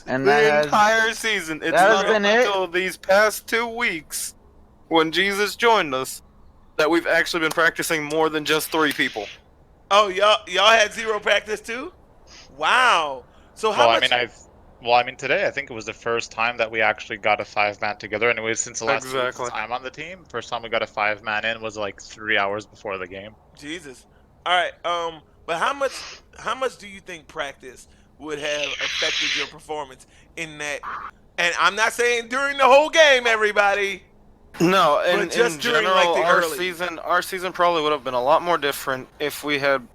And The that has, entire season. It's that has not been up it? until these past 2 weeks, when Jesus joined us, that we've actually been practicing more than just 3 people. Oh, y'all had zero practice too? Wow. So how much? I mean, today I think it was the first time that we actually got a 5-man together, and it was since the last 2 weeks Exactly. since I'm on the team. First time we got a 5-man in was like 3 hours before the game. Jesus. All right. But how much do you think practice would have affected your performance in that? And I'm not saying during the whole game, everybody. No, But in just during, general, like, the early. our season probably would have been a lot more different if we had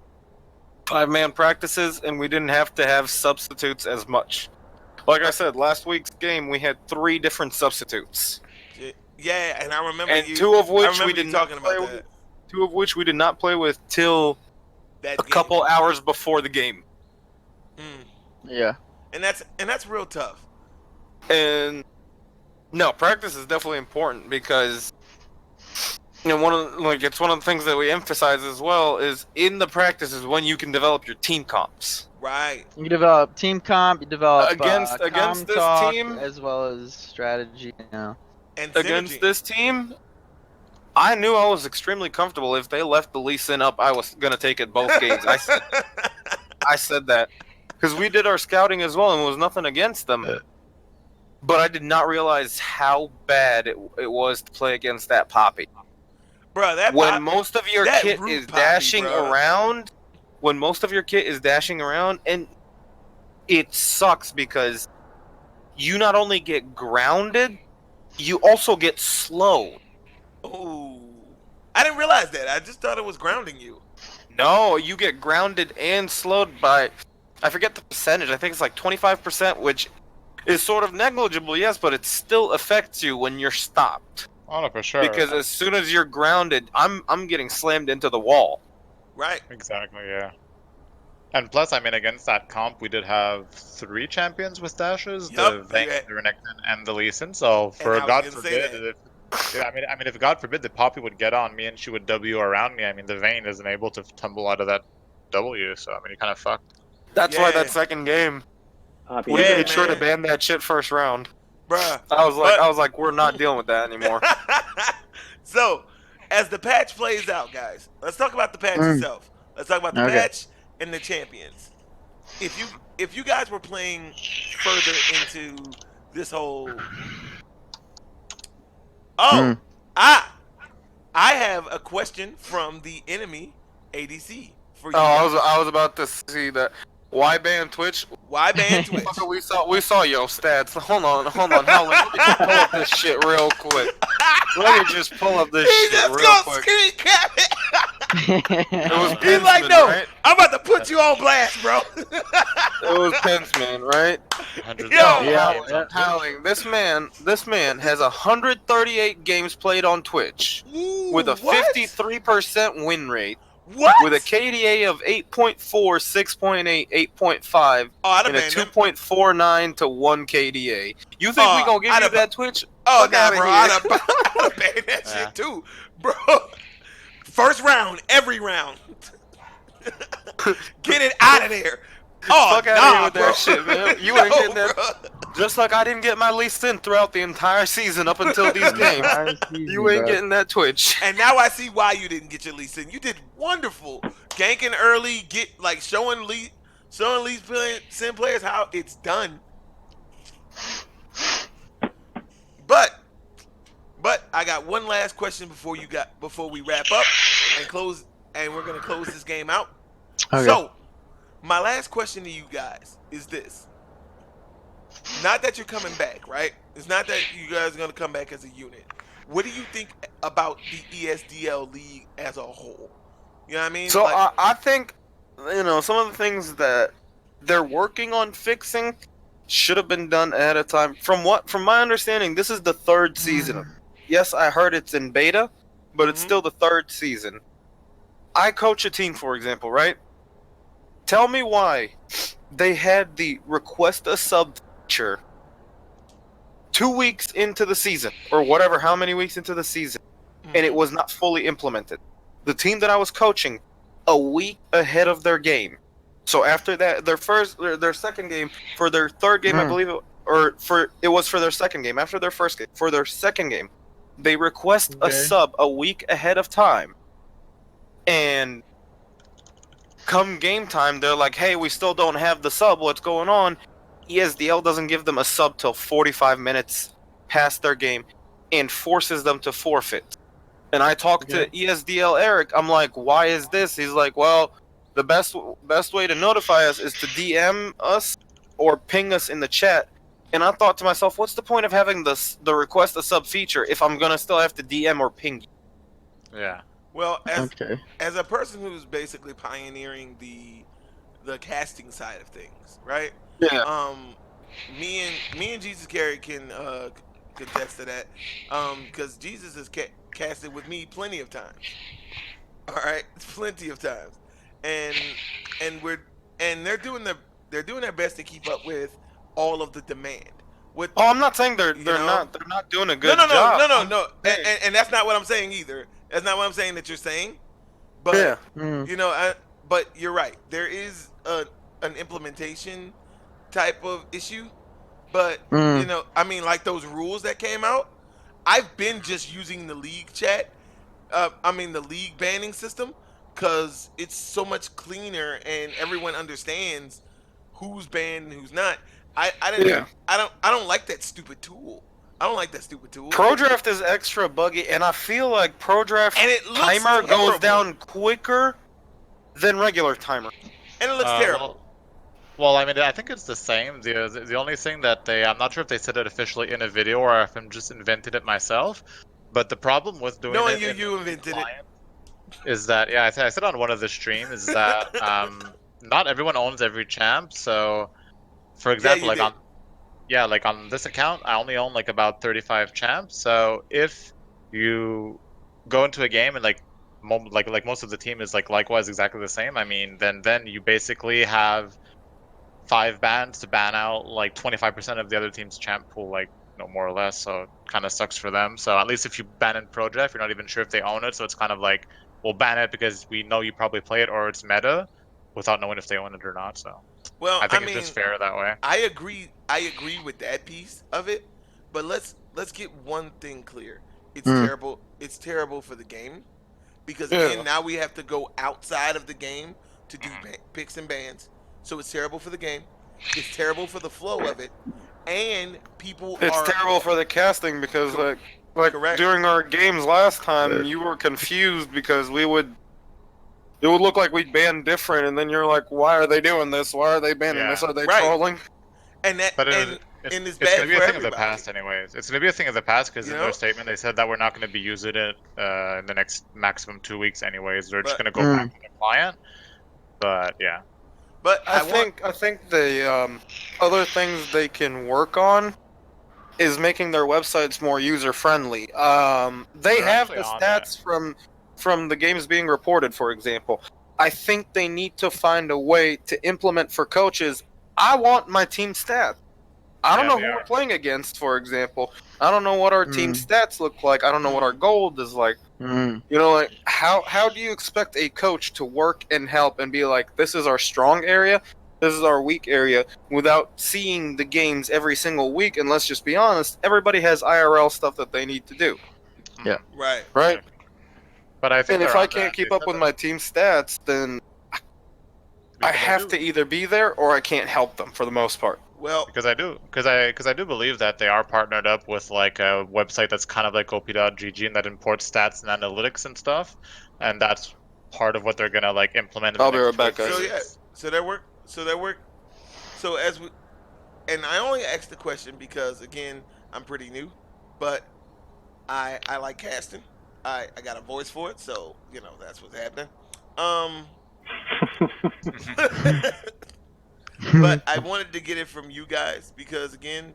5-man practices and we didn't have to have substitutes as much. Like I said, last week's game we had 3 different substitutes, Yeah, and I remember and you. 2 of I which remember we you did not talking play about with. that. 2 of which we did not play with till That a game. couple hours before the game. yeah. And that's real tough. And no, practice is definitely important because it's one of the things that we emphasize as well is in the practice is when you can develop your team comps. Right. You develop team comp, you develop Against comm this talk, team, as well as strategy. You know. And against synergy. this team, I knew I was extremely comfortable. If they left the Lee Sin up, I was gonna take it both games. I said that because we did our scouting as well, and it was nothing against them. But I did not realize how bad it was to play against that Poppy. Bro, when most of your kit is dashing around, and it sucks because you not only get grounded, you also get slowed. Oh, I didn't realize that. I just thought it was grounding you. No, you get grounded and slowed by, I forget the percentage. I think it's like 25%, which is sort of negligible, yes, but it still affects you when you're stopped. Oh, no, for sure. Because as soon as you're grounded, I'm getting slammed into the wall. Right. Exactly, yeah. And plus, I mean, against that comp, we did have 3 champions with dashes: the Vayne, the Renekton, and the Lee Sin. So, for God forbid, if God forbid the Poppy would get on me and she would W around me, I mean, the Vayne isn't able to tumble out of that W. So, I mean, you're kind of fucked. That's why that second game, we made sure to ban that shit first round. Bruh. I was like, we're not dealing with that anymore. So, as the patch plays out, guys, let's talk about the patch itself. Let's talk about the patch and the champions. If you guys were playing further into this whole, I have a question from the enemy ADC for you. Oh, I was about to see that. Why ban Twitch? Why ban Twitch? we saw your stats. Hold on. How long? Let me just pull up this shit real quick. Let me just pull up this shit real quick. It was He's Pensman, like, no, right? I'm about to put you on blast, bro. It was Pensman, right? Yo, Howling. This man has 138 games played on Twitch with a 53% win rate. What? With a KDA of 8.4, 6.8, 8.5, and a 2.49 to 1 KDA. You think we gonna give you that Twitch? Oh, nah, bro. I'd have banned that shit too, bro. First round, every round. Get it out of there. Oh, fuck out of here with that shit, man. You ain't getting that. Just like I didn't get my Lee Sin throughout the entire season up until these games. You ain't getting that Twitch. And now I see why you didn't get your Lee Sin. You did wonderful. Ganking early, showing Lee Sin players how it's done. But I got one last question before we wrap up and close, and we're gonna close this game out. Okay. So my last question to you guys is this. Not that you're coming back, right? It's not that you guys are going to come back as a unit. What do you think about the ESDL league as a whole? You know what I mean? So I think, some of the things that they're working on fixing should have been done ahead of time. From my understanding, this is the 3rd season. Yes, I heard it's in beta, but it's still the 3rd season. I coach a team, for example, right? Tell me why they had the request a sub feature 2 weeks into the season, or whatever, how many weeks into the season, and it was not fully implemented. The team that I was coaching, a week ahead of their game. So after that, their second game, for their 3rd game, I believe, it was for their second game, after their first game, for their second game, they request a sub a week ahead of time. And come game time, they're like, hey, we still don't have the sub, what's going on? ESDL doesn't give them a sub till 45 minutes past their game and forces them to forfeit. And I talked to ESDL Eric, I'm like, why is this? He's like, well, the best way to notify us is to DM us or ping us in the chat. And I thought to myself, what's the point of having the request a sub feature if I'm gonna still have to DM or ping you? Yeah. Well, as a person who's basically pioneering the casting side of things, right? Yeah. Me and Jesus Carey can contest to that, because Jesus has casted with me plenty of times. All right, plenty of times, and they're doing their best to keep up with all of the demand. I'm not saying they're not doing a good job. No. And that's not what I'm saying either. That's not what I'm saying that you're saying. But but you're right. There is a an implementation type of issue, but Mm. I mean, like those rules that came out, I've been just using the league chat. I mean the league banning system, because it's so much cleaner and everyone understands who's banned and who's not. I didn't. Yeah. I don't like that stupid tool. I don't like that stupid tool. Pro Draft is extra buggy, and I feel like Pro Draft And it looks timer terrible. goes down quicker than regular timer. And it looks terrible. Well, I mean, I think it's the same. The only thing that I'm not sure if they said it officially in a video or if I'm just invented it myself. But the problem with doing Knowing it you invented it. is that I said on one of the streams is that not everyone owns every champ. So, for example, like on this account, I only own like about 35 champs. So if you go into a game and like most of the team is like likewise exactly the same, I mean, then you basically have 5 bans to ban out like 25% of the other team's champ pool, like more or less. So it kind of sucks for them. So at least if you ban in Pro Draft, you're not even sure if they own it. So it's kind of like we'll ban it because we know you probably play it or it's meta, without knowing if they own it or not. So well, I think it's just fair that way. I agree with that piece of it, but let's get one thing clear. It's terrible. It's terrible for the game, because again, now we have to go outside of the game to do picks and bans. So it's terrible for the game. It's terrible for the flow of it, and It's terrible for the casting because like during our games last time, you were confused because it would look like we'd ban different, and then you're like, why are they doing this? Why are they banning this? Are they trolling? And that it's gonna be a thing of the past, anyways. It's gonna be a thing of the past because in their statement they said that we're not gonna be using it in the next maximum 2 weeks, anyways. They're just gonna go back to the client. But yeah. But I think the other things they can work on is making their websites more user friendly. They have the stats from the games being reported, for example. I think they need to find a way to implement for coaches. I want my team stats. I don't know who we're playing against, for example. I don't know what our team stats look like. I don't know what our gold is like. You know, like how do you expect a coach to work and help and be like, this is our strong area, this is our weak area, without seeing the games every single week? And let's just be honest, everybody has IRL stuff that they need to do. Yeah. Right. But I think if I can't keep up with my team stats, then I have to either be there or I can't help them for the most part. Well, because I do believe that they are partnered up with like a website that's kind of like op.gg and that imports stats and analytics and stuff, and that's part of what they're gonna like implement. I'll be right back, guys. So yeah, so that work. So as we, and I only asked the question because again, I'm pretty new, but I like casting. I got a voice for it, so that's what's happening. But I wanted to get it from you guys because again,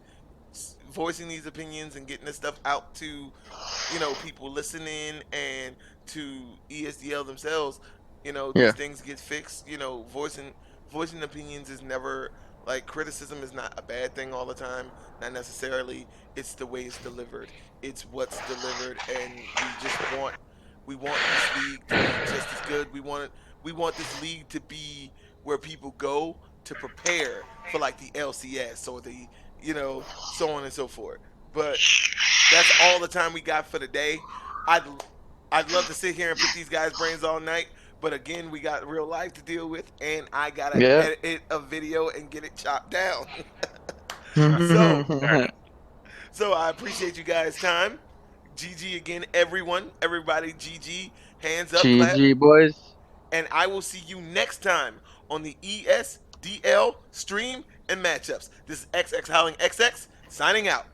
voicing these opinions and getting this stuff out to people listening and to ESDL themselves, these things get fixed. Voicing opinions is never like criticism is not a bad thing all the time. Not necessarily. It's the way it's delivered. It's what's delivered, and we want this league to be just as good. We want this league to be where people go to prepare for like the LCS or the so on and so forth. But that's all the time we got for today. I'd love to sit here and pick these guys' brains all night, but again, we got real life to deal with, and I gotta edit a video and get it chopped down. So I appreciate you guys' time. GG again, everybody. GG, hands up, clap. GG, boys. And I will see you next time on the ESDL stream and matchups. This is XX Howling XX signing out.